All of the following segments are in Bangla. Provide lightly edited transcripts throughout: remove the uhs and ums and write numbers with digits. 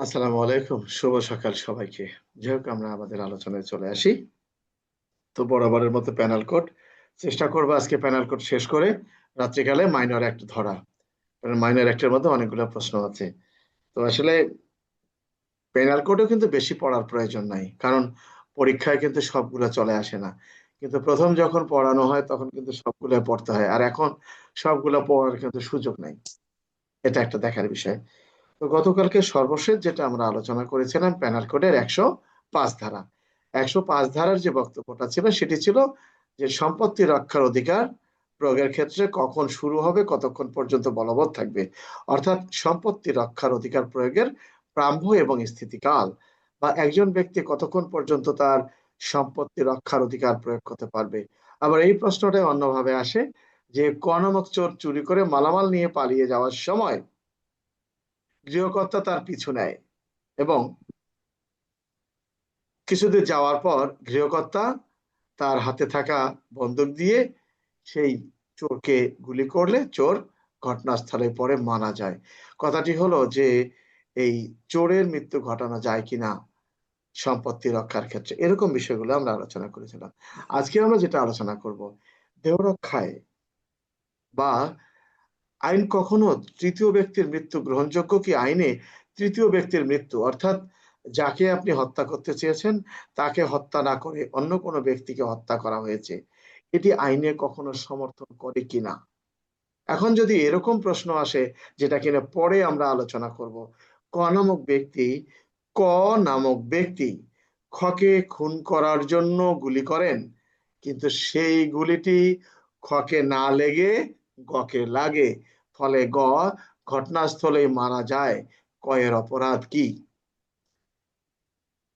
আসসালামু আলাইকুম, শুভ সকাল সবাইকে। যাই হোক, আমরা আমাদের আলোচনায় চলে আসি। তো বরাবরের মতো প্যানেল কোড চেষ্টা করবো আজকে প্যানেল কোড শেষ করে রাত্রিকালে মাইনর অ্যাক্ট ধরা। কারণ মাইনর অ্যাক্টের মধ্যে অনেকগুলো প্রশ্ন আছে। তো আসলে পেনাল কোডও কিন্তু বেশি পড়ার প্রয়োজন নাই, কারণ পরীক্ষায় কিন্তু সবগুলো চলে আসে না। কিন্তু প্রথম যখন পড়ানো হয় তখন কিন্তু সবগুলো পড়তে হয়, আর এখন সবগুলো পড়ার কিন্তু সুযোগ নাই। এটা একটা দেখার বিষয়। তো গতকালকে সর্বশেষ যেটা আমরা আলোচনা করেছিলাম পেনাল কোডের 105 ধারা। 105 ধারার যে বক্তব্যটা ছিল সেটি ছিল যে সম্পত্তি রক্ষার অধিকার প্রয়োগের ক্ষেত্রে কখন শুরু হবে, কতক্ষণ পর্যন্ত বলবৎ থাকবে। অর্থাৎ সম্পত্তি রক্ষার অধিকার প্রয়োগের প্রারম্ভ এবং স্থিতিকাল, বা একজন ব্যক্তি কতক্ষণ পর্যন্ত তার সম্পত্তি রক্ষার অধিকার প্রয়োগ করতে পারবে। আবার এই প্রশ্নটাই অন্যভাবে আসে যে ক নামক চোর চুরি করে মালামাল নিয়ে পালিয়ে যাওয়ার সময় গৃহকর্তা তার পিছু নেয় এবং কিছুদূর যাওয়ার পর গৃহকর্তা তার হাতে থাকা বন্দুক দিয়ে সেই চোরকে গুলি করলে চোর ঘটনাস্থলে পরে মারা যায়। কথাটি হলো যে এই চোরের মৃত্যু ঘটানো যায় কিনা সম্পত্তি রক্ষার ক্ষেত্রে, এরকম বিষয়গুলো আমরা আলোচনা করেছিলাম। আজকে আমরা যেটা আলোচনা করব, দেহ রক্ষায় বা আইন কখনো তৃতীয় ব্যক্তির মৃত্যু গ্রহণযোগ্য কি? আইনে তৃতীয় ব্যক্তির মৃত্যু অর্থাৎ যাকে আপনি হত্যা করতে চেয়েছেন তাকে হত্যা না করে অন্য কোনো ব্যক্তিকে হত্যা করা হয়েছে, এটি আইনে কখনো সমর্থন করে কিনা। এখন যদি এরকম প্রশ্ন আসে, যেটা কিনা পরে আমরা আলোচনা করব, ক নামক ব্যক্তি ক নামক ব্যক্তি খকে খুন করার জন্য গুলি করেন, কিন্তু সেই গুলিটি খকে না লেগে গকে লাগে, ফলে গ ঘটনাস্থলে মারা যায়। ক এর অপরাধ কি?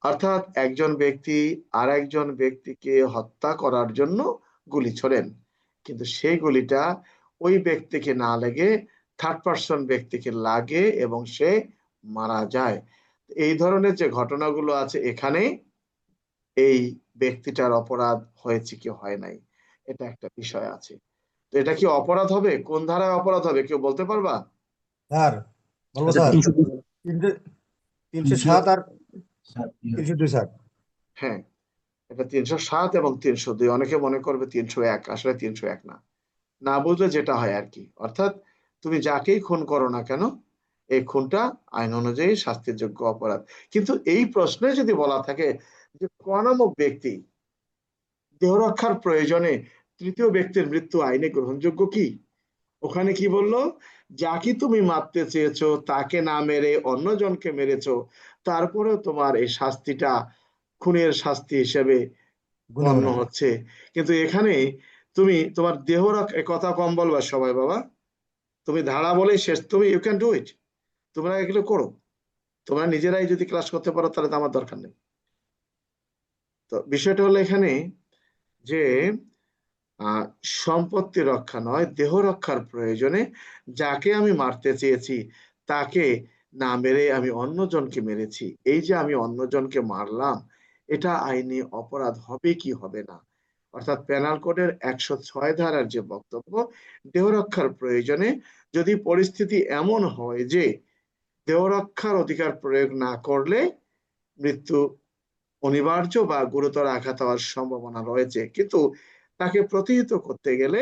অর্থাৎ একজন ব্যক্তি আর একজন ব্যক্তিকে হত্যা করার জন্য গুলি ছোড়েন, কিন্তু সেই গুলিটা ওই ব্যক্তিকে না লেগে থার্ড পার্সন ব্যক্তিকে লাগে এবং সে মারা যায়। এই ধরনের যে ঘটনাগুলো আছে এখানে এই ব্যক্তিটার অপরাধ হয়েছে কি হয় নাই, এটা একটা বিষয় আছে। তো এটা কি অপরাধ হবে? কোন ধারায় অপরাধ হবে কেউ বলতে পারবা? স্যার, বলবো আচ্ছা, স্যার। 302। তিনশো তিনশো 300। সাত আর 302 স্যার। হ্যাঁ, এটা 307 এবং 302। অনেকে মনে করবে 301, আসলে 301 না। না বুঝলে যেটা হয় আর কি, অর্থাৎ তুমি যাকেই খুন করো না কেন এই খুনটা আইন অনুযায়ী শাস্তির যোগ্য অপরাধ। কিন্তু এই প্রশ্নে যদি বলা থাকে যে ক নামক ব্যক্তি দেহ রক্ষার প্রয়োজনে তৃতীয় ব্যক্তির মৃত্যু আইনে গ্রহণযোগ্য কি, ওখানে কি বললো? যাকে তুমি মারতে চেয়েছো তাকে না মেরে অন্যজনকে মেরেছো, তারপরেও তোমার এই শাস্তিটা খুনের শাস্তি হিসেবে গুণ হবে গণ্য না। হচ্ছে। কিন্তু এখানে তুমি তোমার দেহ রক্ষা, কথা কম বলবা সবাই বাবা, তুমি ধারা বলে শেষ, তুমি ইউ ক্যান ডু ইট, তোমরা এগুলো করো, তোমরা নিজেরাই যদি ক্লাস করতে পারো তাহলে তো আমার দরকার নেই। তো বিষয়টা হলো এখানে যে আহ সম্পত্তি রক্ষা নয়, দেহ রক্ষার প্রয়োজনে যাকে আমি মারতে চেয়েছি তাকে না মেরে আমি অন্যজনকে মেরেছি, এই যে আমি অন্যজনকে মারলাম, এটা আইনি অপরাধ হবে কি হবে না। অর্থাৎ পেনাল কোডের 106 ধারার যে বক্তব্য, দেহ রক্ষার প্রয়োজনে যদি পরিস্থিতি এমন হয় যে দেহ রক্ষার অধিকার প্রয়োগ না করলে মৃত্যু অনিবার্য বা গুরুতর আঘাত হওয়ার সম্ভাবনা রয়েছে, কিন্তু তাকে প্রতিহত করতে গেলে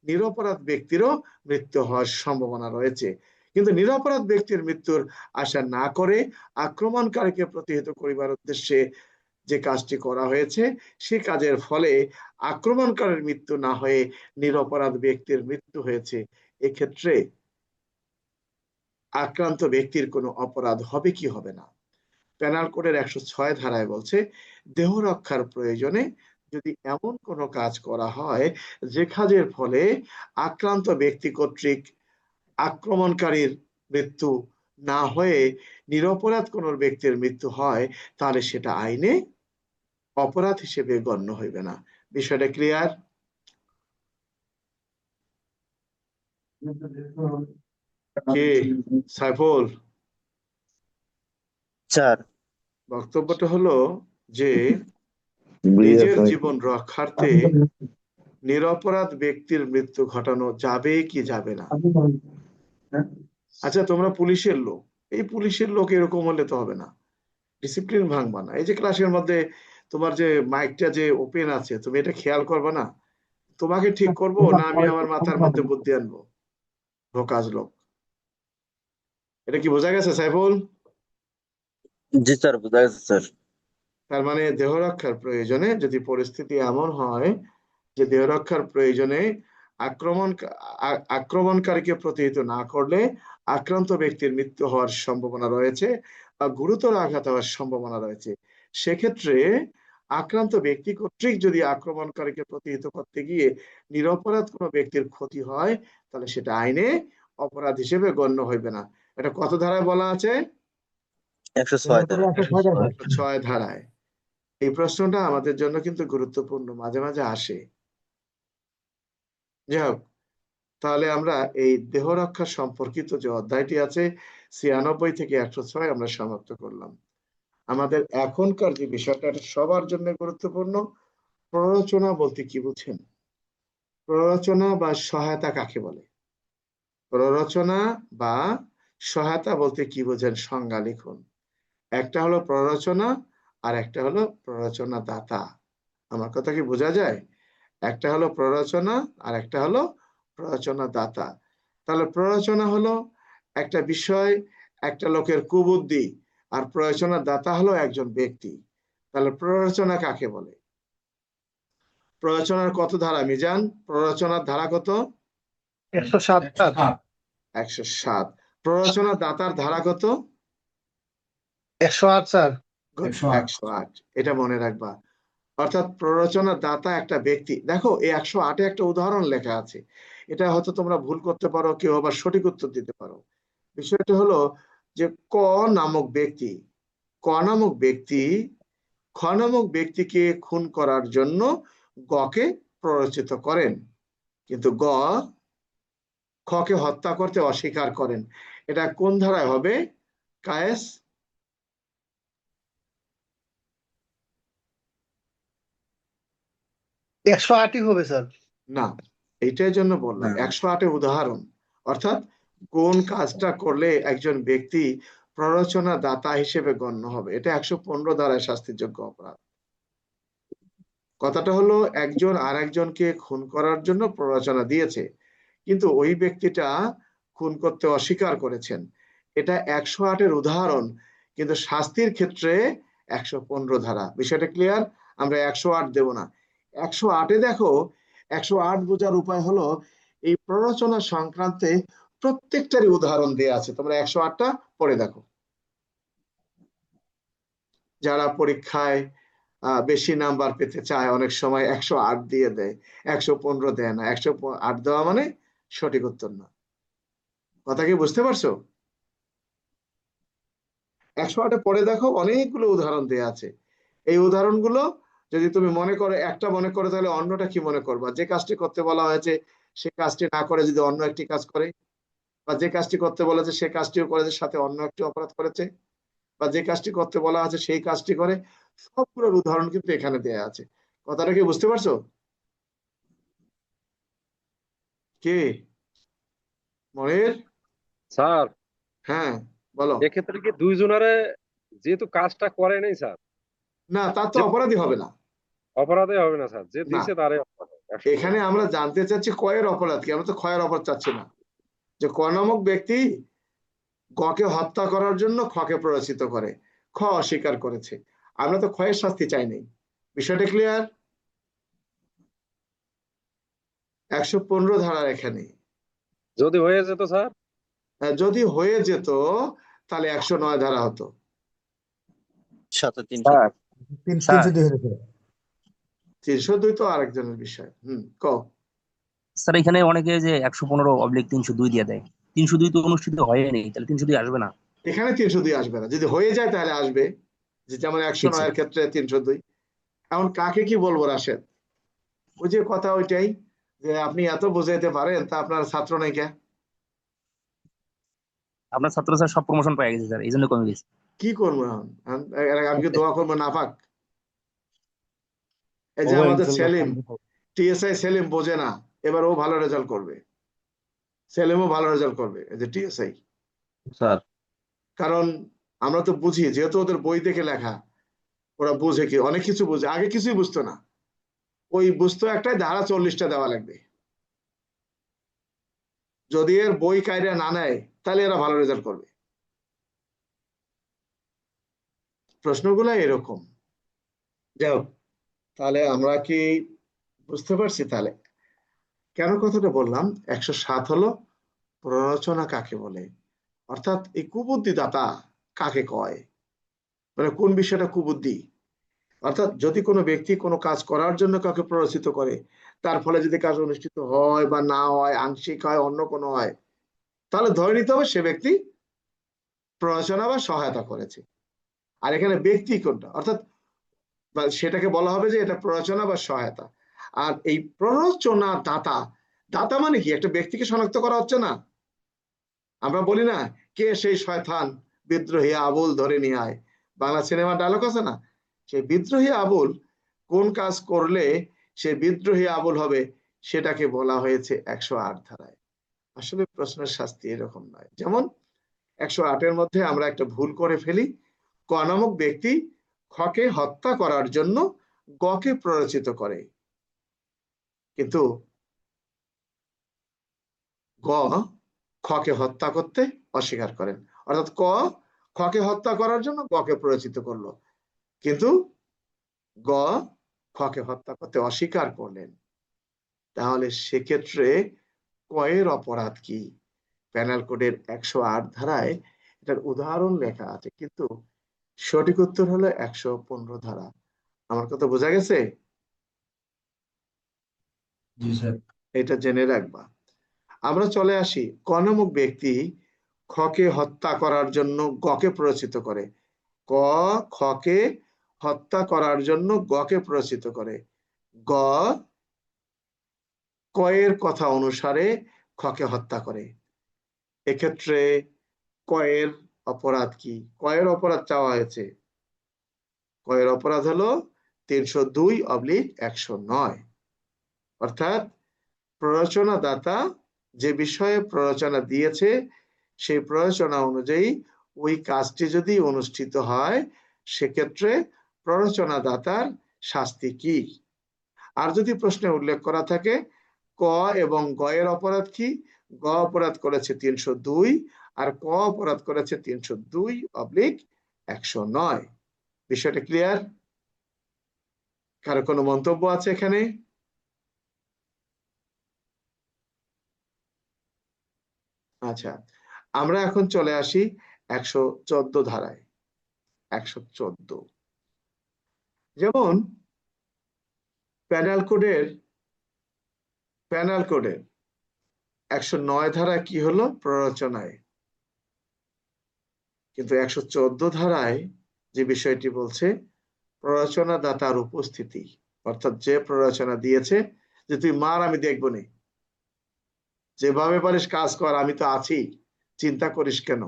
নিরপরাধ ব্যক্তিরও মৃত্যু হওয়ার সম্ভাবনা রয়েছে, কিন্তু নিরপরাধ ব্যক্তির মৃত্যুর আশা না করে আক্রমণকারীকে প্রতিহত করিবার উদ্দেশ্যে যে কাজটি করা হয়েছে সে কাজের ফলে আক্রমণকারীর মৃত্যু না হয়ে নিরপরাধ ব্যক্তির মৃত্যু হয়েছে, এক্ষেত্রে আক্রান্ত ব্যক্তির কোনো অপরাধ হবে কি হবে না। পেনাল কোডের 106 ধারায় বলছে দেহ রক্ষার প্রয়োজনে যদি এমন কোনো কাজ করা হয় যে কাজের ফলে আক্রান্ত ব্যক্তি কর্তৃক আক্রমণকারীর মৃত্যু না হয়ে নিরপরাধ কোনো ব্যক্তির মৃত্যু হয়, তাহলে সেটা আইনে অপরাধ হিসেবে গণ্য হইবে না। বিষয়টা ক্লিয়ার? কে? সাইফুল? স্যার, বক্তব্যটা হলো যে বিয়ের নিজের সময় জীবন রক্ষার্থে নিরপরাধ ব্যক্তির মৃত্যু ঘটানো যাবে কি যাবে না? আচ্ছা, তোমরা পুলিশের লোক, এই পুলিশের লোক এরকম হলে তো হবে না, ডিসিপ্লিন ভাঙবা না। এই যে ক্লাসের মধ্যে তোমার যে মাইকটা যে ওপেন আছে, তুমি এটা খেয়াল করবে না? তোমাকে ঠিক করবো না আমি আমার মাথার মধ্যে বুদ্ধি আনবো? ঢোকাজ লোক। এটা কি বোঝা গেছে সাইফুল? জি স্যার, বোঝা গেছে স্যার। তার মানে দেহ রক্ষার প্রয়োজনে যদি পরিস্থিতি এমন হয় যে দেহ রক্ষার প্রয়োজনে আক্রমণকারীকে প্রতিহত না করলে আক্রান্ত ব্যক্তির মৃত্যু হওয়ার সম্ভাবনা রয়েছে বা গুরুতর আঘাত হওয়ার সম্ভাবনা রয়েছে, সেক্ষেত্রে আক্রান্ত ব্যক্তি কর্তৃক যদি আক্রমণকারীকে প্রতিহত করতে গিয়ে নিরপরাধ কোনো ব্যক্তির ক্ষতি হয়, তাহলে সেটা আইনে অপরাধ হিসেবে গণ্য হইবে না। এটা কত ধারায় বলা আছে? 106 ধারা। 6 ধারায়। এই প্রশ্নটা আমাদের জন্য কিন্তু গুরুত্বপূর্ণ, মাঝে মাঝে আসে। যাই হোক, তাহলে আমরা এই দেহ রক্ষা সম্পর্কিত যে অধ্যায়টি আছে 96 থেকে 106 আমরা সমাপ্ত করলাম। আমাদের এখনকার যে বিষয়টা, এটা সবার জন্য গুরুত্বপূর্ণ। প্ররোচনা বলতে কি বুঝেন? প্ররোচনা বা সহায়তা কাকে বলে? প্ররোচনা বা সহায়তা বলতে কি বোঝেন সংজ্ঞা লিখুন। একটা হলো প্ররোচনা আর একটা হলো প্ররোচনা দাতা। আমার কথা কি বোঝা যায়? একটা হলো প্ররোচনা আর একটা হলো প্ররোচনা দাতা। তাহলে প্ররোচনা হলো একটা বিষয়, একটা লোকের কুবুদ্ধি, আর প্ররোচনা দাতা হলো একজন ব্যক্তি। তাহলে প্ররোচনা কাকে বলে? প্ররোচনার কত ধারা মিজান? প্ররোচনার ধারা কত? 107 স্যার। 107। প্ররোচনা দাতার ধারা কত? 108 স্যার। 108। এটা মনে রাখবা। অর্থাৎ প্ররোচনা দাতা একটা ব্যক্তি। দেখো এই 108-এ একটা উদাহরণ লেখা আছে, এটা হয়তো তোমরা ভুল করতে পারো, কেউ আবার সঠিক উত্তর দিতে পারো। বিষয়টা হলো যে ক নামক ব্যক্তি, ক নামক ব্যক্তি খ নামক ব্যক্তিকে খুন করার জন্য গকে প্ররোচিত করেন, কিন্তু গ খকে হত্যা করতে অস্বীকার করেন। এটা কোন ধারায় হবে কায়েস? 108ই হবে স্যার। না, এইটার জন্য বললাম 108-এ উদাহরণ। অর্থাৎ কোন কাজটা করলে একজন ব্যক্তি প্ররোচনা দাতা হিসেবে গণ্য হবে, এটা 115 ধারায় শাস্তিযোগ্য অপরাধ। কথাটা হলো একজন আর একজনকে খুন করার জন্য প্ররোচনা দিয়েছে, কিন্তু ওই ব্যক্তিটা খুন করতে অস্বীকার করেছেন। এটা 108-এর উদাহরণ, কিন্তু শাস্তির ক্ষেত্রে 115 ধারা। বিষয়টা ক্লিয়ার? আমরা 108 দেব না। 108-এ দেখো, 108 বোঝার উপায় হলো এই প্ররোচনা সংক্রান্তে প্রত্যেকটারই উদাহরণ দেয়া আছে। তোমরা 108টা পড়ে দেখো। যারা পরীক্ষায় বেশি নাম্বার পেতে চায় অনেক সময় 108 দিয়ে দেয়, 115 দেয় না। 108 দেওয়া মানে সঠিক উত্তর না। কথা কি বুঝতে পারছো? 108-এ পড়ে দেখো, অনেকগুলো উদাহরণ দেয়া আছে। এই উদাহরণগুলো যদি তুমি মনে করো, একটা মনে করো, তাহলে অন্যটা কি মনে করবা? যে কাজটি করতে বলা হয়েছে সে কাজটি না করে যদি অন্য একটি কাজ করে, বা যে কাজটি করতে বলেছে সে কাজটিও করেছে সাথে অন্য একটি অপরাধ করেছে, বা যে কাজটি করতে বলা আছে সেই কাজটি করে, সবগুলোর উদাহরণ কিন্তু এখানে দেয়া আছে। কথাটা কি বুঝতে পারছো? কি মনির? স্যার, হ্যাঁ বলো। এক্ষেত্রে কি দুইজনারে যেহেতু কাজটা করে নাই স্যার, না, তার তো যে অপরাধী হবে না। অপরাধে হবে না স্যার, যে না, দিছে তারে অপরাধ। এখানে আমরা জানতে চাচ্ছি কয়ের অপরাধ কি, আমরা তো ক্ষয়ের অপরাধ চাচ্ছি না। যে ক নামক ব্যক্তি গকে হত্যা করার জন্য খকে প্ররোচিত করে, খ অস্বীকার করেছে, আমরা তো ক্ষয়ের শাস্তি চাই নাই। বিষয়টা ক্লিয়ার? 115 ধারার এখানে যদি হয়ে যেত স্যার, যদি হয়ে যেত তাহলে 109 ধারা হতো। সাথে 300। স্যার 302 হয়েছে। 302 তো আরেকজনের বিষয়। ক। স্যার এখানে অনেকে যে 115/302 দিয়ে দেয়, 302 তো অনুষ্ঠিত হয়নি, তাহলে 302 আসবে না। এখানে 302 আসবে না, যদি হয়ে যায় তাহলে আসবে। যে যেমন ঠিক 109 স্যার। এর ক্ষেত্রে 302। এখন কাকে কি বলবো রাশেদ? ওই যে কথা ওইটাই, যে আপনি এত বুঝাইতে পারেন তা আপনার ছাত্র নাই কে? আপনার ছাত্র স্যার সব প্রমোশন পেয়ে গেছে স্যার, এই জন্য কমে গেছে। কি করবো এখন? আমি কি দোয়া করবো নাপাক? এই যে হবে আমাদের ইনশাল্লাহ, সেলিম, সম্ভব হবে। টিএসআই সেলিম বোঝে না, এবার ও ভালো রেজাল্ট করবে। সেলিমও ভালো রেজাল্ট করবে, এই যে টিএসআই। স্যার কারণ আমরা তো বুঝি, যেহেতু ওদের বই দেখে লেখা, ওরা বুঝে কি অনেক কিছু বুঝে, আগে কিছুই বুঝতো না। ওই বুঝতো একটাই, ধারা 40টা দেওয়া লাগবে। যদি এর বই কায়রা না নেয় তাহলে এরা ভালো রেজাল্ট করবে। প্রশ্নগুলো এরকম। যাও, তাহলে আমরা কি বুঝতে পারছি? তাহলে কেন কথাটা বললাম, 107 হলো প্ররোচনা কাকে বলে, অর্থাৎ এই কুবুদ্ধি দাতা কাকে কয়, মানে কোন বিষয়টা কুবুদ্ধি। অর্থাৎ যদি কোনো ব্যক্তি কোনো কাজ করার জন্য কাউকে প্ররোচিত করে, তার ফলে যদি কাজ অনুষ্ঠিত হয় বা না হয়, আংশিক হয়, অন্য কোনো হয়, তাহলে ধরে নিতে হবে সে ব্যক্তি প্ররোচনা বা সহায়তা করেছে। আর এখানে ব্যক্তি কোনটা, অর্থাৎ সেটাকে বলা হবে যে এটা প্ররোচনা বা সহায়তা। আর এই প্ররোচনা দাতা, দাতা মানে কি, একটা ব্যক্তিকে শনাক্ত করা হচ্ছে না। আমরা বলি না, কে সেই শয়তান বিদ্রোহী আবুল ধরে নিয়ে আয়, বাংলা সিনেমা ডায়লগ আছে না, সেই বিদ্রোহী আবুল কোন কাজ করলে সে বিদ্রোহী আবুল হবে, সেটাকে বলা হয়েছে 108 ধারায়। আসলে প্রশ্নের শাস্তি এরকম নয়। যেমন 108-এর মধ্যে আমরা একটা ভুল করে ফেলি, ক নামক ব্যক্তি খকে হত্যা করার জন্য গকে প্ররোচিত করে, কিন্তু গ খকে হত্যা করতে অস্বীকার করেন। অর্থাৎ ক খকে হত্যা করার জন্য গকে প্ররোচিত করলো, কিন্তু গ খকে হত্যা করতে অস্বীকার করলেন। তাহলে সেক্ষেত্রে কয়ের অপরাধ কি? প্যানাল কোডের 108 ধারায় এটার উদাহরণ লেখা আছে, কিন্তু সঠিক উত্তর হলো 115 ধারা। আমার কথা বোঝা গেছে? জি স্যার। এটা জেনে রাখবা। আমরা চলে আসি, ক নামক ব্যক্তি খকে হত্যা করার জন্য গকে প্ররোচিত করে। ক খকে হত্যা করার জন্য গকে প্ররোচিত করে। গ কয়ের কথা অনুসারে খকে হত্যা করে। এক্ষেত্রে কয়ের অপরাধ কি? কয়ের অপরাধ চাওয়া হয়েছে। কয়ের অপরাধ হলো 302/109। অর্থাৎ প্ররোচনা দাতা যে বিষয়ে প্ররোচনা দিয়েছে, সেই প্ররোচনা অনুযায়ী ওই কাজটি যদি অনুষ্ঠিত হয়, সেক্ষেত্রে প্ররোচনা দাতার শাস্তি কি? আর যদি প্রশ্নে উল্লেখ করা থাকে ক এবং গ এর অপরাধ কি, গ অপরাধ করেছে 302 আর ক অপরাধ করেছে 302/109। বিষয়টা ক্লিয়ার? কারো কোনো মন্তব্য আছে এখানে? আচ্ছা, আমরা এখন চলে আসি 114 ধারায়। 114 যেমন প্যানাল কোডের 109 ধারা কি হলো? প্ররোচনায়। কিন্তু 114 ধারায় যে বিষয়টি বলছে, প্ররোচনা দাতার উপস্থিতি, অর্থাৎ যে প্ররোচনা দিয়েছে যে তুই মার, আমি দেখবো নে, যেভাবে পারিস কাজ কর, আমি তো আছি, চিন্তা করিস কেন।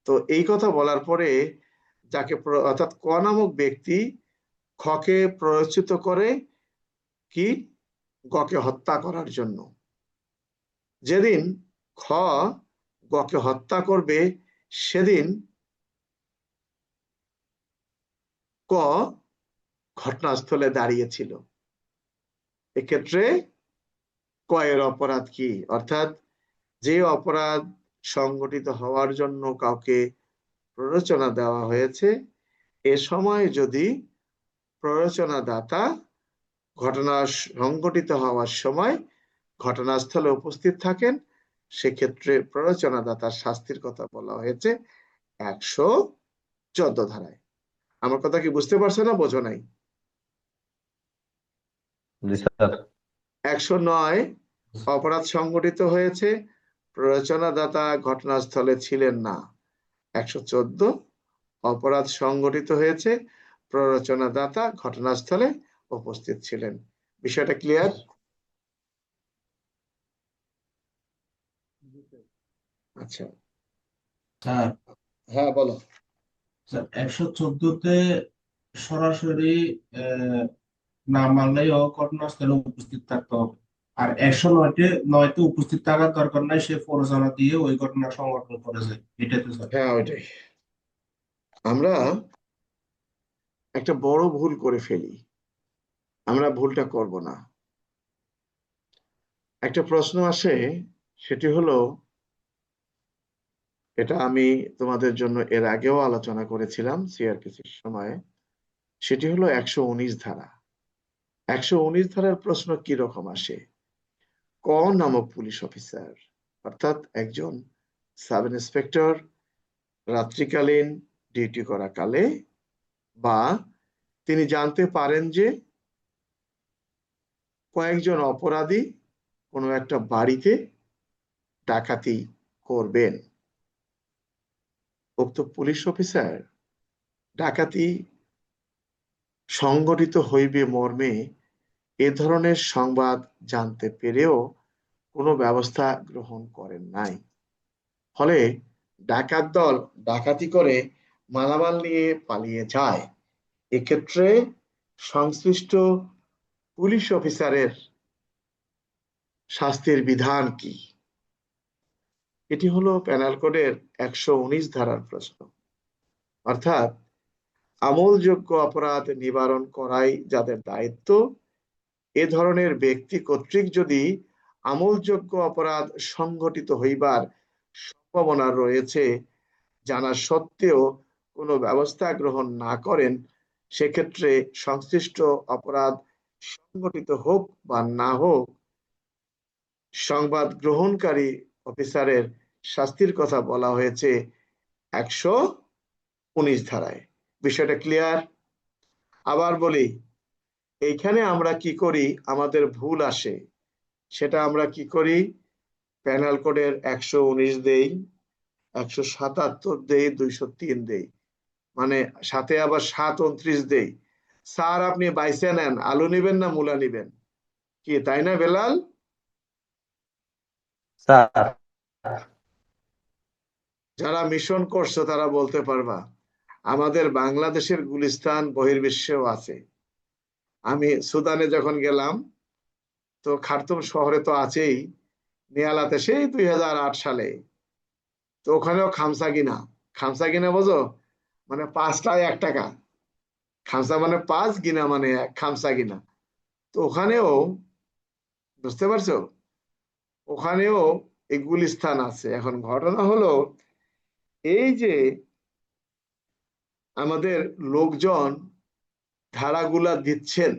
তো এই কথা বলার পরে যাকে অর্থাৎ ক নামক ব্যক্তি খকে প্ররোচিত করে কি? গকে হত্যা করার জন্য। যেদিন খ গকে হত্যা করবে, সেদিন ক ঘটনাস্থলে দাঁড়িয়েছিল। এক্ষেত্রে কয়ের অপরাধ কি? অর্থাৎ যে অপরাধ সংগঠিত হওয়ার জন্য কাউকে প্ররোচনা দেওয়া হয়েছে, এ সময় যদি প্ররোচনা দাতা ঘটনা সংঘটিত হওয়ার সময় ঘটনাস্থলে উপস্থিত থাকেন, সেক্ষেত্রে প্ররোচনা দাতার শাস্তির কথা বলা হয়েছে 114 ধারায়। আমার কথা কি বুঝতে পারছো না বোঝো নাই? জি স্যার। 109 অপরাধ সংঘটিত হয়েছে, প্ররোচনা দাতা ঘটনাস্থলে ছিলেন না। 114 অপরাধ সংঘটিত হয়েছে, প্ররোচনা দাতা ঘটনাস্থলে উপস্থিত ছিলেন। বিষয়টা ক্লিয়ার? আচ্ছা, স্যার, হ্যাঁ বলো। স্যার 114-তে সরাসরি না মানলেও ঘটনাস্থলে উপস্থিত থাকতে হবে। আর 109তে উপস্থিত থাকার দরকার নাই, সে প্ররোচনা দিয়ে ওই ঘটনা সংঘটন করেছে, এটাই তো স্যার। হ্যাঁ, ওইটাই। আমরা একটা বড় ভুল করে ফেলি, আমরা ভুলটা করব না। একটা প্রশ্ন আসে, সেটি হলো, এটা আমি তোমাদের জন্য এর আগেও আলোচনা করেছিলাম সিআরপিসির সময়, সেটি হলো 119 ধারা। 119 ধারার প্রশ্ন কি রকম আসে? ক নামক পুলিশ অফিসার, অর্থাৎ একজন সাব ইন্সপেক্টর রাত্রিকালীন ডিউটি করা কালে বা তিনি জানতে পারেন যে কয়েকজন অপরাধী কোনো একটা বাড়িতে ডাকাতি করবেন, উক্ত পুলিশ অফিসার ডাকাতি সংগঠিত হইবে মর্মে এ ধরনের সংবাদ জানতে পেরেও কোনো ব্যবস্থা গ্রহণ করেন নাই। ফলে ডাকাত দল ডাকাতি করে মালামাল নিয়ে পালিয়ে যায়। এক্ষেত্রে সংশ্লিষ্ট পুলিশ অফিসারের শাস্তির বিধান কি? এটি হলো পেনাল কোডের 119 ধারার প্রশ্ন। অর্থাৎ আমলযোগ্য অপরাধ নিবারণ করাই যাদের দায়িত্ব, এ ধরনের ব্যক্তি কর্তৃক যদি আমলযোগ্য অপরাধ সংঘটিত হইবার সম্ভাবনা রয়েছে জানা সত্ত্বেও কোনো ব্যবস্থা গ্রহণ না করেন, সেক্ষেত্রে সংশ্লিষ্ট অপরাধ সংঘটিত হোক বা না হোক, সংবাদ গ্রহণকারী অফিসারের শাস্তির কথা বলা হয়েছে 119 ধারায়। বিষয়টা ক্লিয়ার? আবার বলি, এইখানে আমরা কি করি, আমাদের ভুল আসে, সেটা আমরা কি করি, পেনাল কোডের 119 দেই, 177 দেই, 203 দেই, মানে সাথে আবার 729 দেই। স্যার আপনি বাইসে নেন, আলু নিবেন না মূলা নিবেন, কি তাই না বেলাল? স্যার যারা মিশন করছো তারা বলতে পারবা, আমাদের বাংলাদেশের গুলিস্তান বহির্বিশ্বেও আছে। আমি সুদানে যখন গেলাম, তো খার্তুম শহরে তো আছেই, নিয়ালাতে সেই 2008 সালে, তো ওখানেও খামসা গিনা। খামসা গিনা বোঝো? মানে 5 টাকায় 1 টাকা। খামসা মানে 5, গিনা মানে 1, খামসা গিনা। তো ওখানেও, বুঝতে পারছো, ওখানেও এই গুলিস্তান আছে। এখন ঘটনা হলো এই যে আমাদের লোকজন ধারাগুলা দিচ্ছেন,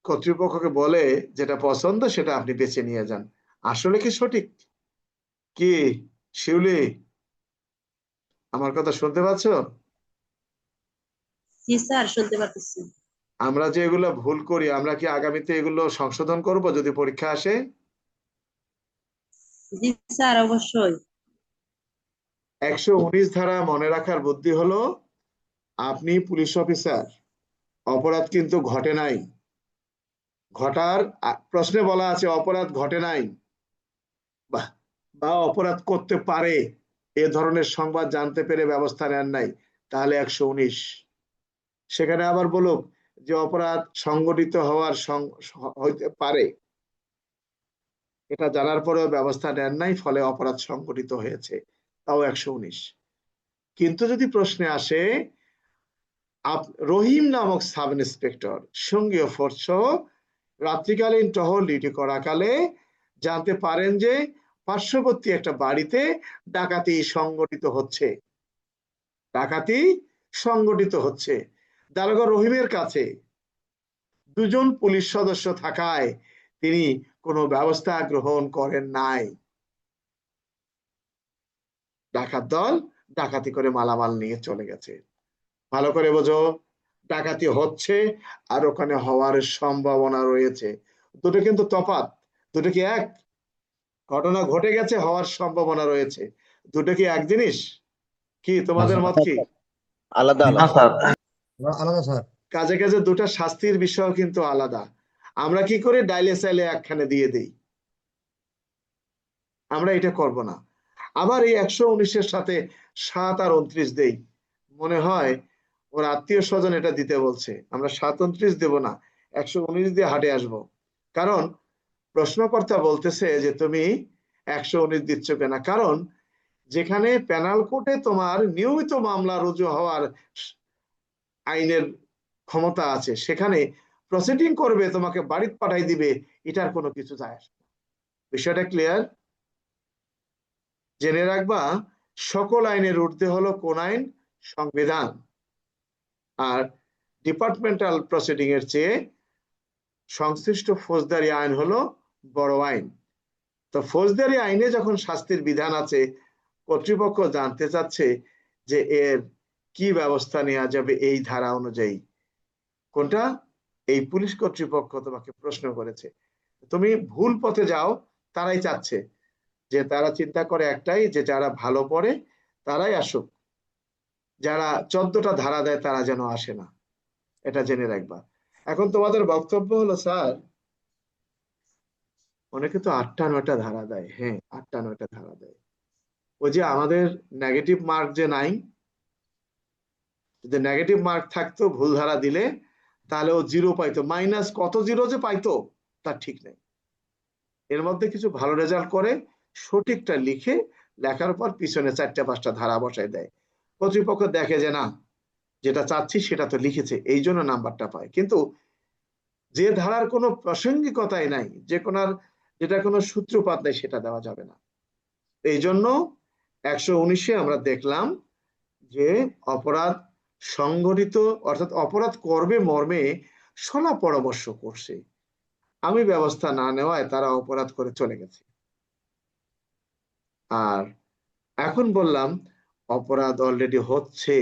কর্তৃপক্ষকে বলে যেটা পছন্দ সেটা আপনি বেছে নিয়ে যান। আসলে কি সঠিক? কি শিউলি, আমার কথা শুনতে পাচ্ছ? জি স্যার, শুনতে পাচ্ছি। আমরা যে এগুলো ভুল করি, আমরা কি আগামীতে এগুলো সংশোধন করব যদি পরীক্ষা আসে? জি স্যার, অবশ্যই। 119 ধারা মনে রাখার বুদ্ধি হলো, আপনি পুলিশ অফিসার, অপরাধ কিন্তু ঘটে নাই, ঘটার প্রশ্নে বলা আছে অপরাধ ঘটে নাই বা বা অপরাধ করতে পারে, এ ধরনের সংবাদ জানতে পেরে ব্যবস্থা নেন নাই, তাহলে 119। সেখানে আবার বলুক যে অপরাধ সংগঠিত হওয়ার হইতে পারে, এটা জানার পরেও ব্যবস্থা নেন নাই, ফলে অপরাধ সংগঠিত হয়েছে, তাও 119। কিন্তু যদি প্রশ্নে আসে রহিম নামক সাব ইন্সপেক্টর সঙ্গীয় ফোর্স সহ রাত্রিকালীন টহল ডিউটি করাকালে জানতে পারেন যে পার্শ্ববর্তী একটা বাড়িতে ডাকাতি সংগঠিত হচ্ছে, ডাকাতি সংগঠিত হচ্ছে, দারোগা রহিমের কাছে 2 জন পুলিশ সদস্য থাকায় তিনি কোনো ব্যবস্থা গ্রহণ করেন নাই। ডাকাত দল ডাকাতি করে মালামাল নিয়ে চলে গেছে। ভালো করে বোঝো, ডাকাতি হচ্ছে আর ওখানে হওয়ার সম্ভাবনা রয়েছে, দুটো কিন্তু তফাৎ। দুটো কি এক? ঘটনা ঘটে গেছে, হওয়ার সম্ভাবনা রয়েছে, দুটো কি এক জিনিস? কি তোমাদের মত কি? আলাদা না আলাদা। স্যার, আলাদা স্যার। কাজে কাজে দুটো শাস্তির বিষয় কিন্তু আলাদা। আমরা কি করে ডাইলে চাইলে একখানে দিয়ে দেই, আমরা এটা করব না। আবার এই 119-এর সাথে 7 আর 29 দেই, মনে হয় ওর আত্মীয় স্বজন এটা দিতে বলছে, আমরা 7, 29 দেব না, 119 দিয়ে হাটে আসবো। কারণ প্রশ্নকর্তা বলতেছে যে তুমি 119 দিচ্ছ কেনা, কারণ যেখানে পেনাল কোর্টে তোমার নিয়মিত মামলা রুজু হওয়ার আইনের ক্ষমতা আছে, সেখানে প্রসিডিং করবে, তোমাকে বাড়িতে পাঠাই দিবে, এটার কোনো কিছু যায় আসে না। বিষয়টা ক্লিয়ার? জেনে রাখবা, সকল আইনের ঊর্ধ্বে হলো কোন আইন? সংবিধান। আর ডিপার্টমেন্টাল প্রসিডিং এর চেয়ে সংশ্লিষ্ট ফৌজদারি আইন হলো বড় আইন। তো ফৌজদারি আইনে যখন শাস্তির বিধান আছে, কর্তৃপক্ষ জানতে চাচ্ছে যে এর কি ব্যবস্থা নেওয়া যাবে এই ধারা অনুযায়ী। কোনটা? এই পুলিশ কর্তৃপক্ষ তোমাকে প্রশ্ন করেছে। তুমি ভুল পথে যাও, তারাই চাচ্ছে যে, তারা চিন্তা করে একটাই, যে যারা ভালো পড়ে তারাই আসুক, যারা 14টা ধারা দেয় তারা যেন আসে না। এটা জেনে রাখবা। এখন তোমাদের বক্তব্য হলো, স্যার অনেকে তো 8টা 9টা ধারা দেয়। হ্যাঁ, 8টা 9টা ধারা দেয়। ওই যে আমাদের নেগেটিভ মার্ক যে নাই, যদি নেগেটিভ মার্ক থাকতো ভুল ধারা দিলে, তাহলে ও 0 পাইতো, মাইনাস কত 0 যে পাইতো তার ঠিক নেই। এর মধ্যে কিছু ভালো রেজাল্ট করে সঠিকটা লিখে লেখার পর পিছনে 4টা 5টা ধারা বসায় দেয়। কর্তৃপক্ষ দেখে যে না, যেটা চাচ্ছি সেটা তো লিখেছে, এই জন্য নাম্বারটা পায়। কিন্তু যে ধারার কোনো প্রাসঙ্গিকতাই নাই, যেটা কোনো সূত্রপাত নেই, সেটা দেওয়া যাবে না। এই জন্য 119-এ আমরা দেখলাম যে অপরাধ সংগঠিত, অর্থাৎ অপরাধ করবে মর্মে শলা পরামর্শ করছে, আমি ব্যবস্থা না নেওয়ায় তারা অপরাধ করে চলে গেছে। আর এখন বললাম অপরাধ অলরেডি হচ্ছে,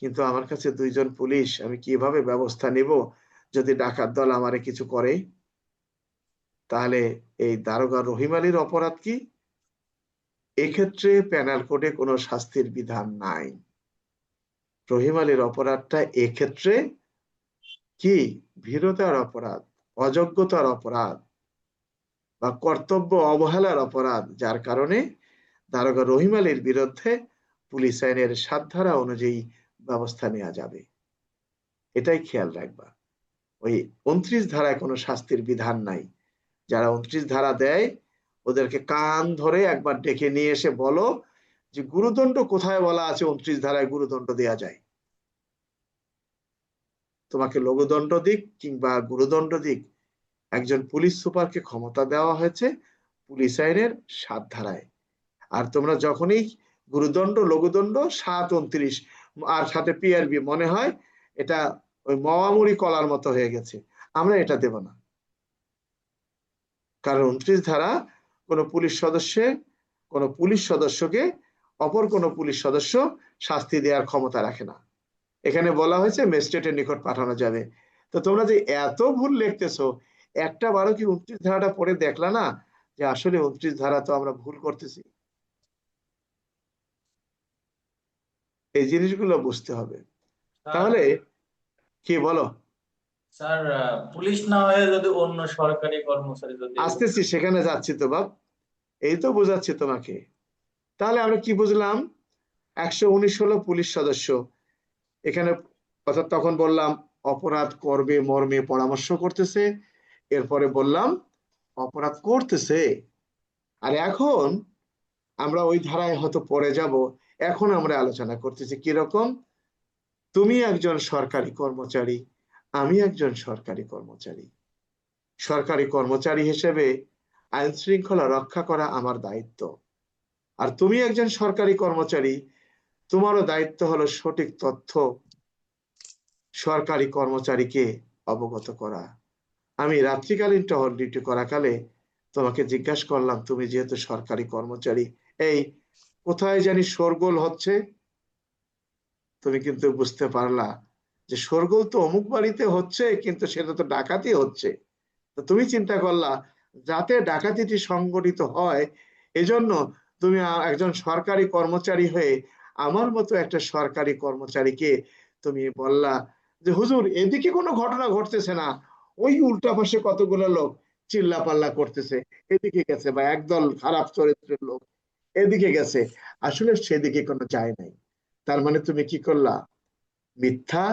কিন্তু আমার কাছে 2জন পুলিশ, আমি কিভাবে ব্যবস্থা নিব যদি ডাকাত দল আমারে কিছু করে? তাহলে এই দারোগা রহিম আলীর অপরাধ কি? এক্ষেত্রে পেনাল কোডে কোনো শাস্তির বিধান নাই। রহিম আলীর অপরাধটা এক্ষেত্রে কি? ভীরতার অপরাধ, অযোগ্যতার অপরাধ বা কর্তব্য অবহেলার অপরাধ, যার কারণে দারোগা রহিম আলীর বিরুদ্ধে পুলিশ আইনের 7 ধারা অনুযায়ী ব্যবস্থা নেওয়া যাবে। এটাই খেয়াল রাখবা। ওই 29 ধারায় কোনো শাস্তির বিধান নাই। যারা 29 ধারা দেয় ওদেরকে কান ধরে একবার ডেকে নিয়ে এসে বলো যে গুরুদণ্ড কোথায় বলা আছে 29 ধারায় গুরুদণ্ড দেয়া যায়। তোমাকে লঘুদণ্ড দিক কিংবা গুরুদণ্ড দিক, একজন পুলিশ সুপারকে ক্ষমতা দেওয়া হয়েছে পুলিশ আইনের 7 ধারায়। আর তোমরা যখনই গুরুদণ্ড, লঘুদণ্ড 7, 29 আর সাথে পিআরবি, মনে হয় এটা ওই মওয়ামুড়ি কলার মতো হয়ে গেছে। আমরা এটা দেব না, কারণ 29 ধারা কোনো পুলিশ সদস্যকে অপর কোনো পুলিশ সদস্য শাস্তি দেওয়ার ক্ষমতা রাখে না। এখানে বলা হয়েছে ম্যাজিস্ট্রেটের নিকট পাঠানো যাবে। তো তোমরা যে এত ভুল লিখতেছো, একটা বারো কি 29 ধারাটা পড়ে দেখলা না যে আসলে 29 ধারা তো আমরা ভুল করতেছি? এই জিনিসগুলো বুঝতে হবে। তাহলে কি বলো? স্যার, পুলিশ না হয়ে যদি অন্য সরকারি কর্মচারী যদি আসতেছি, সেখানে যাচ্ছি তো বাপ, এই তো বোঝাচ্ছি তোমাকে। তাহলে আমরা কি বুঝলাম? 119 হলো পুলিশ সদস্য এখানে, অর্থাৎ তখন বললাম অপরাধ করবে মর্মে পরামর্শ করতেছে, এরপরে বললাম অপরাধ করতেছে। আর এখন আমরা ওই ধারায় হয়তো পড়ে যাব। এখন আমরা আলোচনা করতেছি কিরকম, তুমি একজন সরকারি কর্মচারী, আমি একজন সরকারি কর্মচারী। সরকারি কর্মচারী হিসেবে আইন শৃঙ্খলা রক্ষা করা আমার দায়িত্ব। আর তুমি একজন সরকারি কর্মচারী, তোমারও দায়িত্ব হলো সঠিক তথ্য সরকারি কর্মচারীকে অবগত করা। আমি রাত্রিকালীন টহল ডিউটি করাকালে তোমাকে জিজ্ঞাসা করলাম, তুমি যেহেতু সরকারি কর্মচারী, এই কোথায় জানি শোরগোল হচ্ছে। তুমি কিন্তু বুঝতে পারলা যে শোরগোল তো অমুক বাড়িতে হচ্ছে, কিন্তু সেটা তো ডাকাতি হচ্ছে। তো তুমি চিন্তা করলা যাতে ডাকাতিটি সংগঠিত হয়, এজন্য তুমি একজন সরকারি কর্মচারী হয়ে আমার মতো একটা সরকারি কর্মচারীকে তুমি বললা যে হুজুর এদিকে কোনো ঘটনা ঘটতেছে না, ওই উল্টা পাশে কতগুলো লোক চিল্লা পাল্লা করতেছে, এদিকে গেছে, বা একদল খারাপ চরিত্রের লোক এদিকে গেছে, আসলে সেদিকে কোনো যায় নাই। তার মানে তুমি কি করলা? মিথ্যা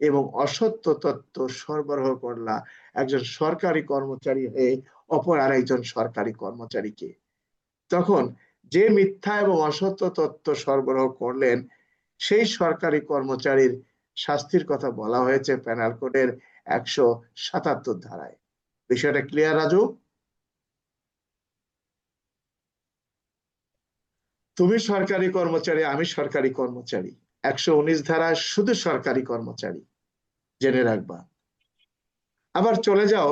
এবং অসত্য তথ্য সরবরাহ করলা একজন সরকারি কর্মচারী হয়ে অপর আরেকজন সরকারি কর্মচারীকে। তখন যে মিথ্যা এবং অসত্য তথ্য সরবরাহ করলেন সেই সরকারি কর্মচারীর শাস্তির কথা বলা হয়েছে পেনাল কোডের 177 ধারায়। বিষয়টা ক্লিয়ার রাজু? তুমি সরকারি কর্মচারী, আমি সরকারি কর্মচারী। 119 ধারায় শুধু সরকারি কর্মচারী, জেনে রাখবা। আবার চলে যাও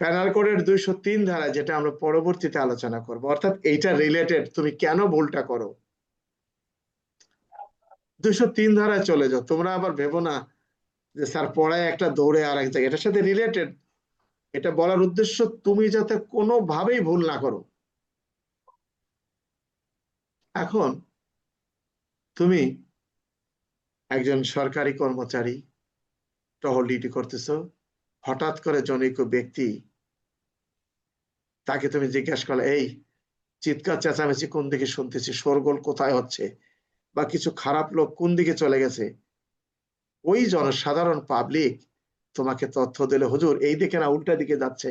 পেনাল কোডের 203 ধারা, যেটা আমরা পরবর্তীতে আলোচনা করব, অর্থাৎ এইটা রিলেটেড, তুমি কেন ভুলটা করো। 203 ধারায় চলে যাও। তোমরা আবার ভেবো না যে স্যার পড়ায় একটা দৌড়ে আর এক জায়গায়, এটার সাথে রিলেটেড। এটা বলার উদ্দেশ্য তুমি যাতে কোনোভাবেই ভুল না করো। এখন তুমি একজন সরকারি কর্মচারী, টহল ডিউটি করতেছো, হঠাৎ করে জনৈক ব্যক্তি, তাকে তুমি জিজ্ঞাসা করলে, এই চিৎকার চেঁচামেচি কোন দিকে শুনতেছি, শোরগোল কোথায় হচ্ছে, বা কিছু খারাপ লোক কোন দিকে চলে গেছে, ওই জনসাধারণ পাবলিক তোমাকে তথ্য দিলে, হুজুর এই দিকে না উল্টা দিকে যাচ্ছে,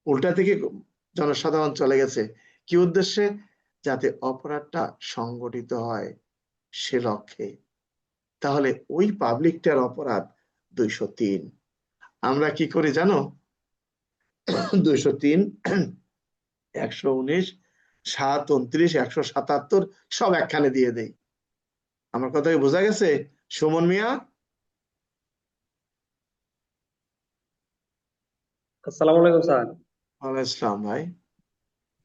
উল্টা দিকে জনসাধারণ চলে গেছে, কি উদ্দেশ্যে? যাতে অপরাধটা সংগঠিত হয় সে লক্ষ্যে। তাহলে ওই পাবলিকটার অপরাধ 203। আমরা কি করি জানো? 203, 119, 729, 177 সব একখানে দিয়ে দেই। আমার কথা কি বোঝা গেছে সুমন মিয়া? আসসালামু আলাইকুম স্যার। ওয়ালাইকুম আসসালাম ভাই।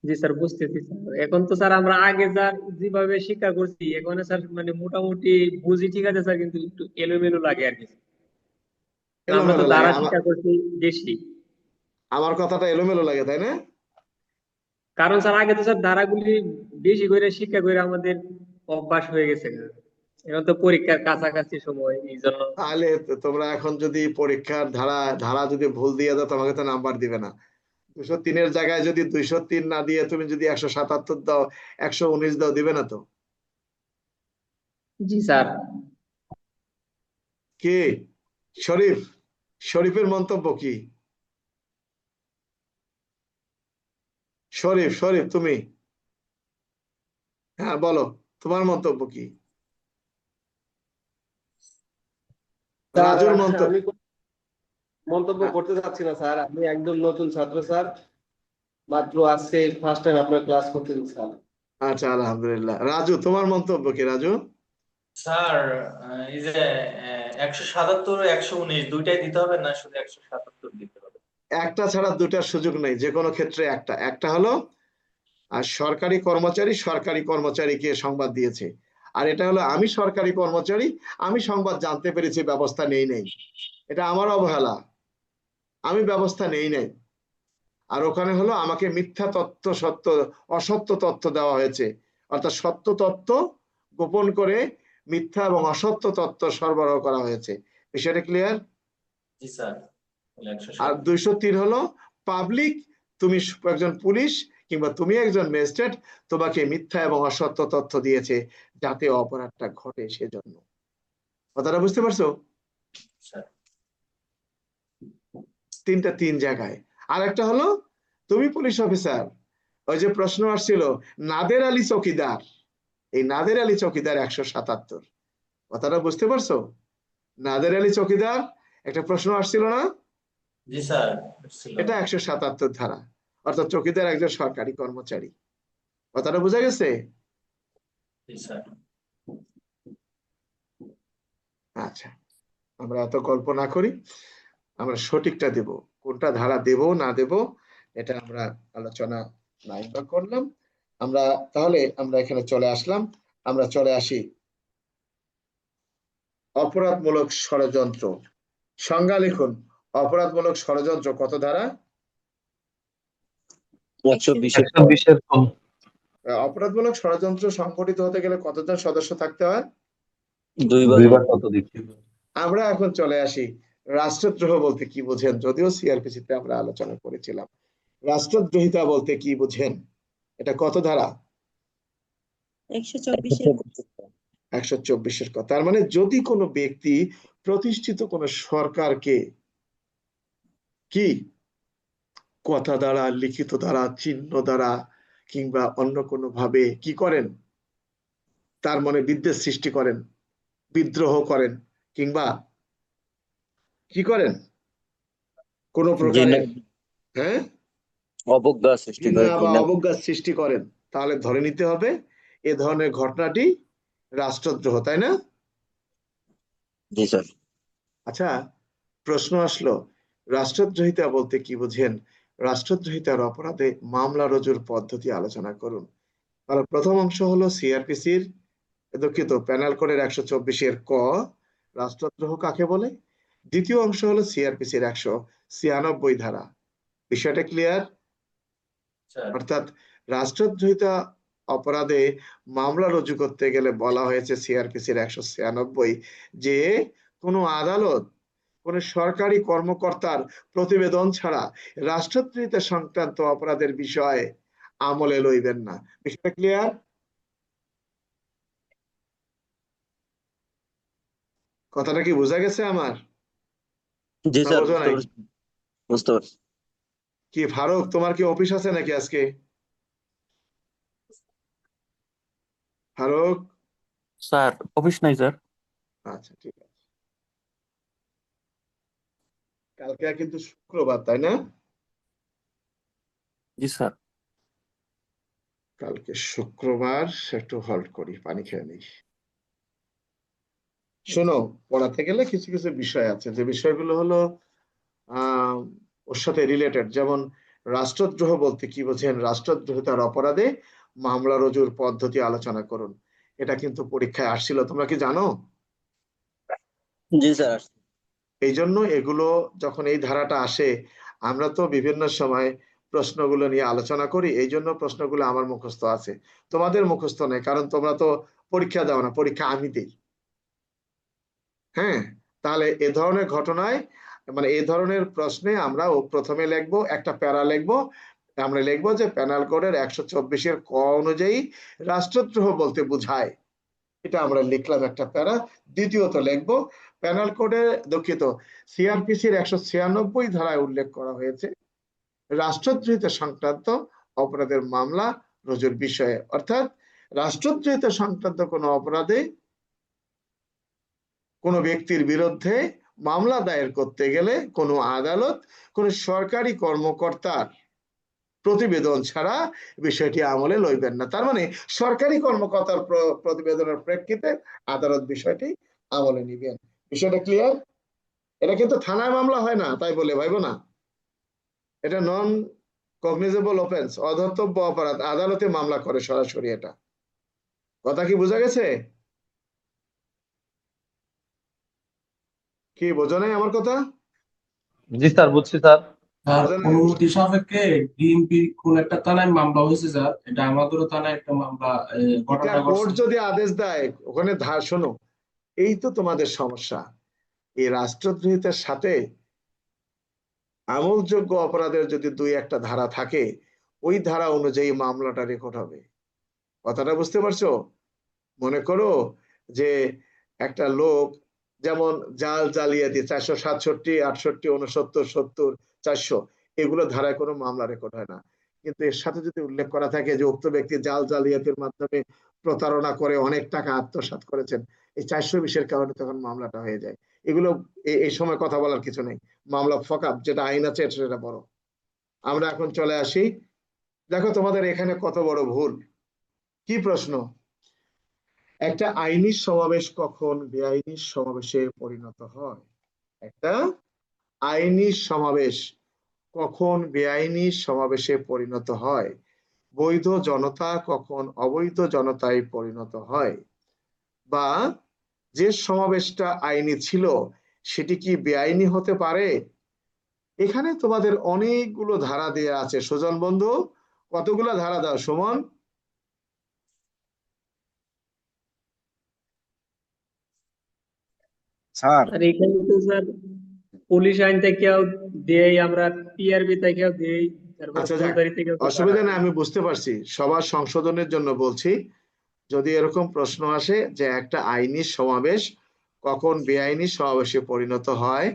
জি স্যার, বুঝতেছি স্যার। এখন তো স্যার আমরা আগে স্যার যেভাবে শিক্ষা করছি, এখন স্যার মানে মোটামুটি বুঝি ঠিক আছে স্যার, কিন্তু একটু এলোমেলো লাগে আর কি। আমরা তো এলোমেলো লাগে ধারা আমার, শিক্ষা করছি বেশি। আমার কথাটা এলোমেলো লাগে তাই না? কারণ স্যার আগে তো স্যার ধারাগুলি বেশি করে শিক্ষা করে আমাদের অভ্যাস হয়ে গেছে। এখন তো পরীক্ষার কাছাকাছি সময়, এই জন্য। তাহলে তোমরা এখন যদি পরীক্ষার ধারা ধারা যদি ভুল দিয়ে দাও, তোমাকে তো নাম্বার দিবে না। 203-এর জায়গায় যদি 203 না দিয়ে তুমি যদি 177 দাও, 119 দাও, দিবে না তো? জি স্যার। কি শরীফ, শরীফের মন্তব্য কি? শরীফ, শরীফ তুমি, হ্যাঁ বলো, তোমার মন্তব্য কি? স্যার রাজুর মন্তব্য। আমি কোনো মন্তব্য করতে চাচ্ছি না স্যার, আমি একদম নতুন ছাত্র স্যার, মাত্র আজকে ফার্স্ট টাইম আপনার ক্লাস করতেছি স্যার। আচ্ছা, আলহামদুলিল্লাহ। রাজু, তোমার মন্তব্য কি রাজু? স্যার এই যে 177 119 দুইটাই দিতে হবে না, শুধু 177 দিতে হবে? একটা ছাড়া দুটার সুযোগ নেই, যে কোনো ক্ষেত্রে একটা। একটা হলো আর সরকারি কর্মচারী সরকারি কর্মচারীকে সংবাদ দিয়েছে, আর এটা হলো আমি সরকারি কর্মচারী, আমি সংবাদ জানতে পেরেছি, ব্যবস্থা নেই নাই, এটা আমার অবহেলা, আমি ব্যবস্থা নেই নাই। আর ওখানে হলো আমাকে মিথ্যা তথ্য, সত্য অসত্য তথ্য দেওয়া হয়েছে, অর্থাৎ সত্য তথ্য গোপন করে মিথ্যা এবং অসত্য তথ্য সরবরাহ করা হয়েছে। বিষয়টা ক্লিয়ার? জি স্যার। আর 203 হলো পাবলিক, তুমি একজন পুলিশ কিংবা তুমি একজন ম্যাজিস্ট্রেট, তোমাকে মিথ্যা এবং অসত্য তথ্য দিয়েছে যাতে অপরাধটা ঘটে, সেজন্য। কথাটা বুঝতে পারছো? স্যার। তিনটা তিন জায়গায়। আর একটা হলো তুমি পুলিশ অফিসার, ওই যে প্রশ্ন আসছিল নাদের আলী চৌকিদার, এই নাদের আলী চৌকিদার 177, কথাটা বুঝতে পারছো? নাদের আলী চৌকিদার একটা প্রশ্ন আসছিল না? জি স্যার। এটা 177 ধারা, অর্থাৎ চৌকিদার একজন সরকারি কর্মচারী। কথাটা বোঝা গেছে? জি স্যার। আচ্ছা, আমরা এত গল্প না করি, আমরা সঠিকটা দেব, কোনটা ধারা দেব না দেব এটা আমরা আলোচনা নাই বা করলাম। আমরা তাহলে আমরা এখানে চলে আসলাম, আমরা চলে আসি অপরাধমূলক ষড়যন্ত্র। সংজ্ঞা লিখুন, অপরাধমূলক ষড়যন্ত্র কত ধারা? 120-এর অপরাধমূলক ষড়যন্ত্র সংগঠিত হতে গেলে কতজন সদস্য থাকতে হয়? 2 বার ততোধিক। আমরা এখন চলে আসি রাষ্ট্রদ্রোহ বলতে কি বোঝেন, যদিও সিআরপিসিতে আমরা আলোচনা করেছিলাম। রাষ্ট্রদ্রোহিতা বলতে কি বুঝেন, এটা কত ধারা? 124-এর 124-এর কথা। তার মানে যদি কোনো ব্যক্তি প্রতিষ্ঠিত কোনো সরকারকে কি কথা দ্বারা, লিখিত দ্বারা, চিহ্ন দ্বারা কিংবা অন্য কোনো ভাবে কি করেন, তার মনে বিদ্বেষ সৃষ্টি করেন, বিদ্রোহ করেন, কিংবা কি করেন কোন প্রকারে হ্যাঁ অবজ্ঞা সৃষ্টি করে ঘৃণা বা অবজ্ঞার সৃষ্টি করেন, তাহলে ধরে নিতে হবে এ ধরনের ঘটনাটি রাষ্ট্রদ্রোহ, তাই না? জি স্যার। আচ্ছা, প্রশ্ন আসলো, রাষ্ট্রদ্রোহিতা বলতে কি বুঝেন? রাষ্ট্রদ্রোহিতার অপরাধে মামলা রুজুর পদ্ধতি আলোচনা করুন। আর প্রথম অংশ হলো সিআরপিসির দুঃখিত প্যানেল কোডের 124-এর ক, রাষ্ট্রদ্রোহ কাকে বলে। দ্বিতীয় অংশ হলো সিআরপিসির 196 ধারা। বিষয়টা ক্লিয়ার? স্যার অর্থাৎ রাষ্ট্রদ্রোহিতা অপরাধে মামলা রুজু করতে গেলে বলা হয়েছে সিআরপিসির 196 যে কোনো আদালত কোন সরকারি কর্মকর্তার প্রতিবেদন ছাড়া রাষ্ট্রদ্রোহিতা সংক্রান্ত অপরাধের বিষয়ে আমলে লইবেন না। বিষয়টা ক্লিয়ার? কথাটা কি বোঝা গেছে আমার? জি না স্যার, বোঝা নাই? বুঝতে পারছি। কি ফারুক, তোমার কি অফিস আছে নাকি আজকে? ফারুক? স্যার অফিস নাই স্যার। আচ্ছা, ঠিক আছে। কালকে কিন্তু শুক্রবার, তাই না? জি স্যার। কালকে শুক্রবার, একটু হল্ড করি, পানি খেয়ে নিই। শোনো, পড়াতে গেলে কিছু কিছু বিষয় আছে, যে বিষয়গুলো হলো ওর সাথে রিলেটেড। যেমন রাষ্ট্রদ্রোহ বলতে কি বোঝেন, রাষ্ট্রদ্রোহিতার অপরাধে মামলা রুজুর পদ্ধতি আলোচনা করুন। এটা কিন্তু পরীক্ষায় আসছিল, তোমরা কি জানো? জি স্যার। এই জন্য এগুলো যখন এই ধারাটা আসে, আমরা তো বিভিন্ন সময় প্রশ্নগুলো নিয়ে আলোচনা করি, এই জন্য প্রশ্নগুলো আমার মুখস্থ আছে, তোমাদের মুখস্থ নেই, কারণ তোমরা তো পরীক্ষা দাও না, পরীক্ষা আমি দিই। হ্যাঁ, তাহলে এ ধরনের ঘটনায় মানে এই ধরনের প্রশ্নে আমরা প্রথমে লিখবো একটা প্যারা লিখবো, আমরা লিখবো যে প্যানেল কোডের 124-এর ক অনুযায়ী রাষ্ট্রদ্রোহ বলতে বোঝায়, এটা আমরা লিখলাম একটা প্যারা। দ্বিতীয়ত লিখবো প্যানেল কোডে দুঃখিত সিআরপিসির 196 ধারায় উল্লেখ করা হয়েছে রাষ্ট্রদ্রোহিতা সংক্রান্ত অপরাধের মামলা রুজুর বিষয়ে। অর্থাৎ রাষ্ট্রদ্রোহিতা সংক্রান্ত কোনো অপরাধে কোনো ব্যক্তির বিরুদ্ধে মামলা দায়ের করতে গেলে কোনো আদালত কোনো সরকারি কর্মকর্তার প্রতিবেদন ছাড়া বিষয়টি আমলে লইবেন না। তার মানে সরকারি কর্মকর্তার প্রতিবেদনের প্রেক্ষিতে আদালত বিষয়টি আমলে নিবেন। বিষয়টা ক্লিয়ার? এটা কিন্তু থানায় মামলা হয় না তাই বলে ভাইবো না, এটা নন কগনিজেবল অফেন্স, অধর্তব্য অপরাধ, আদালতে মামলা করে সরাসরি। এটা কথা কি বোঝা গেছে? কি বোঝো নাই আমার কথা? জি স্যার, বুঝছি স্যার। স্যার বোঝো নাই? অনুমতি সাপেক্ষে ডিএমপি কোন একটা থানায় মামলা হয়েছে স্যার, এটা আমাদেরও থানায় একটা মামলা এটা ঘটনা কোর্ট ঘটছে। যদি আদেশ দেয় ওখানে শোনো, এই তো তোমাদের সমস্যা, এই রাষ্ট্রদ্রোহিতার সাথে আমলযোগ্য অপরাধের যদি দুই একটা ধারা থাকে, ওই ধারা অনুযায়ী মামলাটা রেকর্ড হবে। কথাটা বুঝতে পারছো? মনে করো যে একটা লোক যেমন জাল জালিয়াতি 467, 68, 69, 70, 400 এগুলো ধারায় কোনো মামলা রেকর্ড হয় না, কিন্তু এর সাথে যদি উল্লেখ করা থাকে যে উক্ত ব্যক্তি জাল জালিয়াতির মাধ্যমে প্রতারণা করে অনেক টাকা আত্মসাৎ করেছেন, এই 420-এর কারণে তখন মামলাটা হয়ে যায়। এগুলো এই সময় কথা বলার কিছু নেই, মামলা ফকাপ যেটা আইন আছে সেটা বড়। আমরা এখন চলে আসি, দেখো তোমাদের এখানে কত বড় ভুল। কি প্রশ্ন? একটা আইনি সমাবেশ কখন বেআইনি সমাবেশে পরিণত হয়? একটা আইনি সমাবেশ কখন বেআইনি সমাবেশে পরিণত হয়? বৈধ জনতা কখন অবৈধ জনতায় পরিণত হয়? বা যে সমাবেশটা আইনি ছিল সেটি কি বেআইনি হতে পারে? এখানে তোমাদের অনেকগুলো ধারা দেয়া আছে। সুজন বন্ধু, কতগুলো ধারা দাও সুমন? স্যার আর এখানে তো স্যার পুলিশ আইন থেকেও দেই, আমরা টিআরবি থেকেও দেই, তারপরে আচ্ছা যাক, ফৌজদারি থেকেও তো অসুবিধা টাকা নেই, আমি বুঝতে পারছি, সবার সংশোধনের জন্য বলছি। যদি এরকম প্রশ্ন আসে যে একটা আইনি সমাবেশ কখন বেআইনি সমাবেশে পরিণত হয়,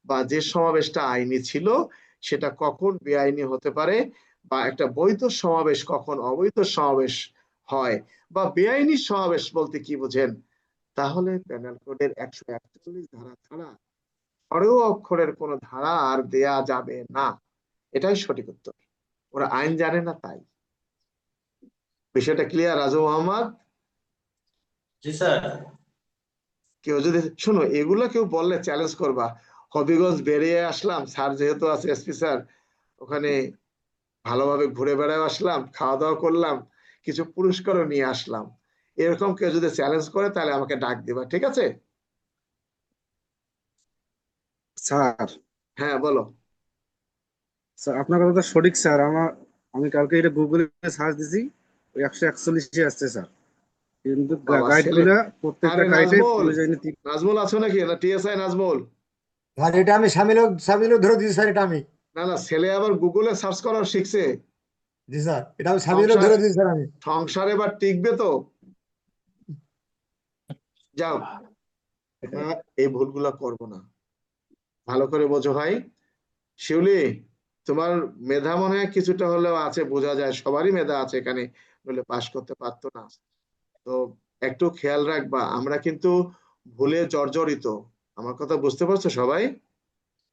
বা যে সমাবেশটা আইনি ছিল সেটা কখন বেআইনি হতে পারে, বা একটা বৈধ সমাবেশ কখন অবৈধ সমাবেশ হয়, বা বেআইনি সমাবেশ বলতে কি বোঝেন, তাহলে প্যানেল কোডের 141 ধারা ছাড়া অরেও অক্ষরের কোন ধারা আর দেয়া যাবে না। এটাই সঠিক উত্তর। ওরা আইন জানে না তাই। বিষয়টা ক্লিয়ার রাজু মোহাম্মদ? জি স্যার। কেউ যদি শোনো, এগুলা কেউ বললে চ্যালেঞ্জ করবা। হবিগঞ্জ বেরিয়ে আসলাম, স্যার যেহেতু আছে এসপি স্যার, ওখানে ভালোভাবে ঘুরে বেড়ায় আসলাম, খাওয়া দাওয়া করলাম, কিছু পুরস্কারও নিয়ে আসলাম, এরকম কেউ যদি চ্যালেঞ্জ করে তাহলে আমাকে ডাক দিবা, ঠিক আছে? স্যার হ্যাঁ বলো। স্যার আপনার কথা তো সঠিক স্যার। আমি কালকে এটা গুগলে সার্চ দিছি, ওই 141 আসছে স্যার, কিন্তু বাবা গাইড ছেলে, গুলা প্রত্যেকটা আরে গাইডে নাজমুল, পুলিশ আইনে নাজমুল আছো নাকি? না টিএসআই নাজমুল? স্যার এটা আমি সামিলও ধরে দিয়েছি স্যার, এটা আমি। না না, ছেলে আবার গুগলে সার্চ করা শিখছে। জি স্যার, এটা আমি সামিলও সংসার ধরে দিয়েছি স্যার আমি। সংসারে এবার টিকবে তো? যাও, আমরা এই ভুলগুলা করব না, ভালো করে বোঝো ভাই। শিউলি, তোমার মেধা মনে হয় কিছুটা হলেও আছে, বোঝা যায় সবারই মেধা আছে এখানে, নইলে পাশ করতে পারতো না। তো একটু খেয়াল রাখবা, আমরা কিন্তু ভুলে জর্জরিত। আমার কথা বুঝতে পারছো সবাই?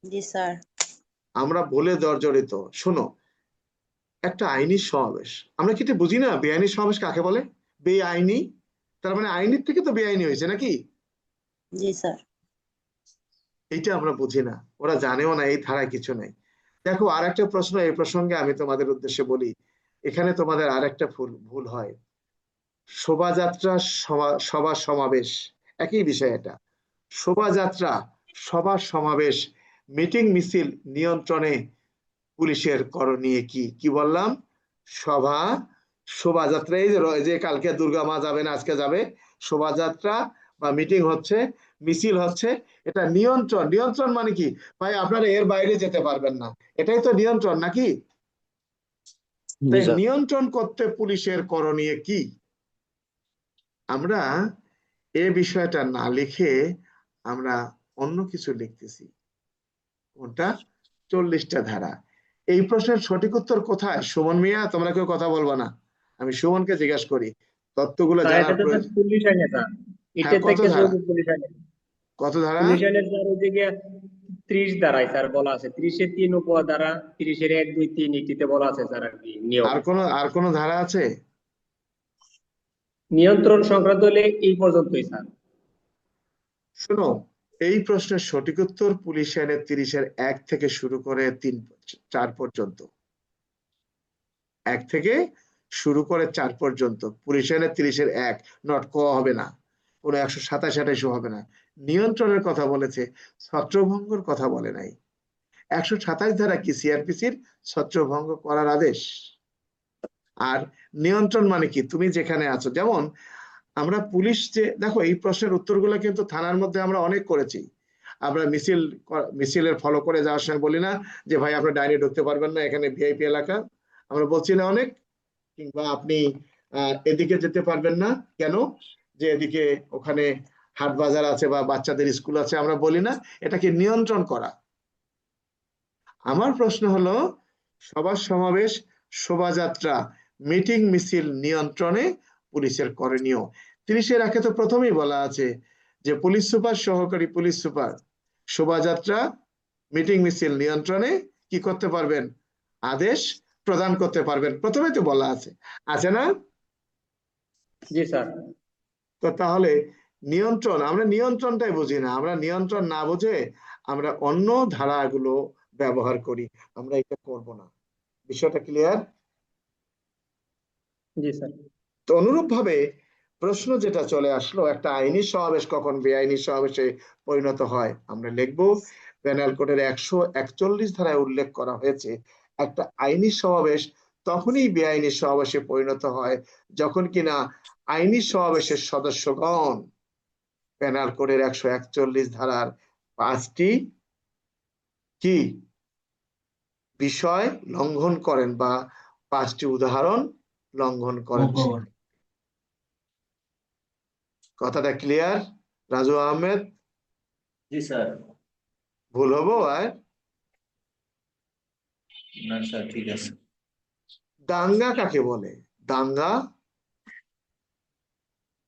জি স্যার। আমরা ভুলে জর্জরিত। শোনো, একটা আইনি সমাবেশ, আমরা কি এটা বুঝি না বেআইনি সমাবেশ কাকে বলে? বেআইনি, তার মানে আইনের থেকে তো বেআইনি হয়েছে নাকি? জি স্যার। এইটা আমরা বুঝি না, ওরা জানেও না এই ধারায় কিছু নাই। দেখো, আর একটা প্রশ্ন এই প্রসঙ্গে আমি তোমাদের উদ্দেশ্যে বলি, এখানে তোমাদের আর একটা ভুল হয়। শোভাযাত্রা, সভা সমাবেশ একই বিষয়। এটা শোভাযাত্রা, সভা সমাবেশ, মিটিং মিছিল নিয়ন্ত্রণে পুলিশের করণীয় কি? কি বললাম? সভা, শোভাযাত্রা, এই যে কালকে দুর্গা মা যাবেন, আজকে যাবে, শোভাযাত্রা বা মিটিং হচ্ছে, মিছিল হচ্ছে, এটা নিয়ন্ত্রণ। নিয়ন্ত্রণ মানে কি ভাই? আপনারা এর বাইরে যেতে পারবেন না, এটাই তো নিয়ন্ত্রণ নাকি? তাই নিয়ন্ত্রণ করতে পুলিশের করণীয় কি? আমরা এ বিষয়টা না লিখে আমরা অন্য কিছু লিখতেছি। কোনটা? 40টা ধারা। এই প্রশ্নের সঠিক উত্তর কোথায়? সুমন মিয়া, তোমরা কেউ কথা বলবা না, আমি সুমনকে জিজ্ঞাসা করি তত্ত্বগুলো স্যার জানার এটা তো স্যার প্রয়োজন। পুলিশ আইনে স্যার, এটা হ্যাঁ, কত থেকে ধারা? শুরু পুলিশ আইনে। কত ধারা? পুলিশ আইনের স্যার ওইদিকে 30 ধারায় স্যার বলা আছে, 30-এর 3 উপধারা, 30-এর 1, 2, 3 এটিতে বলা আছে স্যার আর কি নিয়ম। আর কোন ধারা আছে? নিয়ন্ত্রণ সংক্রান্ত হলে এই পর্যন্তই স্যার। শোনো, এই প্রশ্নের সঠিক উত্তর পুলিশ আইনের 30-এর 1 থেকে শুরু করে 4 পর্যন্ত। 1 থেকে শুরু করে 4 পর্যন্ত পুলিশ আইনের 30-এর 1, নট ক হবে না, কোনো 127-28 হবে না। নিয়ন্ত্রণের কথা বলেছে, ছত্রভঙ্গের কথা বলে নাই। 127 ধারা কি? সিআরপিসির ছত্রভঙ্গ করার আদেশ। আর নিয়ন্ত্রণ মানে কি? তুমি যেখানে আছো, যেমন আমরা পুলিশ যে, দেখো এই প্রশ্নের উত্তরগুলো কিন্তু থানার মধ্যে আমরা অনেক করেছি। আমরা মিছিলের ফলো করে যাওয়ার সময় বলি না যে ভাই আপনি ডাইনে ঢুকতে পারবেন না, এখানে ভিআইপি এলাকা, আমরা বলছি না অনেক? কিংবা আপনি এদিকে যেতে পারবেন না, কেন? যে এদিকে ওখানে হাট বাজার আছে বা বাচ্চাদের স্কুল আছে, আমরা বলি না? এটাকে নিয়ন্ত্রণ করা। আমার প্রশ্ন হলো, সভা সমাবেশ, শোভাযাত্রা, মিটিং মিছিল নিয়ন্ত্রণে পুলিশের করণীয়। 30-এর 1-এ তো প্রথমেই বলা আছে যে পুলিশ সুপার, সহকারী পুলিশ সুপার শোভাযাত্রা, মিটিং মিছিল নিয়ন্ত্রণে কি করতে পারবেন? আদেশ প্রদান করতে পারবেন, প্রথমে তো বলা আছে, আছে না? জি স্যার। তো তাহলে নিয়ন্ত্রণ, আমরা নিয়ন্ত্রণটাই বুঝি না, আমরা নিয়ন্ত্রণ না বুঝে আমরা অন্য ধারাগুলো ব্যবহার করি, আমরা এটা করব না। বিষয়টা ক্লিয়ার? জি স্যার। তো অনুরূপ ভাবে প্রশ্ন যেটা চলে আসলো, একটা আইনি সমাবেশ কখন বেআইনি সমাবেশে পরিণত হয়, আমরা লিখবো পেনাল কোডের 141 ধারায় উল্লেখ করা হয়েছে, একটা আইনি সমাবেশ তখনই বেআইনি সমাবেশে পরিণত হয় যখন কিনা আইনি সমাবেশের সদস্যগণ পেনাল কোডের 141 ধারার 5টি কি বিষয় লঙ্ঘন করেন বা 5টি উদাহরণ লঙ্ঘন করেন। কথাটা ক্লিয়ার রাজু আহমেদ? জি স্যার। ভুল হবো আর? না স্যার ঠিক আছে। দাঙ্গা কাকে বলে? দাঙ্গা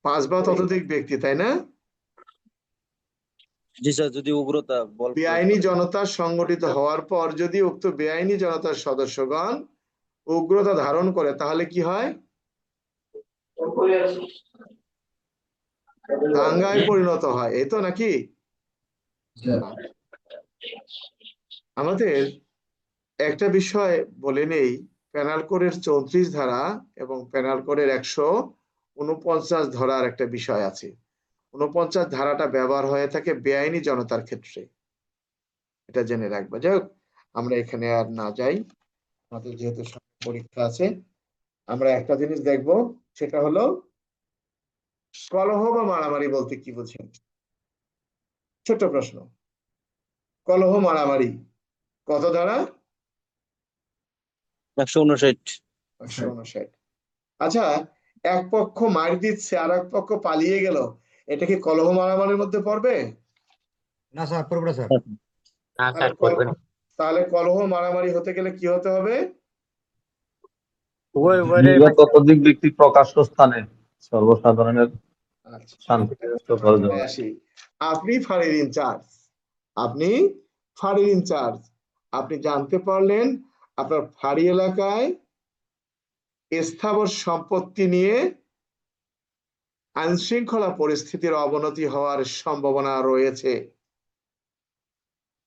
5 বা ততোধিক ব্যক্তি, তাই না? জি স্যার, যদি উগ্রতা বল প্রয়োগ বেআইনি করে। জনতা সংগঠিত হওয়ার পর যদি উক্ত বেআইনি জনতার সদস্যগণ উগ্রতা ধারণ করে তাহলে কি হয়? দাঙ্গায় পরিণত হয়, এই তো নাকি? আমাদের একটা বিষয় বলে নেই, পেনাল কোডের 34 ধারা এবং পেনাল কোডের 149 ধারার একটা বিষয় আছে। 49 ধারাটা ব্যবহার হয়ে থাকে বেআইনি জনতার ক্ষেত্রে, এটা জেনে রাখবা। যাই হোক, আমরা এখানে আর না যাই, আমাদের যেহেতু সামনে পরীক্ষা আছে। আমরা একটা জিনিস দেখব, সেটা হলো কলহ বা মারামারি বলতে কি বোঝেন? ছোট্ট প্রশ্ন, কলহ মারামারি কত ধারা? 159। 159। আচ্ছা, এক পক্ষ মার দিচ্ছে আর এক পক্ষ পালিয়ে গেল, এটা কি কলহ মারামারির মধ্যে পড়বে? না স্যার, পড়বে না স্যার। তাহলে কলহ মারামারি হতে গেলে কি হতে হবে? উভয় দুই বা ততোধিক ব্যক্তি প্রকাশ্য স্থানে সর্বসাধারণের আচ্ছা, শান্তি একটা প্রশ্নে আসি। আপনি ফাঁড়ির ইনচার্জ, আপনি ফাঁড়ির ইনচার্জ, আপনি জানতে পারলেন আপনার ফাঁড়ি এলাকায় স্থাবর সম্পত্তি নিয়ে আইন শৃঙ্খলা পরিস্থিতির অবনতি হওয়ার সম্ভাবনা রয়েছে।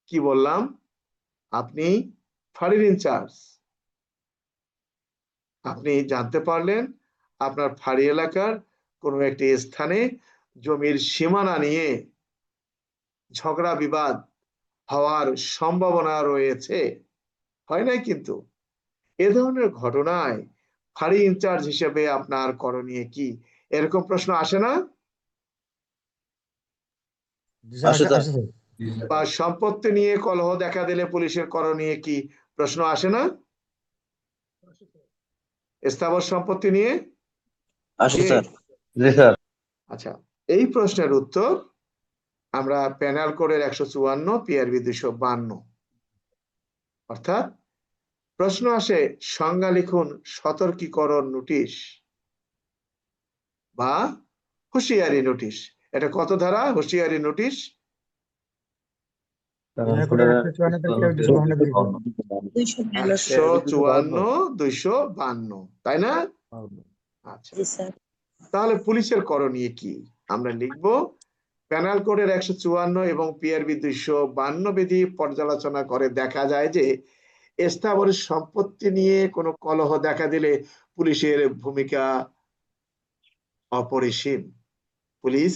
কি বললাম? আপনি ফাঁড়ির ইনচার্জ, আপনি জানতে পারলেন আপনার ফাঁড়ি এলাকার কোনো একটি স্থানে জমির সীমানা নিয়ে ঝগড়া বিবাদ হওয়ার সম্ভাবনা রয়েছে, হয় নাই কিন্তু। এ ধরনের ঘটনায় ফাঁড়ি ইনচার্জ হিসেবে আপনার করণীয় কি? এরকম প্রশ্ন আসে না? জি স্যার, আসে স্যার। আসে স্যার। বা সম্পত্তি নিয়ে কলহ দেখা দিলে পুলিশের করণীয় কি? প্রশ্ন আসে না? স্থাবর সম্পত্তি নিয়ে আসে কে? স্যার। জি স্যার। আচ্ছা, এই প্রশ্নের উত্তর আমরা পেনাল কোডের 154, পিআরবি 252। অর্থাৎ প্রশ্ন আসে, সংজ্ঞা লিখুন সতর্কীকরণ নোটিশ বা হুঁশিয়ারি নোটিশ। এটা কত ধারা হুঁশিয়ারি নোটিশ? পেনাল কোডের 154 154, 252, তাই না? আচ্ছা, জি স্যার। তাহলে পুলিশের করণীয় কি? আমরা লিখব পেনাল কোডের 154 এবং পিআরবি 252 বিধি পর্যালোচনা করে দেখা যায় যে স্থাবর সম্পত্তি নিয়ে কোনো কলহ দেখা দিলে পুলিশের ভূমিকা অপরিসীম। পুলিশ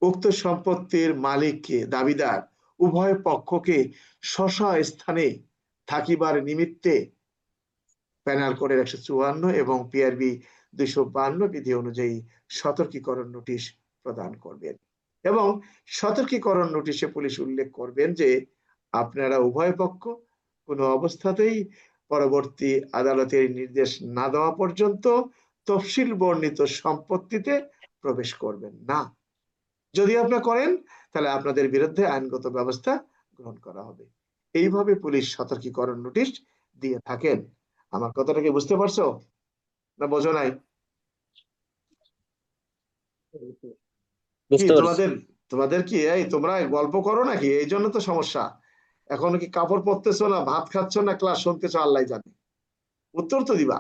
উক্ত সম্পত্তির মালিককে, দাবিদার উভয় পক্ষকে স্ব স্থানে থাকিবার নিমিত্তে পেনাল কোডের 154 এবং পিআরবি 252 বিধি অনুযায়ী সতর্কীকরণ নোটিশ প্রদান করবেন। এবং সতর্কীকরণ নোটিশে পুলিশ উল্লেখ করবেন যে আপনারা উভয় পক্ষ কোনো অবস্থাতেই পরবর্তী আদালতের নির্দেশ না দেওয়া পর্যন্ত তফসিল বর্ণিত সম্পত্তিতে প্রবেশ করবেন না। যদি আপনারা করেন তাহলে আপনাদের বিরুদ্ধে আইনগত ব্যবস্থা গ্রহণ করা হবে। এইভাবে পুলিশ সতর্কীকরণ নোটিশ দিয়ে থাকেন। আমার কথাটা কি বুঝতে পারছো না বোঝো নাই? কি তোমাদের কি তোমরা গল্প করো নাকি? এই জন্য তো সমস্যা। এখন কি কাপড় পরতেছো না ভাত খাচ্ছ না ক্লাস শুনতেছো, আল্লাহ জানে। উত্তর তো দিবা।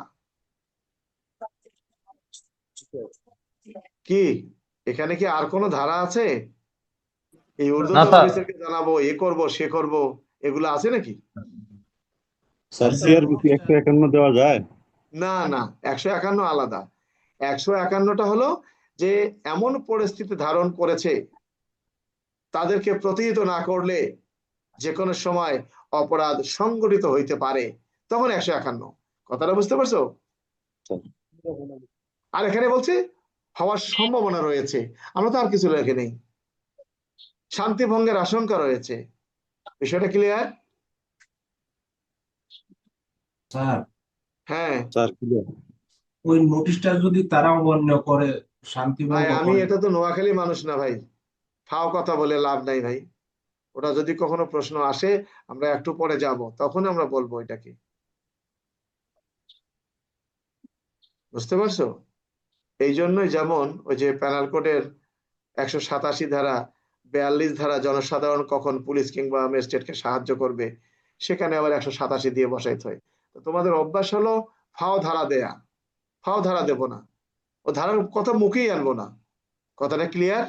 কি এখানে কি আর কোনো ধারা আছে? এই ঊর্ধ্বতন অফিসারকে জানাবো, এ করব সে করব, এগুলো আছে নাকি? স্যার সিআরপি 151 দেওয়া যায়? না না, 151 আলাদা। 151টা হলো যে এমন পরিস্থিতি ধারণ করেছে তাদেরকে প্রতিহত না করলে যে কোনো সময় অপরাধ সংগঠিত হইতে পারে, তখন 151। কথাটা বুঝতে পারছো? আর এখানে বলছে হওয়ার সম্ভাবনা রয়েছে, আমরা তো আর কিছু লেখে নেই। শান্তি ভঙ্গের আশঙ্কা রয়েছে, বিষয়টা ক্লিয়ার? স্যার, হ্যাঁ স্যার ক্লিয়ার। ওই নোটিশটা যদি তারা অমান্য করে, শান্তি ভাই, ভঙ্গ আমি করে, এটা তো নোয়াখালী মানুষ না ভাই, ফাও কথা বলে লাভ নাই ভাই। ওটা যদি কখনো প্রশ্ন আসে আমরা একটু পরে যাব, তখন আমরা বলবো এটাকে। বুঝতে পারছো? এই জন্যই যেমন ওই যে প্যানাল কোডের 187 ধারা, 42 ধারা জনসাধারণ কখন পুলিশ কিংবা ম্যাজিস্ট্রেটকে সাহায্য করবে, সেখানে আবার 187 দিয়ে বসাইতে হয়। তো তোমাদের অভ্যাস হলো ফাও ধারা দেয়া, ফাও ধারা দেব না, ও ধারার কথা মুখেই আনবো না। কথাটা ক্লিয়ার?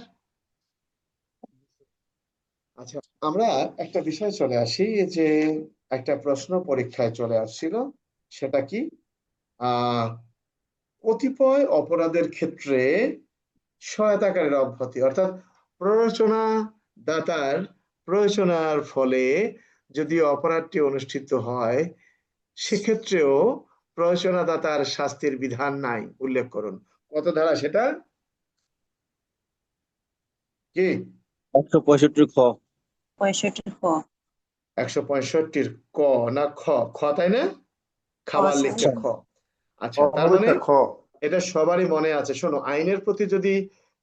আচ্ছা, আমরা একটা বিষয় চলে আসি, যে একটা প্রশ্ন পরীক্ষায় চলে আসছিল, সেটা কি কতিপয় অপরাধের ক্ষেত্রে সহায়তাকারীর অব্যাহতি, অর্থাৎ প্ররোচনা দাতার প্ররোচনার ফলে যদি অপরাধটি অনুষ্ঠিত হয়, সেক্ষেত্রেও প্ররোচনা দাতার শাস্তির বিধান নাই, উল্লেখ করুন। কত ধারা সেটা? কি 165 খ। 65 খ। 165 ক না খ? খ তাই না? খাবার স্যার। লিখছে খ। আচ্ছা, তার মানে এটা সবারই মনে আছে। শোনো, আইনের প্রতি যদি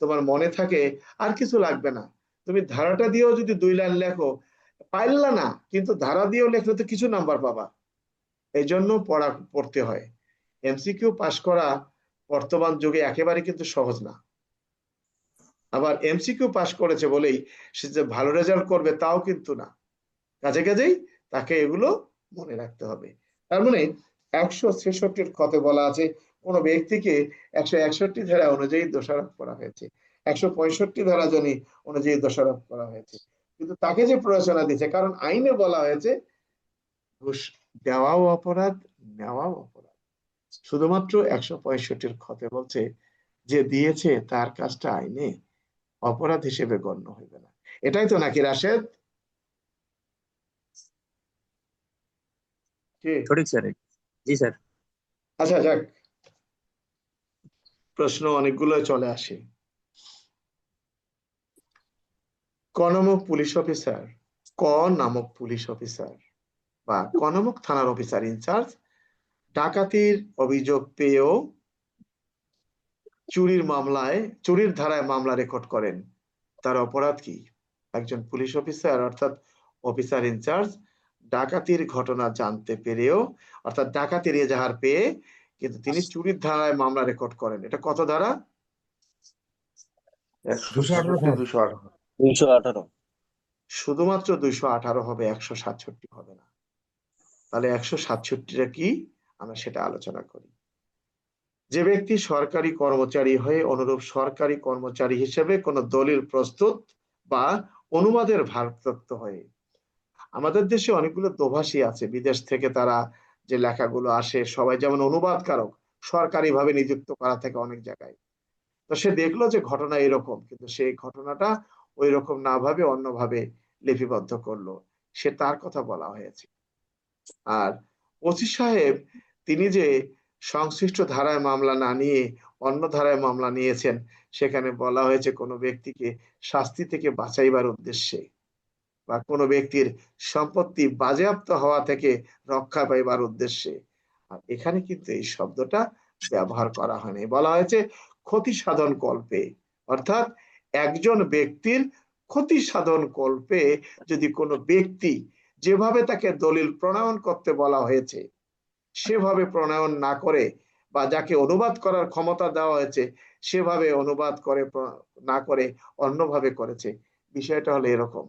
তোমার মনে থাকে আর কিছু লাগবে না, তুমি ধারাটা দিয়েও যদি 2 লাইন লেখো, পাইলা না কিন্তু ধারা দিয়েও লেখলে তো কিছু নাম্বার পাবা। এই জন্য পড়তে হয়। এমসিকিউ পাস করা বর্তমান যুগে একেবারে কিন্তু সহজ না। আবার এমসিকিউ পাস করেছে বলেই সে যে ভালো রেজাল্ট করবে তাও কিন্তু না। কাজেই তাকে এগুলো মনে রাখতে হবে। তার মানে 166 খতে বলা আছে কোন ব্যক্তিকে 161 ধারা অনুযায়ী দোষারোপ করা হয়েছে, 165 ধারা অনুযায়ী দোষারোপ করা হয়েছে, কিন্তু তাকে যে প্ররোচনা দিচ্ছে, কারণ আইনে বলা হয়েছে ঘুষ দেওয়াও অপরাধ, নেওয়াও অপরাধ। শুধুমাত্র 165 খতে বলছে যে দিয়েছে তার কাজটা আইনে অপরাধ হিসেবে গণ্য হইবে না। এটাই তো নাকি রাশেদ? কি? সঠিক স্যার। জি স্যার। আচ্ছা, যাক, প্রশ্ন অনেকগুলো চলে আসে। ক নামক পুলিশ অফিসার, ক নামক পুলিশ অফিসার বা ক নামক থানার অফিসার ইনচার্জ ডাকাতির অভিযোগ পেয়েও চুরির ধারায় মামলা রেকর্ড করেন, তার অপরাধ কি? একজন পুলিশ অফিসার অর্থাৎ অফিসার ইনচার্জ ডাকাতির ঘটনা জানতে পেরেও, অর্থাৎ ডাকাতির এজাহার পেয়ে কিন্তু তিনি চুরির ধারায় মামলা রেকর্ড করেন, এটা কত ধারা? 218। শুধুমাত্র 218 হবে, 167 হবে না। তাহলে 167টা কি আমরা সেটা আলোচনা করি। যে ব্যক্তি সরকারি কর্মচারী হয়ে অনুরূপ সরকারি কর্মচারী হিসেবে কোন দলিল প্রস্তুত বা অনুবাদের ভারপ্রাপ্ত হয়ে, আমাদের দেশে অনেকগুলো দোভাষী আছে, বিদেশ থেকে তারা যে লেখাগুলো আসে সবাই যেমন অনুবাদকারক সরকারি ভাবে নিযুক্ত করা থাকে অনেক জায়গায়। তো সে দেখলো যে ঘটনা এরকম, কিন্তু সেই ঘটনাটা ওই রকম না ভাবে অন্যভাবে লিপিবদ্ধ করলো, সে তার কথা বলা হয়েছে। আর ওসি সাহেব তিনি যে সংশ্লিষ্ট ধারায় মামলা না নিয়ে অন্য ধারায় মামলা নিয়েছেন, সেখানে বলা হয়েছে কোনো ব্যক্তিকে শাস্তি থেকে বাঁচাইবার উদ্দেশ্যে বা কোনো ব্যক্তির সম্পত্তি বাজেয়াপ্ত হওয়া থেকে রক্ষা পাইবার উদ্দেশ্যে। আর এখানে কিন্তু এই শব্দটা ব্যবহার করা হয়নি, বলা হয়েছে ক্ষতি সাধন কল্পে, অর্থাৎ একজন ব্যক্তির ক্ষতি সাধন কল্পে যদি কোনো ব্যক্তি যেভাবে তাকে দলিল প্রণয়ন করতে বলা হয়েছে সেভাবে প্রণয়ন না করে, বা যাকে অনুবাদ করার ক্ষমতা দেওয়া হয়েছে সেভাবে অনুবাদ করে না করে অন্যভাবে করেছে, বিষয়টা হলো এরকম।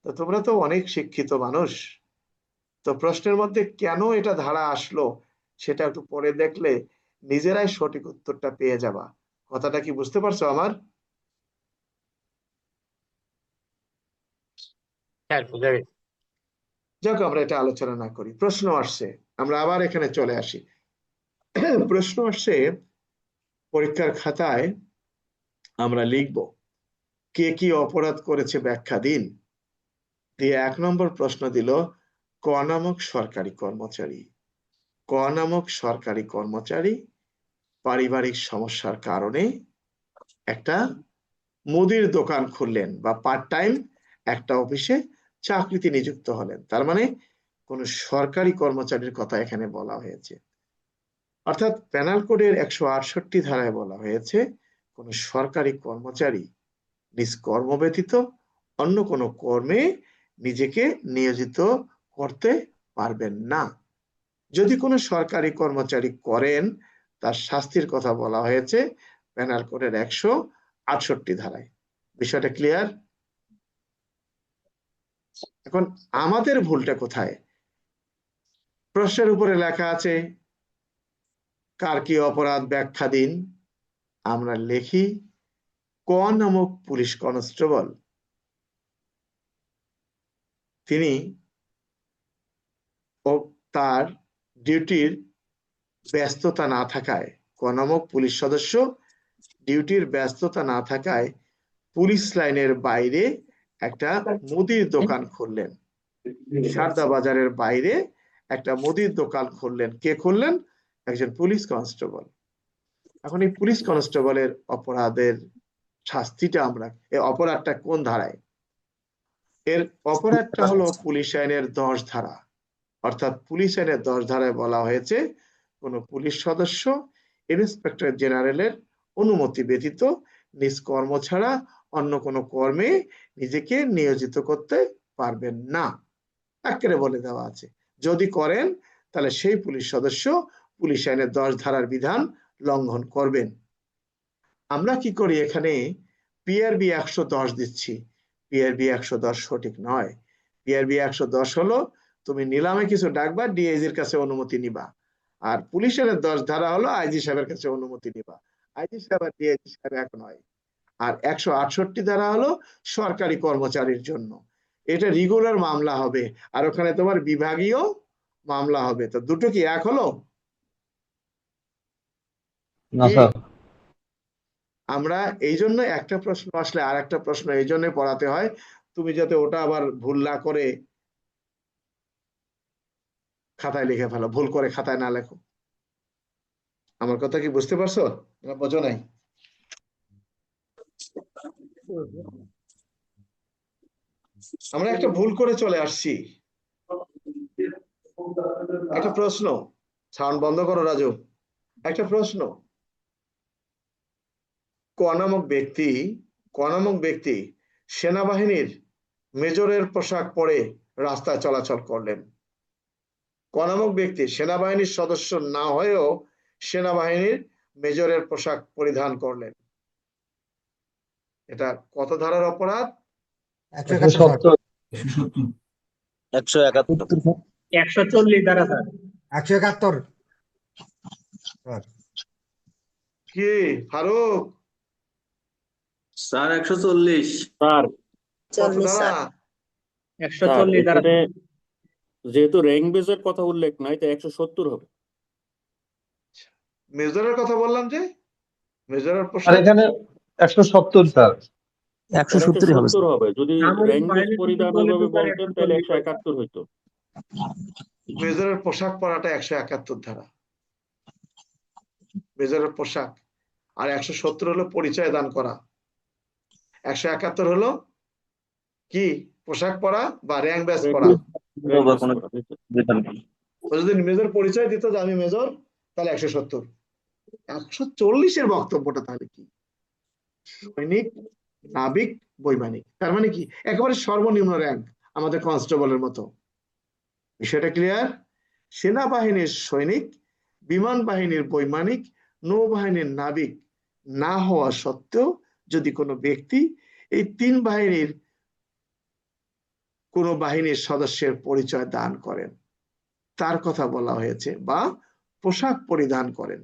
তো তোমরা তো অনেক শিক্ষিত মানুষ, তো প্রশ্নের মধ্যে কেন এটা ধারা আসলো সেটা একটু পরে দেখলে নিজেরাই সঠিক উত্তরটা পেয়ে যাবা। কথাটা কি বুঝতে পারছো আমার? যাক, আমরা এটা আলোচনা না করি। প্রশ্ন আসছে, আমরা আবার এখানে চলে আসি। প্রশ্ন আসছে পরীক্ষার খাতায়, আমরা লিখব কে কি অপরাধ করেছে ব্যাখ্যা দিন। দিয়ে 1 নম্বর প্রশ্ন দিল ক নামক সরকারি কর্মচারী। ক নামক সরকারি কর্মচারী পারিবারিক সমস্যার কারণে একটা মুদির দোকান খুললেন বা পার্ট টাইম একটা অফিসে চাকরিতে নিযুক্ত হলেন। তার মানে কোন সরকারি কর্মচারীর কথা এখানে বলা হয়েছে। অর্থাৎ পেনাল কোডের 168 ধারায় বলা হয়েছে কোন সরকারি কর্মচারী নিজ কর্ম ব্যতীত অন্য কোনো কর্মে নিজেকে নিয়োজিত করতে পারবেন না। যদি কোনো সরকারি কর্মচারী করেন, তার শাস্তির কথা বলা হয়েছে পেনাল কোডের 168 ধারায়। বিষয়টা ক্লিয়ার? এখন আমাদের ভুলটা কোথায়? প্রশ্নের উপরে লেখা আছে কার কি অপরাধ ব্যাখ্যা দিন। আমরা লিখি ক নামক পুলিশ কনস্টেবল, তিনি তার ডিউটির ব্যস্ততা না থাকায়, ক নামক পুলিশ সদস্য ডিউটির ব্যস্ততা না থাকায় পুলিশ লাইনের বাইরে একটা মুদির দোকান খুললেন, সারদা বাজারের বাইরে একটা মুদির দোকান খুললেন। কে খুললেন? একজন পুলিশ কনস্টেবল। এখন এই পুলিশ কনস্টেবলের অপরাধের শাস্তিটা আমরা, এই অপরাধটা কোন ধারায়? এর অপরাধটা হলো পুলিশ আইনের 10 ধারা, অর্থাৎ পুলিশ আইনের 10 ধারায় বলা হয়েছে কোন পুলিশ সদস্য ইন্সপেক্টর জেনারেলের অনুমতি ব্যতীত নিজ কর্ম ছাড়া অন্য কোনো কর্মে নিজেকে নিয়োজিত করতে পারবেন না। একেবারে বলে দেওয়া আছে, যদি করেন তাহলে সেই পুলিশ সদস্য পুলিশ আইনের 10 ধারার বিধান লঙ্ঘন করবেন। আমরা কি করি, এখানে পিআরবি 110 দিচ্ছি। পিআরবি 110 সঠিক নয়। পিআরবি 110 হলো তুমি নিলামে কিছু ডাকবা, ডিআইজির কাছে অনুমতি নিবা, আর পুলিশের 10 ধারা হলো আইজি সাহেবের কাছে অনুমতি নিবা। আইজি সাহেব আর ডিআইজি সাহেব এক নয়। আর 168 ধারা হলো সরকারি কর্মচারীর জন্য, এটা রেগুলার মামলা হবে, আর ওখানে তোমার বিভাগীয় মামলা হবে। তো দুটো কি এক হলো? না স্যার। আমরা এই জন্য একটা প্রশ্ন আসলে আর একটা প্রশ্ন এই জন্য পড়াতে হয়, তুমি যাতে ওটা আবার ভুল না করে খাতায় লিখে ফেলো, ভুল করে খাতায় না লেখো। আমার কথা কি বুঝতে পারছো না বোঝো নাই? আমরা একটা ভুল করে চলে আসছি। একটা প্রশ্ন, সাউন্ড বন্ধ করো রাজু। একটা প্রশ্ন, ক নামক ব্যক্তি সেনাবাহিনীর মেজরের পোশাক পরে রাস্তায় চলাচল করলেন। ক নামক ব্যক্তি সেনাবাহিনীর সদস্য না হয়েও সেনাবাহিনীর মেজরের পোশাক পরিধান করলেন। এটা কত ধারার অপরাধ? 171 140 দ্বারা স্যার। 171 কি ফারুক? Sir 140 sir. কত 40 ধারা? স্যার। 140 দ্বারা। এখানে যেহেতু র্যাঙ্ক বেসের কথা উল্লেখ নাই, তো 170 হবে। মেজরের কথা বললাম যে, মেজরের আর পোশাক এখানে 170 স্যার। 170 হবে 170 হবে। যদি সামরিক র্যাঙ্ক বেস বাহিনীর পরিধান বলে তো ওইভাবে স্যার বলতেন তাহলে 140 হয়। 171 হইতো। মেজরের পোশাক পরাটা 171 ধারা, মেজরের পোশাক। আর 170 হলো পরিচয় দান করা। 171 হলো কি? পোশাক পরা বা র্যাঙ্ক ব্যাজ পরা। ও যদি মেজর পরিচয় দিত যে আমি মেজর, তাহলে 170। 140-এর বক্তব্যটা তাহলে কি? সৈনিক, নাবিক, বৈমানিক, তার মানে কি একেবারে সর্বনিম্ন র্যাঙ্ক, আমাদের কনস্টেবলের মতো। বিষয়টা ক্লিয়ার? সেনাবাহিনীর সৈনিক, বিমান বাহিনীর বৈমানিক, নৌবাহিনীর নাবিক না হওয়া সত্ত্বেও যদি কোনো ব্যক্তি এই 3 বাহিনীর কোন বাহিনীর সদস্যের পরিচয় দান করেন, তার কথা বলা হয়েছে, বা পোশাক পরিধান করেন,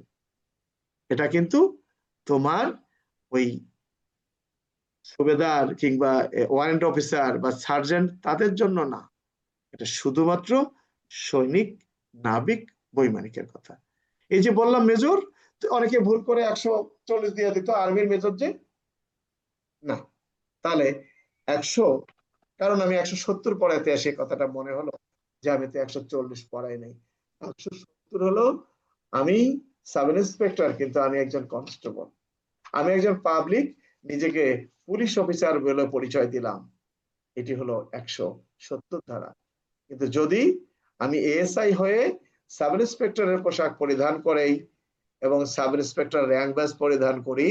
এটা কিন্তু তোমার ওই সুবেদার কিংবা ওয়ারেন্ট অফিসার বা সার্জেন্ট তাদের জন্য না, এটা শুধুমাত্র সৈনিক, নাবিক, বৈমানিকের কথা। এই যে বললাম মেজর, অনেকে ভুল করে 140 দিয়ে দিত আর্মির মেজর যে না, তাহলে 100, কারণ আমি 170 পড়াইতে এসে কথাটা মনে হলো যে আমি তো 140 পড়াই নাই। 170 হলো আমি সাব ইন্সপেক্টর, কিন্তু আমি একজন কনস্টেবল, আমি একজন পাবলিক, নিজেকে পুলিশ অফিসার বলে পরিচয় দিলাম, এটি হলো 170 ধারা। কিন্তু যদি আমি এএসআই হয়ে সাব ইন্সপেক্টরের পোশাক পরিধান করেই এবং সাব ইন্সপেক্টর র্যাঙ্ক ব্যাজ পরিধান করি,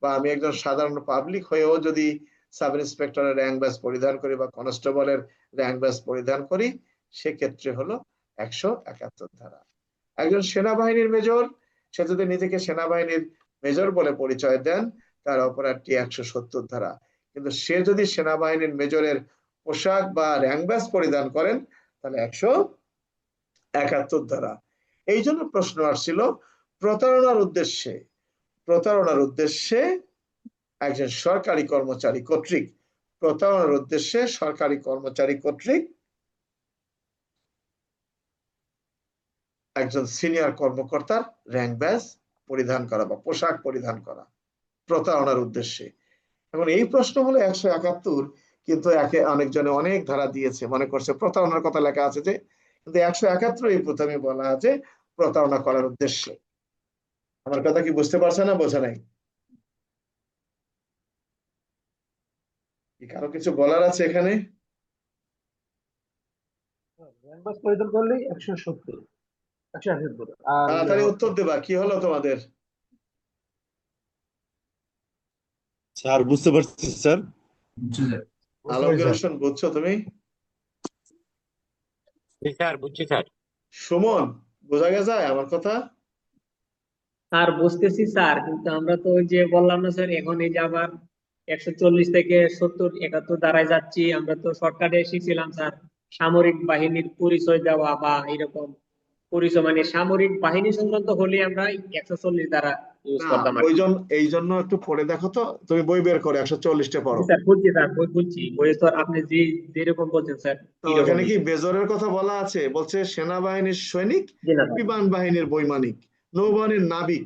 বা আমি একজন সাধারণ পাবলিক হয়েও যদি সাব ইন্সপেক্টরের র্যাঙ্ক ব্যাজ পরিধান করি বা কনস্টেবলের র্যাঙ্ক ব্যাজ পরিধান করি, সেক্ষেত্রে হলো 171 ধারা। একজন সেনাবাহিনীর মেজর, সে যদি নিজেকে সেনাবাহিনীর মেজর বলে পরিচয় দেন, তার অপরাধটি 170 ধারা। কিন্তু সে যদি সেনাবাহিনীর মেজরের পোশাক বা র্যাঙ্ক ব্যাজ পরিধান করেন, তাহলে 171 ধারা। এই জন্য প্রশ্ন আসছিল প্রতারণার উদ্দেশ্যে একজন সরকারি কর্মচারী কর্তৃক একজন সিনিয়র কর্মকর্তার র্যাঙ্ক ব্যাজ পরিধান করা বা পোশাক পরিধান করা প্রতারণার উদ্দেশ্যে। এখন এই প্রশ্ন হলো 171, কিন্তু অনেকজনে অনেক ধারা দিয়েছে, মনে করছে প্রতারণার কথা লেখা আছে যে, কিন্তু 171 প্রথমে বলা আছে প্রতারণা করার উদ্দেশ্যে। আমার কথা কি বুঝতে পারছে না, বোঝা নাই? কি কারো কিছু বলার আছে এখানে? পরিধান করলেই 170 171 আর তাড়াতাড়ি উত্তর দেবা, কি হলো তোমাদের? স্যার বুঝতে পারছি স্যার। আলমগীর হোসেন, বুঝছো তুমি? স্যার বুঝছি স্যার। সুমন, বোঝা গেছে আমার কথা? স্যার বুঝতেছি স্যার, কিন্তু আমরা তো ওই যে বললাম না স্যার, এখন এই যে আবার 140 থেকে 70 71 দাঁড়ায় যাচ্ছি। আমরা তো শর্টকাটে শিখছিলাম স্যার, সামরিক বাহিনীর পরিচয় দেওয়া বা এরকম পরিচয়, মানে সামরিক বাহিনী সংক্রান্ত হলে আমরা 140 দ্বারা ইউজ না, করতাম আর কি। এই জন্য একটু পড়ে দেখো তো, তুমি বই বের করে 140টা পড়ো। স্যার বুঝছি স্যার, বই বুঝছি, বই তো আপনি যেরকম বলছেন স্যার তো এখানে কি বেজরের কথা বলা আছে? বলছে সেনাবাহিনীর সৈনিক, জি না স্যার। বিমান বাহিনীর বৈমানিক, নৌবাহিনীর নাবিক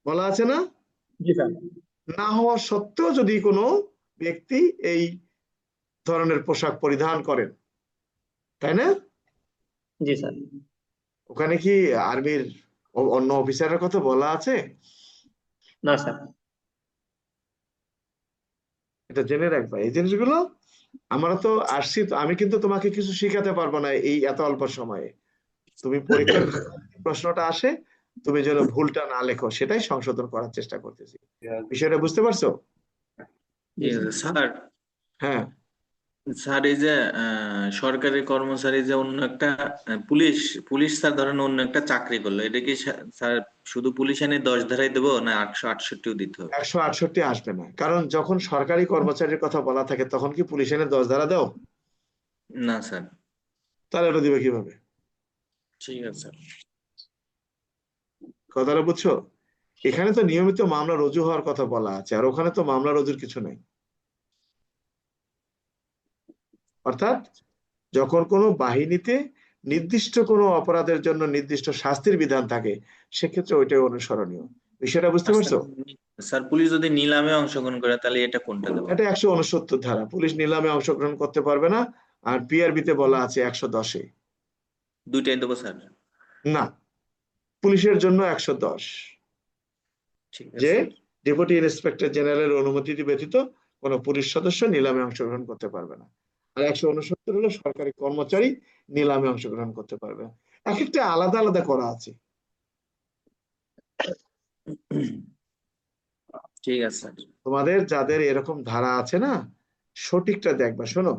বলা আছে না? জি স্যার। না হওয়া সত্ত্বেও যদি কোনো ব্যক্তি এই ধরনের পোশাক পরিধান করেন, তাই না? জি স্যার। ওখানে কি আর্মির অন্য অফিসারের কথা বলা আছে? না স্যার। এটা জেনে রাখবা এই জিনিসগুলো। আমরা তো আসছি, আমি কিন্তু তোমাকে কিছু শিখাতে পারবো না এই এত অল্প সময়ে। তুমি পরীক্ষার প্রশ্নটা আসে, তুমি যেন ভুলটা না লেখো, সেটাই সংশোধন করার চেষ্টা করতেছি। বিষয়টা বুঝতে পারছো? স্যার, হ্যাঁ, স্যার এই যে সরকারি কর্মচারী যে অন্য একটা পুলিশ স্যার ধরেন অন্য একটা চাকরি করলো, এটা কি স্যার শুধু পুলিশ আইনে 10 ধারাই দেবো না 168ও দিতে হবে? 168 আসবে না, কারণ যখন সরকারি কর্মচারীর কথা বলা থাকে তখন কি পুলিশ আইনে 10 ধারা দাও? না স্যার। তাহলে এটা দিবে কিভাবে? ঠিক আছে স্যার। কথাটা বুঝছো? এখানে তো নিয়মিত মামলা রুজু হওয়ার কথা বলা আছে, আর ওখানে তো মামলা রুজুর কিছু নেই। অর্থাৎ যখন কোনো বাহিনীতে নির্দিষ্ট কোনো অপরাধের জন্য নির্দিষ্ট শাস্তির বিধান থাকে, সেক্ষেত্রে ওইটাই অনুসরণীয়। বিষয়টা বুঝতে পারছো? স্যার পুলিশ যদি নিলামে অংশগ্রহণ করে তাহলে এটা কোনটা দেবো? এটা 169 ধারা, পুলিশ নিলামে অংশগ্রহণ করতে পারবে না। আর পিআরবি তে বলা আছে 110-এ। দুইটাই দেবো স্যার? না, পুলিশের জন্য 110, ঠিক যে আছে। ডেপুটি ইন্সপেক্টর জেনারেলের অনুমতি ব্যতীত কোনো পুলিশ সদস্য নিলামে অংশগ্রহণ করতে পারবে না। আর 169 হলো সরকারি কর্মচারী নিলামে অংশগ্রহণ করতে পারবে না। এক একটা আলাদা আলাদা করা আছে। ঠিক আছে স্যার। তোমাদের যাদের এরকম ধারা আছে না, সঠিকটা দেখবা। শোনো,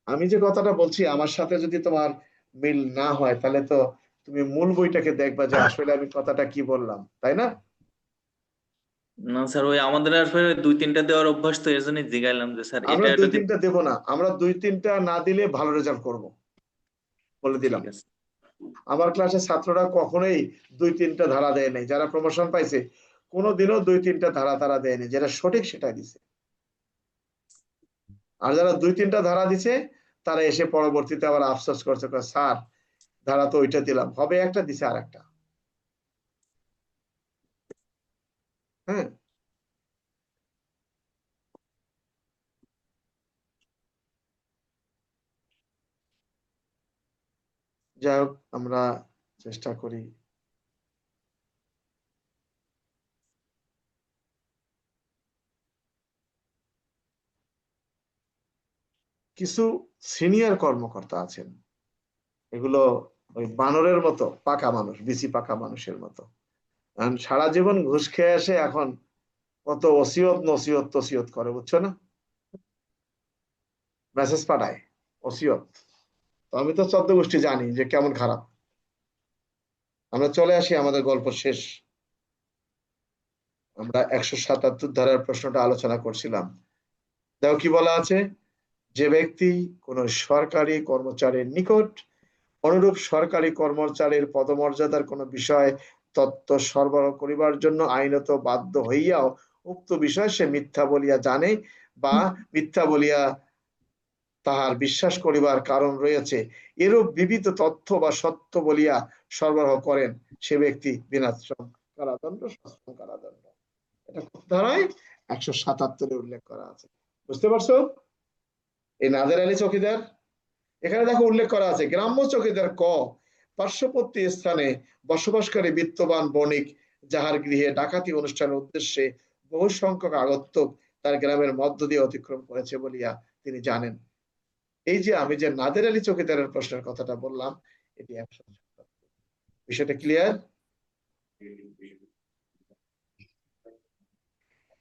আমি যে কথাটা বলছি আমার সাথে যদি তোমার মিল না হয়, তাহলে তো তুমি মূল বইটাকে দেখবা যে আসলে আমি কথাটা কি বললাম, তাই না? না স্যার, ওই আমাদের আসলে 2-3টা দেওয়ার অভ্যাস, তো এর জন্যই জিজ্ঞাসলাম যে স্যার আমরা এটা 2-3টা দেবো না, আমরা 2-3টা না দিলে ভালো রেজাল্ট করব, বলে দিলাম। ঠিক আছে। আমার ক্লাসে ছাত্ররা কখনোই 2-3টা ধারা দেয় নাই, যারা প্রমোশন পাইছে কোনোদিনও 2-3টা ধারা তারা দেয়নি, যেটা সঠিক সেটাই দিছে। আর যারা 2-3টা ধারা দিছে তারা এসে পরবর্তীতে আবার আফসোস করছে, স্যার ধারা তো ওইটা দিলাম, হবে একটা দিছে আর একটা। হ্যাঁ, যাই হোক, আমরা চেষ্টা করি। কিছু সিনিয়র কর্মকর্তা আছেন, এগুলো ওই বানরের মতো পাকা মানুষ, বিচি পাকা মানুষের মতো, সারা জীবন ঘুষ খেয়ে আসে, এখন কত ওসিয়ত নসিয়ত তসিয়ত করে, বুঝছো না? মেসেজ পাঠায় ওসিয়ত। তো আমি তো 14 গোষ্ঠী জানি যে কেমন খারাপ। আমরা চলে আসি আমাদের গল্প শেষ। আমরা 177 ধারার প্রশ্নটা আলোচনা করছিলাম। দেখো কি বলা আছে, যে ব্যক্তি কোন সরকারি কর্মচারীর নিকট অনুরূপ সরকারি কর্মচারীর পদমর্যাদার কোন বিষয় তথ্য সরবরাহ করিবার জন্য আইনত বাধ্য হইয়াও উক্ত বিষয় সে মিথ্যা বলিয়া জানে বা মিথ্যা বলিয়া তাহার বিশ্বাস করিবার কারণ রয়েছে, এরূপ বিবিধ তথ্য বা সত্য বলিয়া সরবরাহ করেন, সে ব্যক্তি বিনাশ্রম কারাদণ্ড, সশ্রম কারাদণ্ড। এটা কোন ধারায়? 177-এ উল্লেখ করা আছে। বুঝতে পারছো? এই নাদের আলী চৌকিদার, এখানে দেখো উল্লেখ করা আছে, গ্রাম্য চৌকিদার ক পার্শ্ববর্তী স্থানে বসবাসকারী বিত্তবান বণিক যাহার গৃহে ডাকাতি অনুষ্ঠানের উদ্দেশ্যে বহু সংখ্যক আগন্তুক তার গ্রামের মধ্য দিয়ে অতিক্রম করেছে বলিয়া তিনি জানেন। এই যে আমি যে নাদের আলী চৌকিদারের প্রশ্নের কথাটা বললাম, এটি 177। বিষয়টা ক্লিয়ার?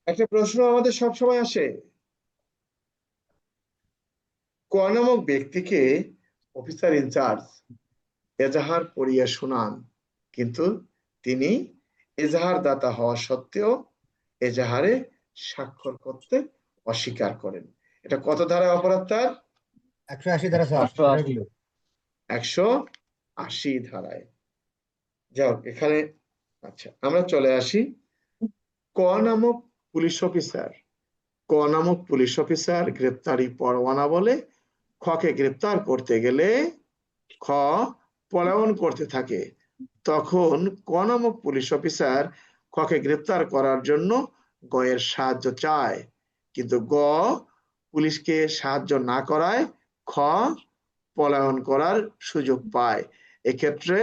একটা প্রশ্ন আমাদের সবসময় আসে, ক নামক ব্যক্তিকে অফিসার ইনচার্জ এজাহার পড়িয়া শোনান, কিন্তু তিনি এজাহার দাতা হওয়া সত্ত্বেও এজাহারে স্বাক্ষর করতে অস্বীকার করেন। এটা কত ধারায় অপরাধ তার? 180 ধারা স্যার। 180 ধারায়। যাও এখানে, আচ্ছা আমরা চলে আসি ক নামক পুলিশ অফিসার। ক নামক পুলিশ অফিসার গ্রেপ্তারি পরোয়ানা বলে খকে গ্রেপ্তার করতে গেলে খ পলায়ন করতে থাকে, তখন ক নামক পুলিশ অফিসার খকে গ্রেপ্তার করার জন্য গয়ের সাহায্য চায়, কিন্তু গ পুলিশকে সাহায্য না করায় খ পলায়ন করার সুযোগ পায়। এক্ষেত্রে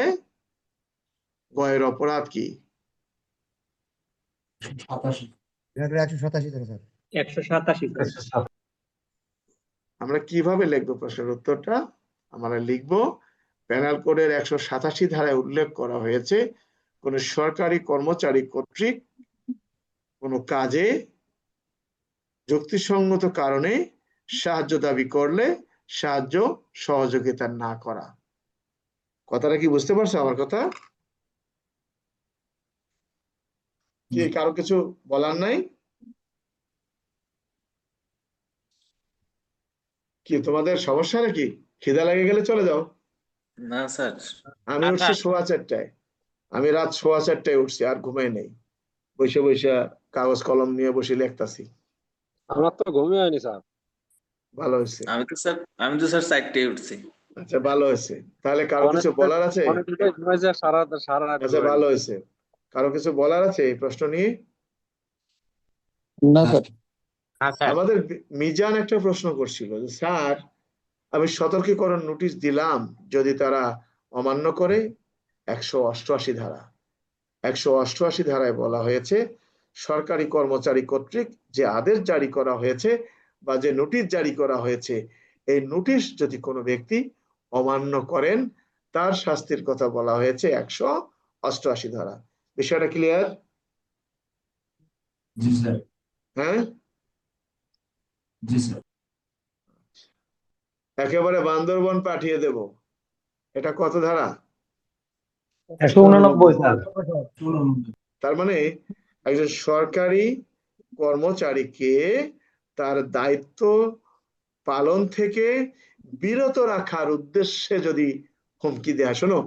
গয়ের অপরাধ কি? 187 ধারা স্যার। 187। আমরা কিভাবে লিখবো প্রশ্নের উত্তরটা? আমরা লিখবো, পেনাল কোডের 187 ধারায় উল্লেখ করা হয়েছে, কোন সরকারি কর্মচারী কর্তৃক কোনো কাজে যুক্তিসঙ্গত কারণে সাহায্য দাবি করলে সাহায্য সহযোগিতা না করা। কথাটা কি বুঝতে পারছো আমার কথা? কি কারো কিছু বলার নাই? কি তোমাদের সমস্যা নাকি? খিদা লেগে গেলে চলে যাও। না স্যার, আমি উঠছি 4:15টায়, আমি রাত 4:15টায় উঠছি, আর ঘুমাই নেই, বসে বসে কাগজ কলম নিয়ে বসে লিখতাছি। আমার তো ঘুমই হয়নি স্যার। ভালো হয়েছে। আমি তো স্যার 4টায় উঠছি। আচ্ছা ভালো হয়েছে। তাহলে কারো কিছু বলার আছে? আচ্ছা ভালো হয়েছে। কারো কিছু বলার আছে এই প্রশ্ন নিয়ে? না স্যার। আমাদের মিজান একটা প্রশ্ন করছিল যে স্যার আমি সতর্কীকরণ নোটিশ দিলাম, যদি তারা অমান্য করে। 188 ধারা, 188 ধারায় বলা হয়েছে, সরকারি কর্মচারী কর্তৃক যে আদেশ জারি করা হয়েছে বা যে নোটিশ জারি করা হয়েছে, এই নোটিশ যদি কোনো ব্যক্তি অমান্য করেন তার শাস্তির কথা বলা হয়েছে 188 ধারা। বিষয়টা ক্লিয়ার? জি স্যার। হ্যাঁ, জি স্যার। একেবারে বান্দরবন পাঠিয়ে দেব। এটা কত ধারা? 189 স্যার। তার মানে একজন সরকারি কর্মচারীকে তার দায়িত্ব পালন থেকে বিরত রাখার উদ্দেশ্যে যদি হুমকি দেয়া। শোনো,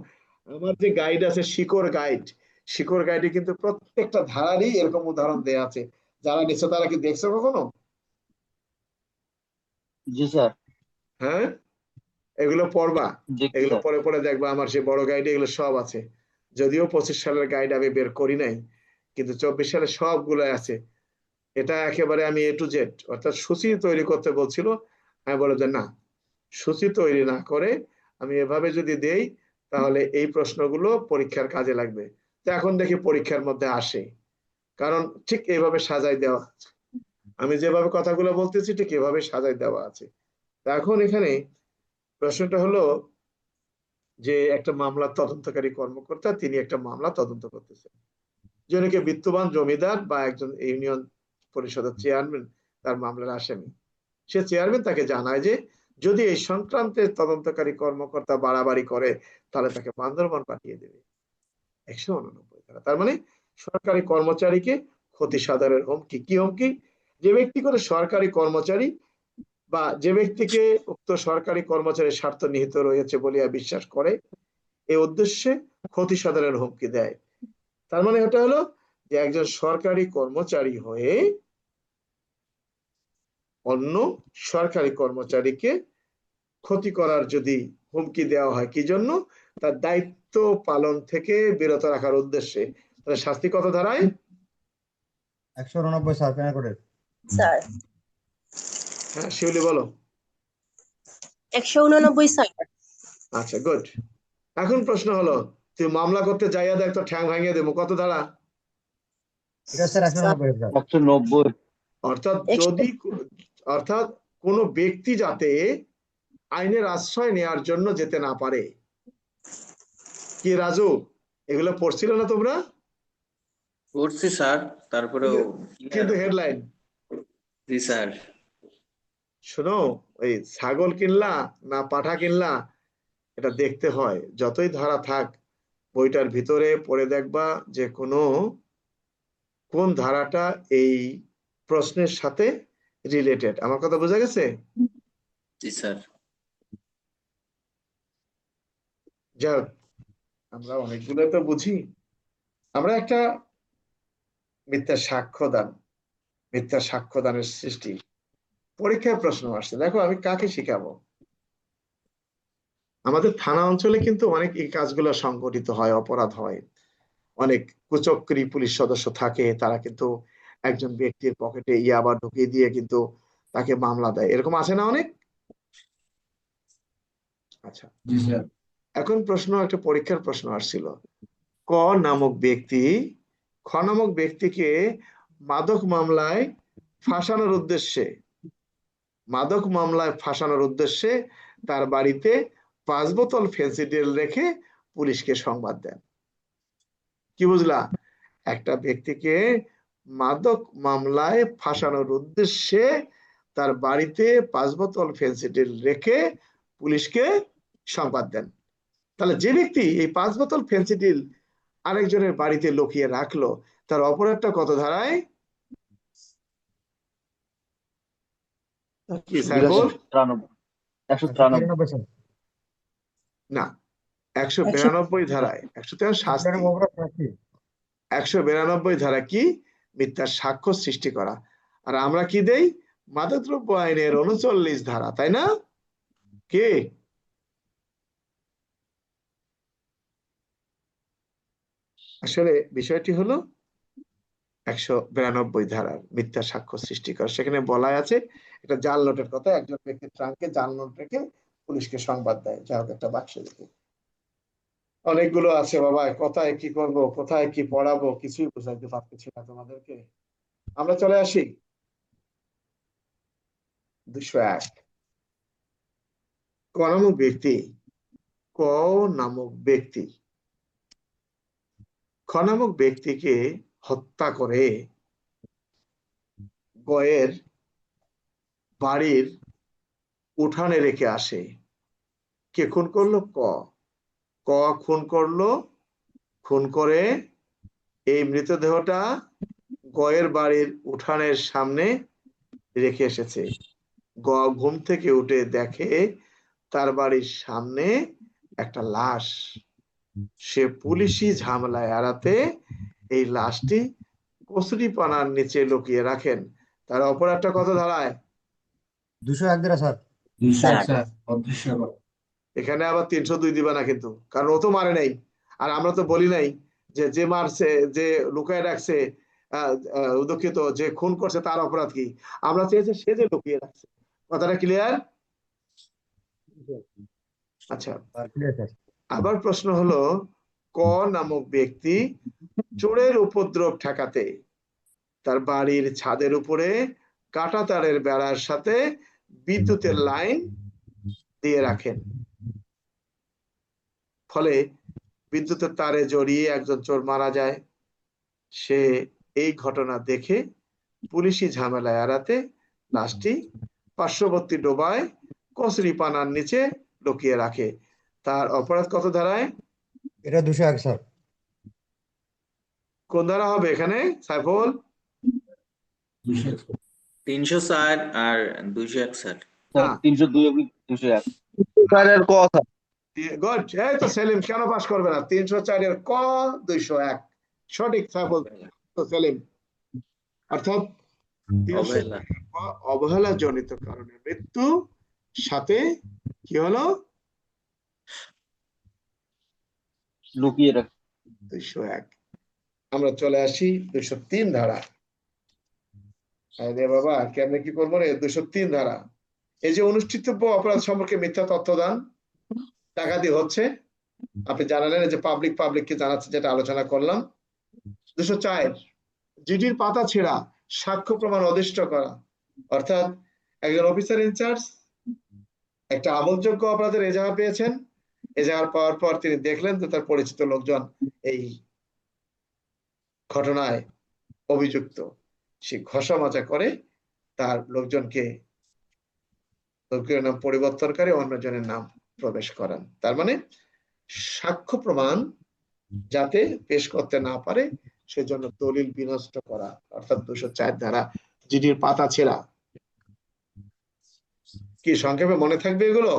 আমার যে গাইড আছে শিকড় গাইড, শিকড় গাইডে কিন্তু প্রত্যেকটা ধারারই এরকম উদাহরণ দেয়া আছে। যারা নিচ্ছ তারা কি দেখছো কখনো? জি স্যার। হ্যাঁ, এগুলো পড়বা, এগুলো পরে পরে দেখবা। আমার সে বড় গাইডে এগুলো সব আছে। যদিও 25 সালের গাইড আমি বের করি নাই, কিন্তু 24 সালে সবগুলো আছে। এটা একেবারে আমি A to Z, অর্থাৎ সূচি তৈরি করতে বলছিল। আমি বলে যে না, সূচি তৈরি না করে আমি এভাবে যদি দেই তাহলে এই প্রশ্নগুলো পরীক্ষার কাজে লাগবে। তো এখন দেখি পরীক্ষার মধ্যে আসে, কারণ ঠিক এইভাবে সাজাই দেওয়া আছে। আমি যেভাবে কথাগুলো বলতেছি ঠিক এভাবে সাজাই দেওয়া আছে। তা এখন এখানে প্রশ্নটা হলো যে একটা মামলা তদন্তকারী কর্মকর্তা, তিনি একটা মামলা তদন্ত করতেছেন। জনকে বিত্তবান জমিদার বা একজন ইউনিয়ন পরিষদের চেয়ারম্যান তার মামলার আসামি, সে চেয়ারম্যান তাকে জানায় যে যদি এই সংক্রান্তে তদন্তকারী কর্মকর্তা বাড়াবাড়ি করে তাহলে তাকে বান্দরবান পাঠিয়ে দেবে। 189 ধারা। তার মানে সরকারি কর্মচারীকে ক্ষতি সাধনের হুমকি। কি হুমকি? যে ব্যক্তি করে সরকারি কর্মচারী বা যে ব্যক্তিকে উক্ত সরকারি কর্মচারীর স্বার্থ নিহিত রয়েছে বলিয়া বিশ্বাস করে এই উদ্দেশ্যে ক্ষতি সাধনের হুমকি দেয়। তার মানে এটা হলো যে একজন সরকারি কর্মচারী হয়ে অন্য সরকারি কর্মচারীকে ক্ষতি করার যদি হুমকি দেওয়া হয়, কি জন্য? তার দায়িত্ব পালন থেকে বিরত রাখার উদ্দেশ্যে, তাহলে শাস্তি কত ধারায়? 189 স্যার পেনাল কোডের। স্যার হ্যাঁ শিউলি বলো। 189 স্যার। আচ্ছা গুড। এখন প্রশ্ন হলো, তুই মামলা করতে যাইয়া দেখ তো ঠ্যাং ভাঙিয়ে দেবো, কত ধারা? এটা স্যার 190 স্যার। 190। অর্থাৎ অর্থাৎ কোন ব্যক্তি যাতে আইনের আশ্রয় নেওয়ার জন্য যেতে না পারে। কি রাজু, এগুলো পড়ছিল না তোমরা? করছি স্যার, তারপরেও কিন্তু হেডলাইন, জি স্যার। শোনো, ওই ছাগল কিনলা না পাঠা কিনলা এটা দেখতে হয়। যতই ধারা থাক বইটার ভিতরে পড়ে দেখবা যে কোন ধারাটা এই প্রশ্নের সাথে রিলেটেড। আমার কথা বোঝা গেছে? জি স্যার। যাক, আমরা অনেকগুলো তো বুঝি। আমরা একটা মিথ্যা সাক্ষ্যদানের সৃষ্টি পরীক্ষায় প্রশ্ন আসছে। দেখো আমি কাকে শিখাবো? আমাদের থানা অঞ্চলে কিন্তু অনেক এই কাজগুলো সংগঠিত হয়, অপরাধ হয়। অনেক কুচক্রী পুলিশ সদস্য থাকে, তারা কিন্তু একজন ব্যক্তির পকেটে ইয়াবা ঢুকিয়ে দিয়ে কিন্তু তাকে মামলা দেয়, এরকম আছে না অনেক? আচ্ছা, জি স্যার। এখন প্রশ্ন, একটা পরীক্ষার প্রশ্ন আসছিল, ক নামক ব্যক্তি খ নামক ব্যক্তিকে মাদক মামলায় ফাঁসানোর উদ্দেশ্যে তার বাড়িতে 5 বোতল ফেন্সিডিল রেখে পুলিশকে সংবাদ দেন। কি বুঝলা? একটা ব্যক্তিকে মাদক মামলায় ফাঁসানোর উদ্দেশ্যে তার বাড়িতে 5 বোতল ফেন্সিডিল রেখে পুলিশকে সংবাদ দেন। তাহলে যে ব্যক্তি এই 5 বোতল ফেন্সিডিল আরেকজনের বাড়িতে লুকিয়ে রাখলো, তার অপরাধটা কত ধারায়? কি সাইফুল? 193 স্যার। না, 192 ধারায়। 193 শাস্তি। 192 ধারা কি? মিথ্যা সাক্ষ্য সৃষ্টি করা। আর আমরা কি দেই? মাদকদ্রব্য আইনের 39 ধারা, তাই না? কি আসলে বিষয়টি হলো 192 ধারার মিথ্যা সাক্ষ্য সৃষ্টি করা। সেখানে বলা আছে একটা জাল নোটের কথা, একজন ব্যক্তির ট্রাঙ্কে জাল নোট রেখে পুলিশকে সংবাদ দেয়, যা হোক একটা বাক্সে রেখে। অনেকগুলো আছে বাবা, কোথায় কি করব, কোথায় কি পড়াবো কিছুই বুঝাইতে পারতেছি না তোমাদেরকে। আমরা চলে আসি 201। ক নামক ব্যক্তি খ নামক ব্যক্তিকে হত্যা করে গয়ের বাড়ির উঠানে রেখে আসে। কে খুন করলো? ক খুন করলো। খুন করে এই মৃতদেহটা গয়ের বাড়ির উঠানের সামনে রেখে এসেছে। গ ঘুম থেকে উঠে দেখে তার বাড়ির সামনে একটা লাশ। সে পুলিশি ঝামেলা এড়াতে এই লাশটি কচুরিপানার নিচে লুকিয়ে রাখেন। তার অপরাধটা কত ধারায়? 201 ধারা স্যার। 201 স্যার। অদৃশ্য করা। এখানে আবার 302 দিবা না কিন্তু, কারণ ও তো মারে নাই। আর আমরা তো বলি নাই যে মারছে, যে লুকায় রাখছে, দুঃখিত, যে খুন করছে তার অপরাধ কি। আমরা চেয়েছি সে যে লুকিয়ে রাখছে। কথাটা ক্লিয়ার? আচ্ছা, আবার প্রশ্ন হলো, ক নামক ব্যক্তি চোরের উপদ্রব ঠেকাতে তার বাড়ির ছাদের উপরে কাঁটা তারের বেড়ার সাথে বিদ্যুতের লাইন দিয়ে রাখেন। ফলে বিদ্যুতের তারে জড়িয়ে একজন চোর মারা যায়। সে এই ঘটনা দেখে পুলিশি ঝামেলা এড়াতে লাশটি পার্শ্ববর্তী ডোবায় কচুরিপানার নিচে লুকিয়ে রাখে। তার অপরাধ কত ধারায়? এটা 201 স্যার। কোন ধারা হবে এখানে সাইফুল? 304 আর 201 স্যার। হ্যাঁ 302 এবং 201 স্যারের কথা। গুড। এই তো সেলিম কেন পাস করবে না? 304 এর ক 201 সঠিক সাইফুল তো সেলিম। অর্থাৎ 304 অবহেলা। এর ক অবহেলা জনিত কারণে মৃত্যু, সাথে কি হলো লুকিয়ে রাখে। 201। আমরা চলে আসি 203 ধারা। আরে বাবা কেমনে কি করবো রে? 203 ধারা, এই যে অনুষ্ঠিতব্য অপরাধ সম্পর্কে মিথ্যা তথ্য দান, ডাকাতি হচ্ছে, আপনি জানালেন যে পাবলিককে জানাচ্ছে, যেটা আলোচনা করলাম। 204 জিডির পাতা ছেঁড়া, সাক্ষ্য প্রমাণ অদিষ্ট করা। অর্থাৎ একজন অফিসার ইনচার্জ একটা আমলযোগ্য অপরাধের এজাহার পেয়েছেন, এজাহার পাওয়ার পর তিনি দেখলেন যে তার পরিচিত লোকজন এই ঘটনায় অভিযুক্ত, সে ঘষা মাজা করে তার লোকজনের নাম পরিবর্তন করে অন্যজনের নাম প্রবেশ করান। তার মানে সাক্ষ্য প্রমাণ যাতে পেশ করতে না পারে সেজন্য দলিল বিনষ্ট করা, অর্থাৎ 204 ধারা জিডির পাতা ছেঁড়া। কি সংক্ষেপে মনে থাকবে এগুলো?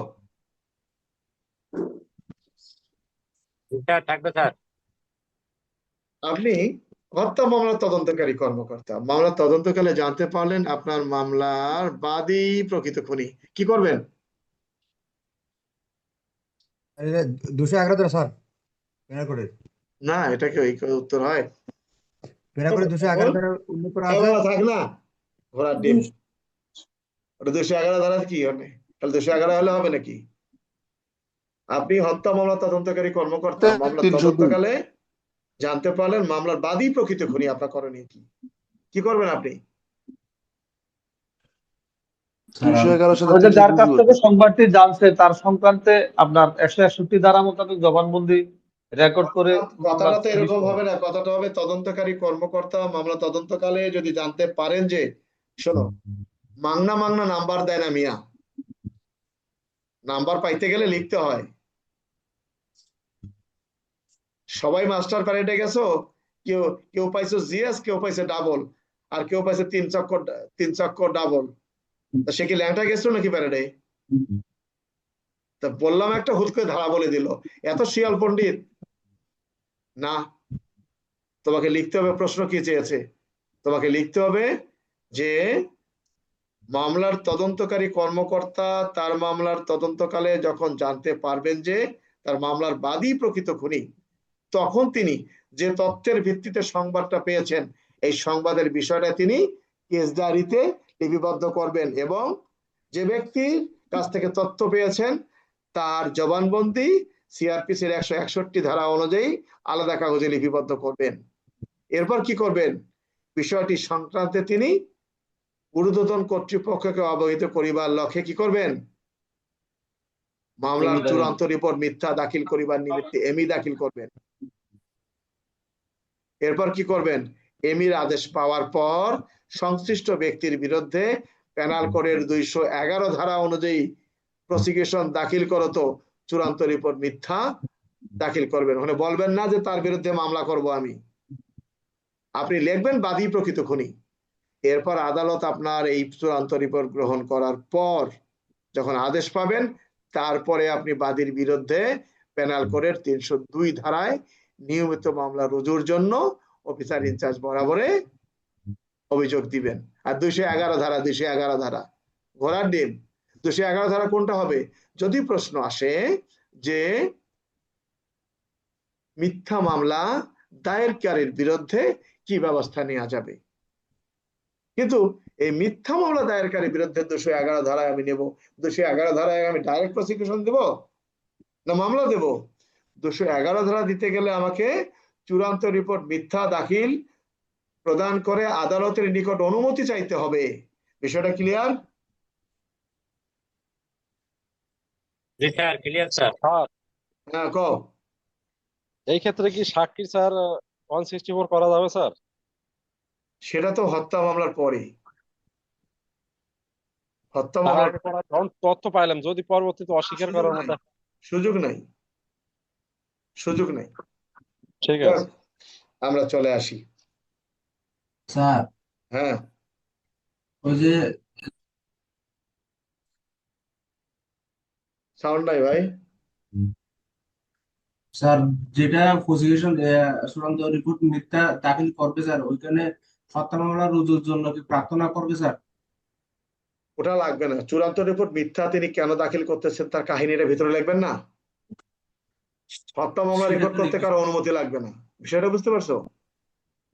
থাকবে স্যার। আপনি হত্যা মামলার তদন্তকারী কর্মকর্তা, মামলার তদন্তকালে জানতে পারলেন আপনার মামলার বাদী প্রকৃত খুনি, কি করবেন? 211 ধারা স্যার, পেনাল কোডে। না, এটা কি ওই উত্তর হয়? পেনাল কোডে 211 ধারা উল্লেখ করা আছে। থাক না, ঘোড়ার ডিম। ওটা 211 ধারা কি হবে? তাহলে 211 হলে হবে নাকি? আপনি হত্যা মামলা তদন্তকারী কর্মকর্তা, মামলা তদন্তকালে জানতে পারলেন মামলার বাদী প্রকৃত খুনি, আপনার করণীয় কি? কি করবেন আপনি? যার কাছ থেকে সংবাদটি জানছে তার সংক্রান্তে আপনার 161 ধারা মোতাবেক জবানবন্দি রেকর্ড করে কথাটা তো এরকম হবে না, কথাটা হবে তদন্তকারী কর্মকর্তা মামলা তদন্তকালে যদি জানতে পারেন যে, শোনো, মাংনা নাম্বার দেয় না মিয়া, নাম্বার পাইতে গেলে লিখতে হয়। সবাই মাস্টার প্যারেডে গেছো, কেউ কেউ পাইছো জিএস, কেউ পাইছে ডাবল, আর কেউ পাইছে 3 চক্কর ডাবল। তা সে কি ল্যাংটা গেছিল নাকি প্যারেডে? তা বললাম একটা, হুট করে ধারা বলে দিল, এত শিয়াল পণ্ডিত না। তোমাকে লিখতে হবে প্রশ্ন কি চেয়েছে, তোমাকে লিখতে হবে যে মামলার তদন্তকারী কর্মকর্তা তার মামলার তদন্তকালে যখন জানতে পারবেন যে তার মামলার বাদী প্রকৃত খুনি, তখন তিনি যে তথ্যের ভিত্তিতে সংবাদটা পেয়েছেন এই সংবাদের বিষয়টা তিনি কেস ডায়েরিতে লিপিবদ্ধ করবেন, এবং যে ব্যক্তির কাছ থেকে তথ্য পেয়েছেন তার জবানবন্দি সিআরপিসির 161 ধারা অনুযায়ী আলাদা কাগজে লিপিবদ্ধ করবেন। এরপর কি করবেন? বিষয়টি সংক্রান্তে তিনি ঊর্ধ্বতন কর্তৃপক্ষকে অবহিত করিবার লক্ষ্যে কি করবেন? মামলার চূড়ান্ত রিপোর্ট মিথ্যা দাখিল করিবার নিমিত্তে এমি দাখিল করবেন। এরপর কি করবেন? এমির আদেশ পাওয়ার পর সংশ্লিষ্ট ব্যক্তির বিরুদ্ধে পেনাল কোডের 211 ধারা অনুযায়ী প্রসিকিউশন দাখিল করত চূড়ান্ত রিপোর্ট মিথ্যা দাখিল করবেন। ওখানে বলবেন না যে তার বিরুদ্ধে মামলা করব আমি, আপনি লিখবেন বাদী প্রকৃত খুনি। এরপর আদালত আপনার এই চূড়ান্ত রিপোর্ট গ্রহণ করার পর যখন আদেশ পাবেন, তারপরে আপনি বাদীর বিরুদ্ধে পেনাল কোডের 302 ধারায় নিয়মিত মামলা রুজুর জন্য অফিসার ইনচার্জ বরাবরে অভিযোগ দিবেন। আর 211 ধারা ঘোড়ার ডিম। 211 ধারা কোনটা হবে? যদি প্রশ্ন আসে যে মিথ্যা মামলা দায়েরকারীর বিরুদ্ধে কি ব্যবস্থা নেওয়া যাবে, কিন্তু এই মিথ্যা মামলা দায়েরকারীর বিরুদ্ধে 211 ধারায় আমি নেব, 211 ধারায় আমি ডাইরেক্ট প্রসিকিউশন দেব না মামলা দেব? 211 ধারা দিতে গেলে আমাকে চূড়ান্ত রিপোর্ট মিথ্যা দাখিল প্রদান করে আদালতের নিকট অনুমতি চাইতে হবে। বিষয়টা ক্লিয়ার? জি স্যার, ক্লিয়ার স্যার। হ্যাঁ কও। এই ক্ষেত্রে কি সাক্ষী স্যার 164 করা যাবে স্যার? সেটা তো হত্যা মামলার পরে। হত্যা তার মামলার আগে করা যখন তথ্য পাইলাম, যদি পরবর্তীতে অস্বীকার সুযোগ করার নাই, মতো। সুযোগ নাই, সুযোগ নাই। ঠিক যাক, আছে। আমরা চলে আসি। স্যার হ্যাঁ, ওই যে সাউন্ড নাই ভাই। স্যার যেটা প্রসিকিউশন চূড়ান্ত রিপোর্ট মিথ্যা দাখিল করবে স্যার, ওইখানে হত্যা মামলা রুজুর জন্য কি প্রার্থনা করবে স্যার? ওটা লাগবে না। চূড়ান্ত রিপোর্ট মিথ্যা তিনি কেন দাখিল করতেছেন তার কাহিনীটা ভিতরে লিখবেন না। হত্যা মামলা সেটা রেকর্ড তো করতে লিখবে কারো অনুমতি লাগবে না, বিষয়টা বুঝতে পারছো?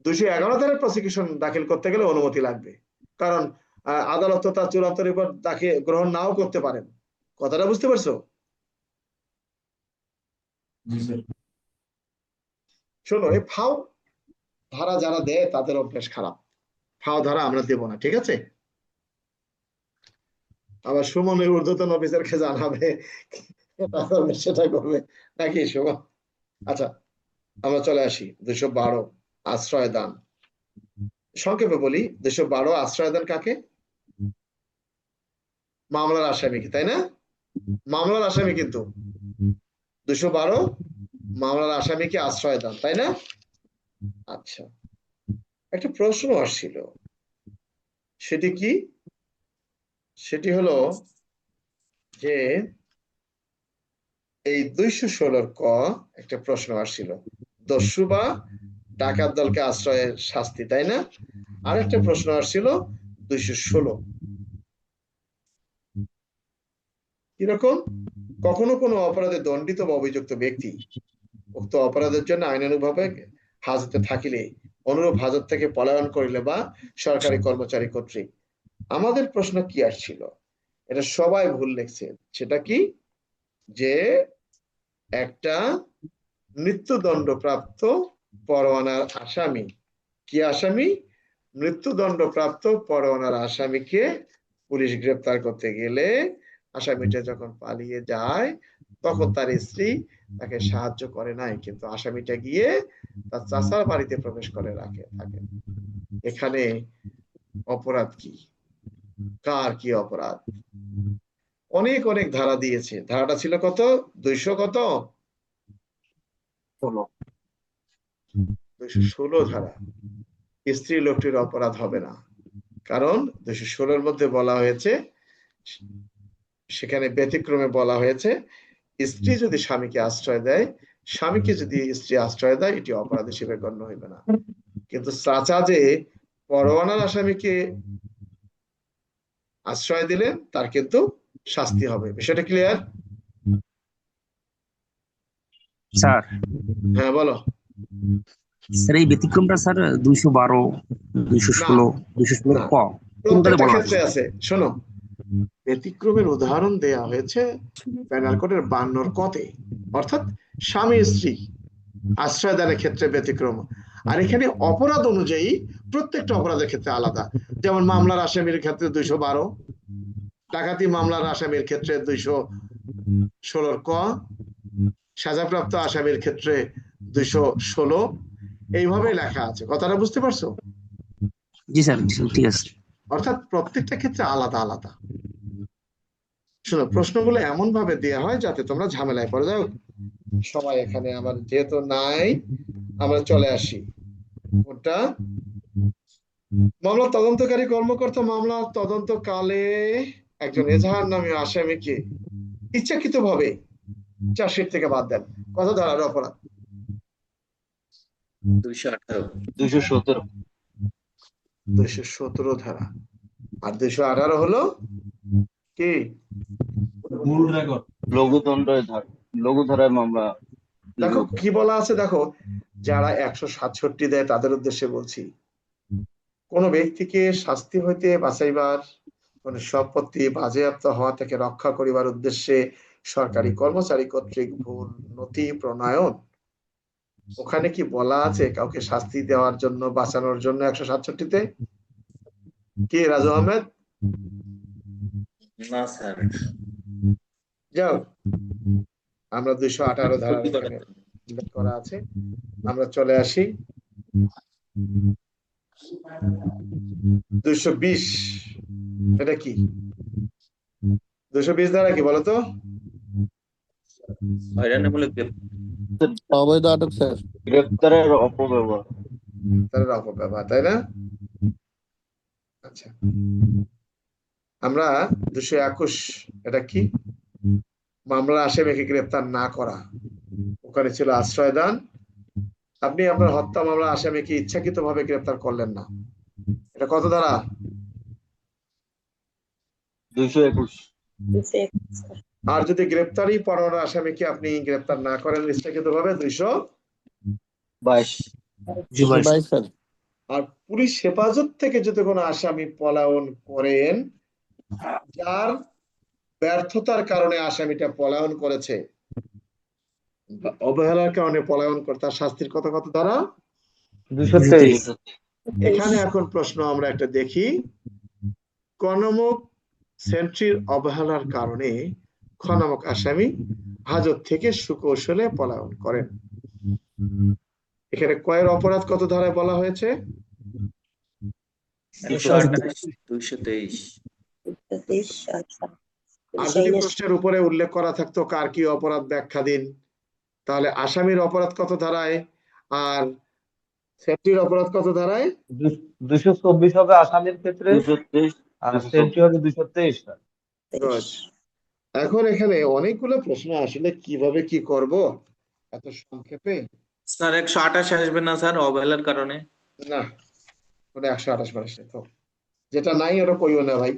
211 ধারার প্রসিকিউশন দাখিল করতে গেলে অনুমতি লাগবে, কারণ আদালত তো তার চূড়ান্ত রিপোর্ট দাখিল গ্রহণ নাও করতে পারেন। কথাটা বুঝতে পারছো? জি স্যার। শোনো, এই ফাও ধারা যারা দেয় তাদের অভ্যাস খারাপ। ফাও ধারা আমরা দেব না, ঠিক আছে? আবার সুমন ওই ঊর্ধ্বতন অফিসারকে জানাবে, এটা করবে সেটা করবে নাকি সুমন? আচ্ছা, আমরা চলে আসি 212 আশ্রয় দান। সংক্ষেপে বলি, 212 আশ্রয় দান কাকে? মামলার আসামিকে, তাই না? মামলার আসামি, কিন্তু 212 মামলার আসামিকে আশ্রয় দান, তাই না? আচ্ছা, একটা প্রশ্ন আসছিল, সেটি কি? সেটি হলো যে এই 216 ক একটা প্রশ্ন আসছিল, দস্যু বা ডাকাত দলকে আশ্রয়ের শাস্তি, তাই না? আরেকটা প্রশ্ন আসছিল 216 কিরকম? কখনো কোনো অপরাধে দণ্ডিত বা অভিযুক্ত ব্যক্তি উক্ত অপরাধের জন্য আইনানুগভাবে হাজতে থাকিলে, অনুরূপ হাজত থেকে পলায়ন করিলে বা সরকারি কর্মচারী কর্তৃক। আমাদের প্রশ্ন কি আসছিল, এটা সবাই ভুল লিখছে, সেটা কি? যে একটা মৃত্যুদণ্ডপ্রাপ্ত পরোয়ানার আসামি, কি আসামি? মৃত্যুদণ্ডপ্রাপ্ত পরোয়ানার আসামিকে পুলিশ গ্রেপ্তার করতে গেলে আসামিটা যখন পালিয়ে যায় তখন তার স্ত্রী তাকে সাহায্য করে নাই, কিন্তু আসামিটা গিয়ে তার চাচার বাড়িতে প্রবেশ করে থাকে। এখানে অপরাধ কি? কার কি অপরাধ? অনেক অনেক ধারা দিয়েছে। ধারাটা ছিল কত? 200 কত? 216 ধারা। স্ত্রী লোকটির অপরাধ হবে না, কারণ 216 মধ্যে বলা হয়েছে, সেখানে ব্যতিক্রমে বলা হয়েছে, স্ত্রী যদি স্বামীকে আশ্রয় দেয়, স্বামীকে যদি স্ত্রী আশ্রয় দেয়, এটি অপরাধ হিসেবে গণ্য হইবে না। কিন্তু চাচা যে পরোয়ানার আসামিকে আশ্রয় দিলেন তার কিন্তু শাস্তি হবে। বিষয়টা ক্লিয়ার? স্যার, হ্যাঁ বলো। স্যার এই ব্যতিক্রমটা স্যার 212, 216, 216 না, ক কোনটাতে প্রত্যেকটা বলা ক্ষেত্রে আছে? আছে। শোনো, ব্যতিক্রমের উদাহরণ দেয়া হয়েছে পেনাল কোডের 52 কতে, অর্থাৎ স্বামী স্ত্রী আশ্রয় দানের ক্ষেত্রে ব্যতিক্রম। আর এখানে অপরাধ অনুযায়ী প্রত্যেকটা অপরাধের ক্ষেত্রে আলাদা। যেমন মামলার আসামির ক্ষেত্রে 212, ডাকাতি মামলার আসামির ক্ষেত্রে 216 ক, সাজাপ্রাপ্ত আসামির ক্ষেত্রে 216, এইভাবে লেখা আছে। কথাটা বুঝতে পারছো? জি স্যার, ঠিক আছে। অর্থাৎ প্রত্যেকটা ক্ষেত্রে আলাদা আলাদা। শোনো, প্রশ্নগুলো এমন ভাবে দেওয়া হয় যাতে তোমরা ঝামেলায় পড়ে যাও। সবাই এখানে আমার যেহেতু নাই, আমরা চলে আসি। কোনটা? মামলা তদন্তকারী কর্মকর্তা মামলা তদন্তকালে একজন এজাহার নামে আসামিকে ইচ্ছাকৃতভাবে চার্জশিট থেকে বাদ দেন। কত ধারার অপরাধ? 218। 217। 217 ধারা। আর 218 হলো কি? মূল রেকর্ড। লঘু ধারায় মামলা। দেখো কি বলা আছে, দেখো, যারা 167 দেয় তাদের উদ্দেশ্যে বলছি, কোন ব্যক্তিকে শাস্তি হইতে বাঁচাইবার, কোন সম্পত্তি বাজেয়াপ্ত হওয়া থেকে রক্ষা করিবার উদ্দেশ্যে সরকারি কর্মচারী কর্তৃক ভুল নথি প্রণয়ন। ওখানে কি বলা আছে কাউকে শাস্তি দেওয়ার জন্য, বাঁচানোর জন্য 167-তে? কি রাজু আহমেদ? না স্যার। যাও, আমরা 218 ধারা এখানে উল্লেখ করা আছে। আমরা চলে আসি 220 এটা কি? 220 দ্বারা কি বলতো? হয়রানিমূলক অবৈধ আটক স্যার। গ্রেপ্তারের অপব্যবহার। তার অপব্যবহার, তাই না? আচ্ছা, আমরা 221 এটা কি? মামলা আসামিকে গ্রেপ্তার না করা। ওখানে ছিল আশ্রয় দান। আপনি আপনার হত্যা মামলা আসামিকে ইচ্ছাকৃতভাবে গ্রেপ্তার করলেন না। এটা কত ধারা? 221। স্যার। আর যদি গ্রেপ্তারি পরোয়ানা আসামিকে আপনি গ্রেপ্তার না করেন ইচ্ছাকৃতভাবে 222। 222 স্যার। আর পুলিশ হেফাজত থেকে যদি কোনো আসামি পলায়ন করেন, যার ব্যর্থতার কারণে আসামিটা পলায়ন করেছে বা অবহেলার কারণে পলায়ন করে, তার শাস্তির কত কত ধারা? 223। এখানে এখন প্রশ্ন আমরা একটা দেখি, ক নামক সেন্ট্রির অবহেলার কারণে খ নামক আসামি হাজত থেকে সুকৌশলে পলায়ন করেন। এখানে কয়ের অপরাধ কত ধারায় বলা হয়েছে? 228 223। আর যদি প্রশ্নের উপরে উল্লেখ করা থাকতো কার কি অপরাধ ব্যাখ্যা দিন, তাহলে আসামির অপরাধ কত ধারায় আর সেন্ট্রির অপরাধ কত ধারায়? 224 হবে আসামির ক্ষেত্রে, আর সেন্ট্রি হবে 223। Good. এখন এখানে অনেকগুলো প্রশ্ন আসলে কিভাবে কি করব এত সংক্ষেপে? স্যার 128 আসবে না স্যার অবহেলার কারণে? না, ওটা 128 আসে তো, যেটা নাই ওটা কইও না ভাই,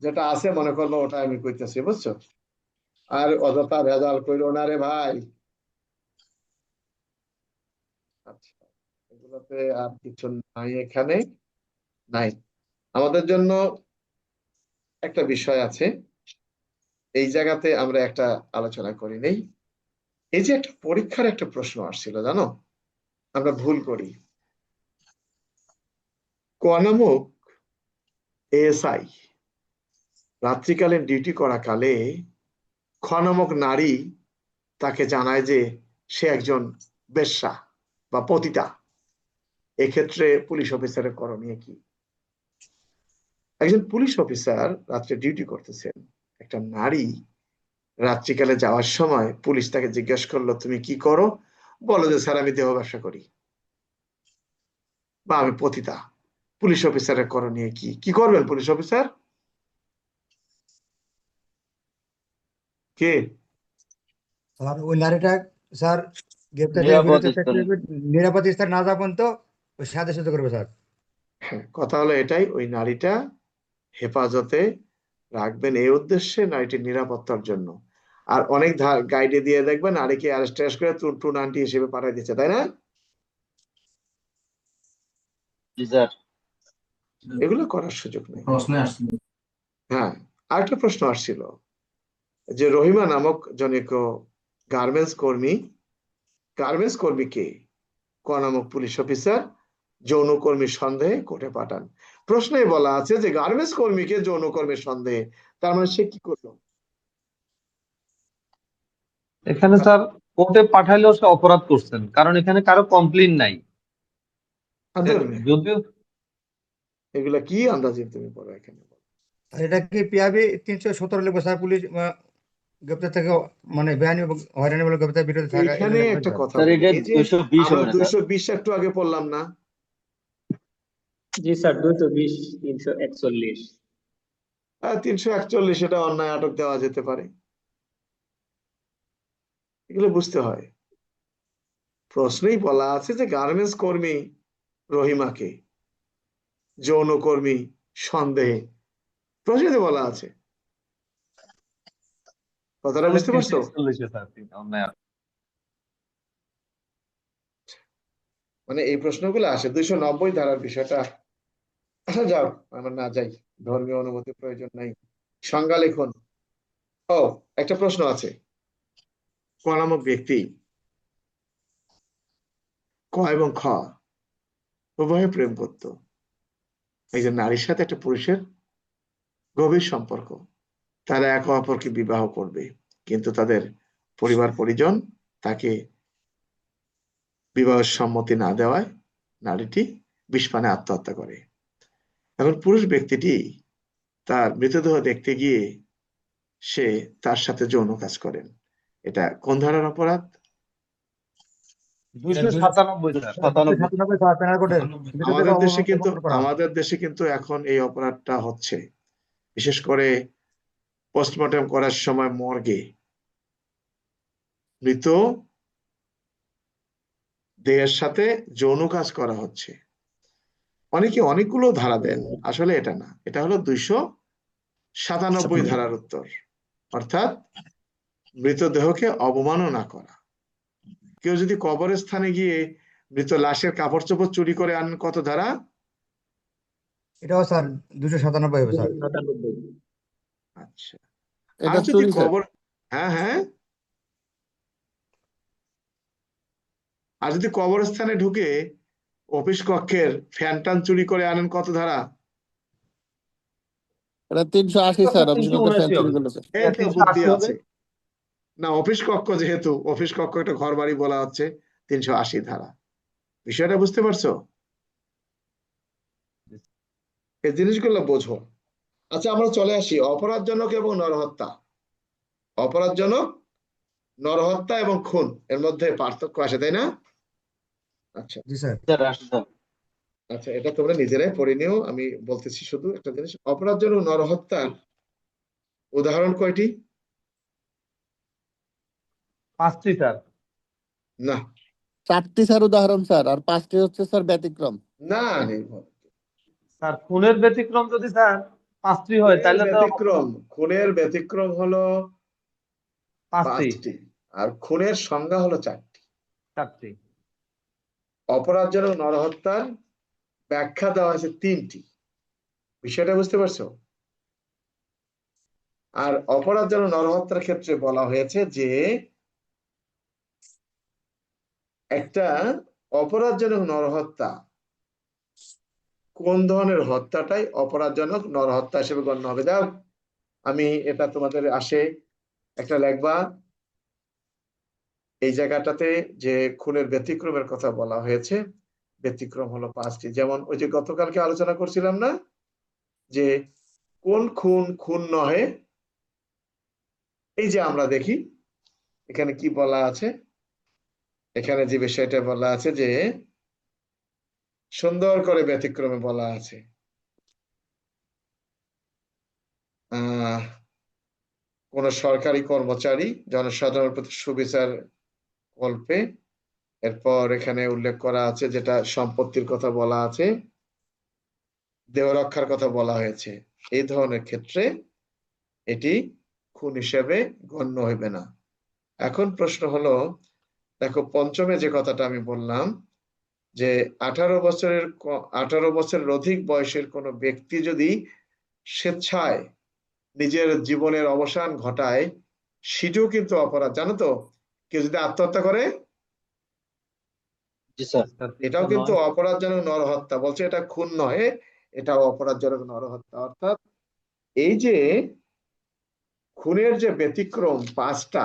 যেটা আছে মনে করবো ওটা আমি কইতেছি, বুঝছো? আর অযথা ভেজাল কইরো না রে ভাই। আচ্ছা, এগুলোতে আর কিছু নাই, এখানে নাই। আমাদের জন্য একটা বিষয় আছে, এই জায়গাতে আমরা একটা আলোচনা করি নেই। এই যে একটা পরীক্ষার একটা প্রশ্ন আসছিল, জানো, আমরা ভুল করি। ক নামক এএসআই রাত্রিকালীন ডিউটি করা কালে খ নামক নারী তাকে জানায় যে সে একজন বেশ্যা বা পতিতা। এক্ষেত্রে পুলিশ অফিসারের করণীয় কি? একজন পুলিশ অফিসার রাত্রে ডিউটি করতেছেন, একটা নারী রাত্রিকালে যাওয়ার সময় পুলিশ তাকে জিজ্ঞাসা করলো তুমি কি করো? বলো যে স্যার আমি দেহ ব্যবসা করি বা আমি পতিতা। পুলিশ অফিসারের করণীয় কি? কি করবেন পুলিশ অফিসার? কে? স্যার ওই নারীটা স্যার গ্রেপ্তার থেকে বিরত থাকতে হবে, নিরাপদ স্থান না যাওয়া পর্যন্ত ওই সাথে সাথে করবে স্যার। হ্যাঁ, কথা হলো এটাই, ওই নারীটা হেফাজতে রাখবেন এই উদ্দেশ্যে, নারীটির নিরাপত্তার জন্য। আর অনেক গাইডে দিয়ে দেখবেন নারীকে অ্যারেস্ট করে টুন আন্টি হিসেবে পাঠিয়ে দিচ্ছে, তাই না? এগুলো করার সুযোগ নেই। প্রশ্নে আসছিল। হ্যাঁ, আরেকটা প্রশ্ন আসছিল যে রহিমা নামক জনৈক গার্মেন্টস কর্মী কে? ক নামক পুলিশ অফিসার যৌনকর্মীর সন্দেহে কোর্টে পাঠান। প্রশ্নে বলা আছে যে গার্মেন্টস কর্মীকে যৌনকর্মীর সন্দেহে, তার মানে সে কি করলো? এখানে স্যার কোর্টে পাঠাইলেও সে অপরাধ করছেন, কারণ এখানে কারো কমপ্লেইন নাই। যদিও এগুলা কি আন্দাজে তুমি পড়ো এখানে? আর এটা কি পিআবি 317 লিখবো স্যার, পুলিশ গ্রেপ্তার থেকে মানে বেআইনি হয়রানি বলে গ্রেপ্তার বিরত থাকা। এখানে একটা কথা বলি, এই যে আমরা 220 একটু আগে পড়লাম না? জি স্যার 220 341। 341 এটা অন্যায় আটক দেওয়া যেতে পারে, এগুলো বুঝতে হয়। প্রশ্নেই বলা আছে যে গার্মেন্টস কর্মী রহিমাকে যৌনকর্মী সন্দেহে, প্রশ্নে বলা আছে, কথাটা বুঝতে পারছো? মানে এই প্রশ্নগুলো আসে 290 ধারার বিষয়টা। আচ্ছা যাও, আমরা না যাই, ধর্মীয় অনুমতির প্রয়োজন নাই, সংজ্ঞা লিখুন। ও, একটা প্রশ্ন আছে, ক নামক ব্যক্তি ক এবং খ উভয়ে প্রেম করত। একজন নারীর সাথে একটা পুরুষের গভীর সম্পর্ক, তারা একে অপরকে বিবাহ করবে, কিন্তু তাদের পরিবার পরিজন তাকে বিবাহের সম্মতি না দেওয়ায় নারীটি বিষ পানে আত্মহত্যা করে। এখন পুরুষ ব্যক্তিটি তার মৃতদেহ দেখতে গিয়ে সে তার সাথে যৌন কাজ করেন, এটা কোন ধারার অপরাধ? 297 স্যার। 297 স্যার পেনাল কোডের মৃতদেহ অপহরণ করা। আমাদের দেশে কিন্তু এখন এই অপরাধটা হচ্ছে, বিশেষ করে পোস্টমর্টম করার সময় মর্গে মৃত দেহের সাথে যৌন কাজ করা হচ্ছে। অনেকে অনেকগুলো ধারা দেন, আসলে এটা না, এটা হলো 297 ধারার উত্তর, অর্থাৎ মৃতদেহকে অবমাননা করা। কেউ যদি কবরের স্থানে গিয়ে মৃত লাশের কাপড় চোপড় চুরি করে আনেন, কত ধারা? এটাও স্যার 297 হবে স্যার। 297। আচ্ছা, আর এটা যদি চুরি স্যার। কবর, হ্যাঁ হ্যাঁ, আর যদি কবরস্থানে ঢুকে অফিস কক্ষের ফ্যান টান চুরি করে আনেন, কত ধারা? এটা 380 স্যার, অফিস কক্ষে ফ্যান 379 চুরি হবে। করলে স্যার। এই তো 380 বুদ্ধি হবে। আছে না, অফিস কক্ষ, যেহেতু অফিস কক্ষ একটা ঘর বাড়ি বলা হচ্ছে, 380 ধারা। বিষয়টা বুঝতে পারছো? এই জিনিসগুলো বোঝো। আচ্ছা, আমরা চলে আসি অপরাধজনক এবং নরহত্যা। অপরাধজনক, নরহত্যা এবং খুন, এর মধ্যে পার্থক্য আসে, তাই না? আচ্ছা জি স্যার। আচ্ছা, এটা তোমরা নিজেরাই পড়ে নিও, আমি বলতেছি শুধু একটা জিনিস। অপরাধজনক নরহত্যার উদাহরণ কয়টি? 5টি স্যার। না 4টি স্যার উদাহরণ স্যার, আর 5টি হচ্ছে স্যার ব্যতিক্রম। না নির্ভর, স্যার খুনের ব্যতিক্রম যদি স্যার 5টি হয় খুনের তাহলে তো ব্যতিক্রম, খুনের ব্যতিক্রম হলো 5টি। 5টি, আর খুনের সংজ্ঞা হলো 4টি। 4টি। অপরাধজনক নরহত্যার ব্যাখ্যা দেওয়া হয়েছে 3টি। বিষয়টা বুঝতে পারছো? আর অপরাধজনক নরহত্যার ক্ষেত্রে বলা হয়েছে যে একটা অপরাধজনক নরহত্যা, কোন ধরনের হত্যাটাই অপরাধজনক নরহত্যা হিসেবে গণ্য হবে। যাও, আমি এটা তোমাদের আসে একটা লেখবা, এই জায়গাটাতে যে খুনের ব্যতিক্রমের কথা বলা হয়েছে, ব্যতিক্রম হলো 5টি। যেমন ওই যে গতকালকে আলোচনা করছিলাম না, যে কোন খুন খুন নহে, এই যে আমরা দেখি এখানে কি বলা আছে, এখানে যে বিষয়টা বলা আছে যে সুন্দর করে ব্যতিক্রমে বলা আছে, কোন সরকারি কর্মচারী জনসাধারণের প্রতি সুবিচার কল্পে, এরপর এখানে উল্লেখ করা আছে যেটা সম্পত্তির কথা বলা আছে, দেহ রক্ষার কথা বলা হয়েছে, এই ধরনের ক্ষেত্রে এটি খুন হিসেবে গণ্য হইবে না। এখন প্রশ্ন হলো, দেখো পঞ্চমে যে কথাটা আমি বললাম, যে 18 বছরের অধিক বয়সের কোনো ব্যক্তি যদি স্বেচ্ছায় নিজের জীবনের অবসান ঘটায়, সেটিও কিন্তু অপরাধ, জানো তো? কেউ যদি আত্মহত্যা করে, এটাও কিন্তু অপরাধজনক নরহত্যা। বলছে এটা খুন নয়, এটাও অপরাধজনক নরহত্যা। অর্থাৎ এই যে খুনের যে ব্যতিক্রম 5টা,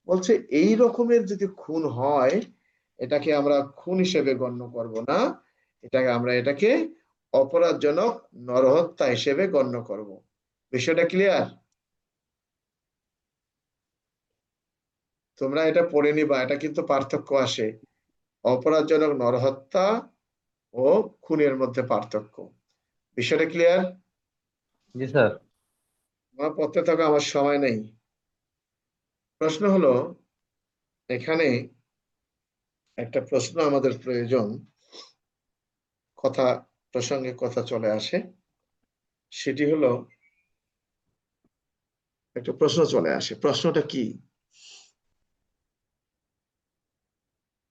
বলছে এই রকমের যদি খুন হয়, এটাকে আমরা খুন হিসেবে গণ্য করব না, এটাকে অপরাধজনক নরহত্যা হিসেবে গণ্য করব। বিষয়টা ক্লিয়ার? তোমরা এটা পড়ে নিবা, এটা কিন্তু পার্থক্য আসে, অপরাধজনক নরহত্যা ও খুনের মধ্যে পার্থক্য। বিষয়টা ক্লিয়ার? জি স্যার। আমার পড়তে থাকা, আমার সময় নেই। প্রশ্ন হলো, এখানে একটা প্রশ্ন আমাদের প্রয়োজন, কথা প্রসঙ্গে কথা চলে আসে, সেটি হলো, একটা প্রশ্ন চলে আসে। প্রশ্নটা কি?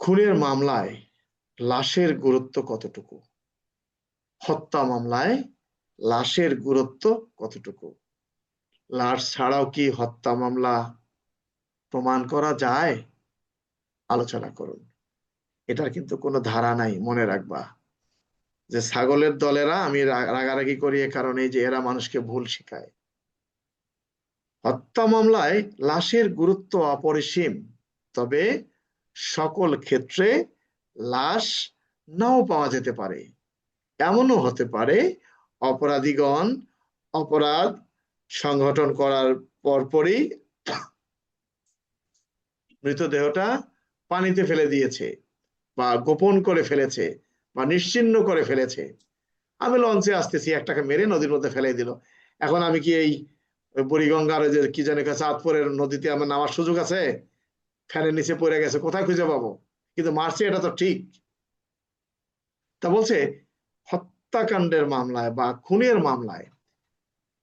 খুনের মামলায় লাশের গুরুত্ব কতটুকু? হত্যা মামলায় লাশের গুরুত্ব কতটুকু? লাশ ছাড়াও কি হত্যা মামলা প্রমাণ করা যায়? আলোচনা করুন। এটার কিন্তু কোনো ধারা নাই, মনে রাখবা। যে ছাগলের দলেরা আমি রাগারাগি করি এ কারণে যে এরা মানুষকে ভুল শেখায়। হত্যা মামলায় লাশের গুরুত্ব অপরিসীম, তবে সকল ক্ষেত্রে লাশ নাও পাওয়া যেতে পারে। এমনও হতে পারে অপরাধীগণ অপরাধ সংঘটন করার পরপরই মৃতদেহটা পানিতে ফেলে দিয়েছে বা গোপন করে ফেলেছে বা নিশ্চিহ্ন করে ফেলেছে। আমি লঞ্চে আসতেছি, একটাকে মেরে নদীর মধ্যে ফেলে দিল। এখন আমি কি এই বুড়িগঙ্গার যে কি জানি চাঁদপুরের নদীতে আমার নামার সুযোগ আছে? ফ্যানের নিচে পড়ে গেছে, কোথায় খুঁজে পাবো? কিন্তু মারছে, এটা তো ঠিক। তা বলছে হত্যাকাণ্ডের মামলায় বা খুনের মামলায়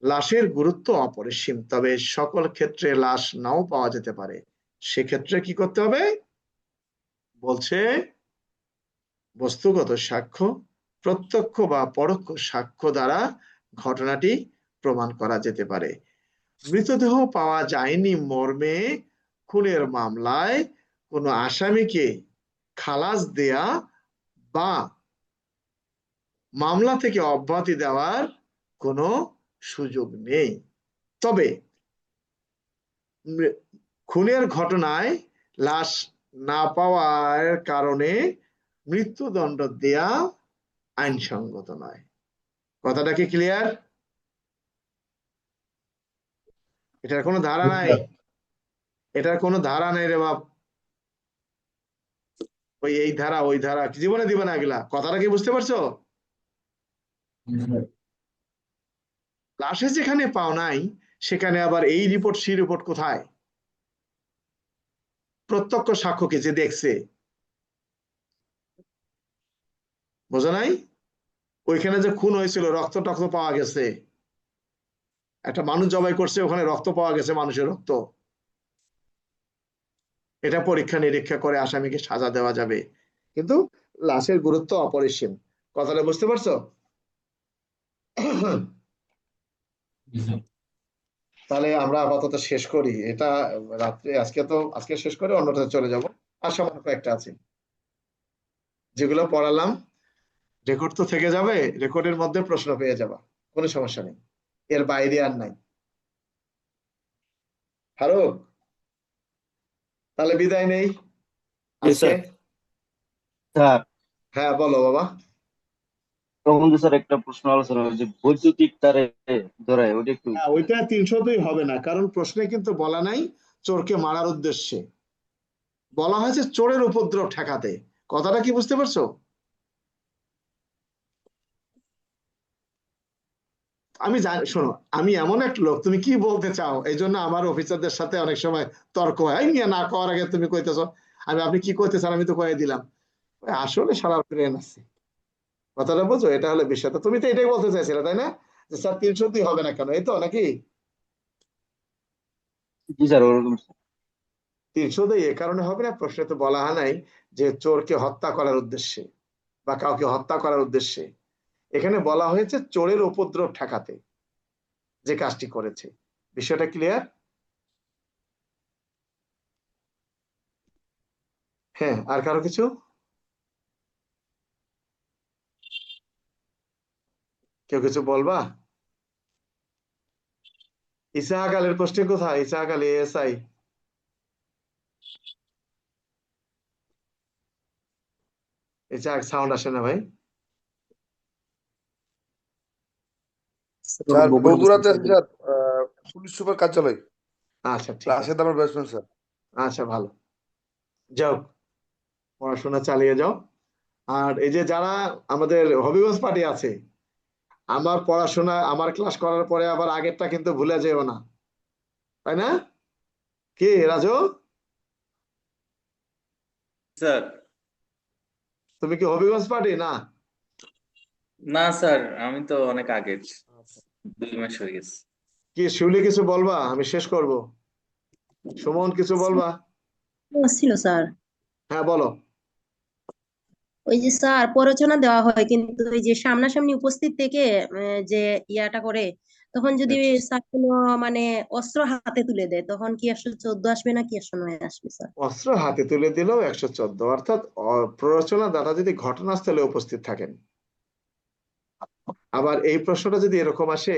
লাশের গুরুত্ব অপরিসীম, তবে সকল ক্ষেত্রে লাশ নাও পাওয়া যেতে পারে। সেক্ষেত্রে কি করতে হবে? বলছে বস্তুগত সাক্ষ্য, প্রত্যক্ষ বা পরোক্ষ সাক্ষ্য দ্বারা ঘটনাটি প্রমাণ করা যেতে পারে। মৃতদেহ পাওয়া যায়নি মর্মে খুনের মামলায় কোনো আসামিকে খালাস দেয়া বা মামলা থেকে অব্যাহতি দেওয়ার কোনো সুযোগ নেই। তবে খুনের ঘটনায় লাশ না পাওয়ার কারণে মৃত্যুদণ্ড দেয়া আইনসঙ্গত নয়। কথাটা কি ক্লিয়ার? এটার কোনো ধারা নাই, এটার কোনো ধারা নেই রে বাপ। ওই এই ধারা ওই ধারা জীবনে দিবে না এগুলা। কথাটা কি বুঝতে পারছো? লাশে যেখানে পাও নাই সেখানে আবার এই রিপোর্ট সেই রিপোর্ট কোথায়? প্রত্যক্ষ সাক্ষ্যকে যে দেখছে, বোঝা নাই? ওইখানে যে খুন হয়েছিল, রক্ত টক্ত পাওয়া গেছে, একটা মানুষ জবাই করছে, ওখানে রক্ত পাওয়া গেছে, মানুষের রক্ত। এটা পরীক্ষা নিরীক্ষা করে আসামিকে সাজা দেওয়া যাবে, কিন্তু লাশের গুরুত্ব অপরিসীম। কথাটা বুঝতে পারছো? তাহলে আমরা আপাতত শেষ করি এটা রাত্রে, আজকে শেষ করে অন্যটা চলে যাব। আর সামান্য কয়েকটা আছে যেগুলো পড়ালাম, রেকর্ড তো থেকে যাবে, রেকর্ডের মধ্যে প্রশ্ন পেয়ে যাবা, কোনো সমস্যা নেই, এর বাইরে আর নাই। ফারুক, তাহলে বিদায় নেই আজকে। স্যার হ্যাঁ বলো বাবা। তখন স্যার একটা প্রশ্ন আলোচনা হয় যে বৈদ্যুতিক তারে ধরায় ওটা একটু ওইটা 302 হবে না, কারণ প্রশ্নে কিন্তু বলা নাই চোরকে মারার উদ্দেশ্যে, বলা হয়েছে চোরের উপদ্রব ঠেকাতে। কথাটা কি বুঝতে পারছো? আমি জানি, শোনো, আমি এমন একটা লোক, তুমি কি বলতে চাও, এই জন্য আমার অফিসারদের সাথে অনেক সময় তর্ক হয়, এই নিয়ে না করার আগে তুমি কইতেছো, আপনি কি কইতে চান আমি তো কয়ে দিলাম। আসলে সারা ব্রেন আছে, কথাটা বুঝো, এটা হলো বিষয়। তো তুমি তো এটাই বলতে চাইছিলে তাই না, যে স্যার 302 হবে না কেন, এই তো নাকি? জি স্যার ওরকম 302 এ কারণে হবে না, প্রশ্নে তো বলা হয় নাই যে চোরকে হত্যা করার উদ্দেশ্যে বা কাউকে হত্যা করার উদ্দেশ্যে। এখানে বলা হয়েছে চোরের উপদ্রব ঠেকাতে যে কাজটি করেছে। বিষয়টা ক্লিয়ার? হ্যাঁ, আর কারো কিছু? কেউ কিছু বলবা? ইসাহাক আলীর পোস্টিং কোথায়? ইসাহাক আলী এসআই। ইসাহাক সাউন্ড আসে না ভাই। স্যার বগুড়াতে আছি স্যার, পুলিশ সুপার কার্যালয়। আচ্ছা ঠিক আছে, রাশেদ আমার ব্যাটসম্যান স্যার। আচ্ছা ভালো, যাও পড়াশোনা চালিয়ে যাও। আর এই যে যারা আমাদের হবিগঞ্জ পার্টি আছে, আমার পড়াশোনা আমার ক্লাস করার পরে আবার আগেরটা কিন্তু ভুলে যেও না, তাই না? কি রাজু, স্যার তুমি কি হবিগঞ্জ পার্টি না? না স্যার, আমি তো অনেক আগে, 2 মাস হয়ে গেছে। কি শিউলি কিছু বলবা? আমি শেষ করব। সুমন কিছু বলবা? ছিল স্যার, হ্যাঁ বলো। ওই যে স্যার প্ররোচনা দেওয়া হয় কিন্তু ওই যে সামনাসামনি উপস্থিত থেকে যে ইয়াটা করে, তখন যদি স্যার কোনো মানে অস্ত্র হাতে তুলে দেয় তখন কি 114 আসবে নাকি 109 আসবে স্যার? অস্ত্র হাতে তুলে দিলেও 114, অর্থাৎ প্ররোচনা দ্বারা যদি ঘটনাস্থলে উপস্থিত থাকেন। আবার এই প্রশ্নটা যদি এরকম আসে,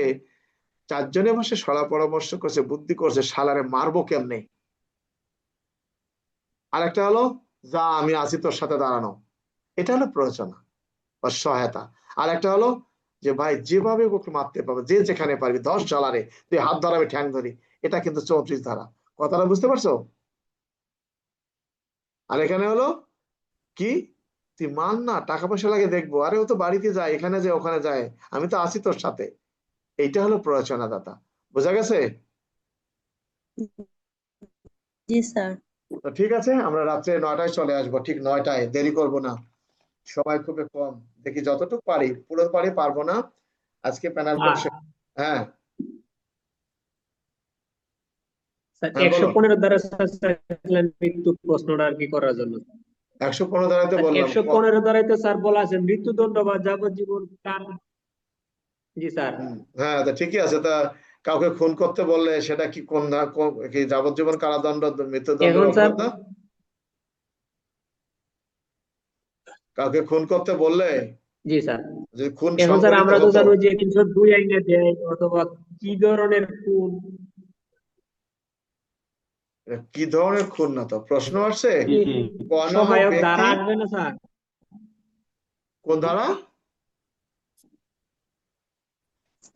4 জনে বসে সলা পরামর্শ করছে, বুদ্ধি করছে, শালারে মারবো কেমনে, আর একটা হলো যা আমি আছি তোর সাথে দাঁড়ানো, এটা হলো প্ররোচনা। বা সহায়তা। আর একটা হলো যে ভাই যেভাবে ওকে মারতে পারবে, যে যেখানে পারবি 10 জ্বালারে তুই হাত ধরাবে ঠ্যাং ধরি, এটা কিন্তু 34 ধারা। কথাটা বুঝতে পারছো? আর এখানে হলো কি, তুই মান না, টাকা পয়সা লাগে দেখবো, আরে ও তো বাড়িতে যায়, এখানে যায় ওখানে যায়, আমি তো আছি তোর সাথে। এইটা হলো প্ররোচনা দাতা। বোঝা গেছে? জি স্যার। তো ঠিক আছে, আমরা রাত্রে 9টায় চলে আসবো, ঠিক 9টায়, দেরি করব না। সময় খুবই কম, দেখি যতটুকু পারি, পুরো পারবো না আজকে প্যানেল আর হ্যাঁ স্যার হ্যাঁ বলো। 115 দ্বারা স্যার চাইছিলেন মৃত্যু প্রশ্নটা আর কি করার জন্য। 115 ধারাতে আর বললাম 115 দ্বারাই তো স্যার বলা আছে মৃত্যুদণ্ড বা যাবজ্জীবন কারাদণ্ড। জি স্যার। হ্যাঁ, তা ঠিকই আছে। তা কাউকে খুন করতে বললে সেটা কি কি যাবজ্জীবন কারাদণ্ড, মৃত্যুদণ্ডের এখন স্যার অপরাধ না? কাউকে খুন করতে বললে, জি স্যার, যদি খুন এখন স্যার সংঘটিত আমরা তো হতো, জানো যে 302 আইনে দেয় অথবা কি ধরনের খুন। এটা কি ধরনের খুন না তো প্রশ্ন আসছে। কোন সহায়ক ব্যক্তি, ধারা আসবে না স্যার? কোন ধারা?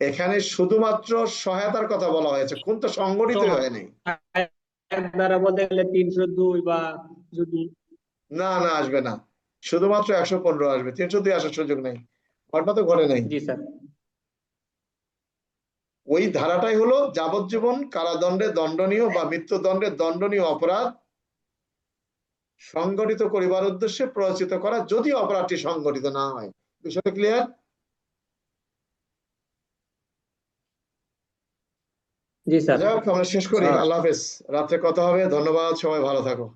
এখানে শুধুমাত্র সহায়তার কথা বলা হয়েছে, খুন তো সংগঠিত হয় নাই। সহায়ক ধারা বলতে গেলে 302 বা যদি না না, আসবে না, শুধুমাত্র 115 আসবে, 302 আসার সুযোগ নেই, ঘটনা তো ঘটে নাই। জি স্যার। ওই ধারাটাই হলো যাবজ্জীবন কারাদণ্ডে দণ্ডনীয় বা মৃত্যুদণ্ডে দণ্ডনীয় অপরাধ সংগঠিত করিবার উদ্দেশ্যে প্ররোচিত করা, যদি অপরাধটি সংগঠিত না হয়। বিষয়টা ক্লিয়ার? জি স্যার। যাই হোক, আমরা শেষ করি। আল্লাহ হাফেজ, রাত্রে কথা হবে। ধন্যবাদ, সবাই ভালো থাকো।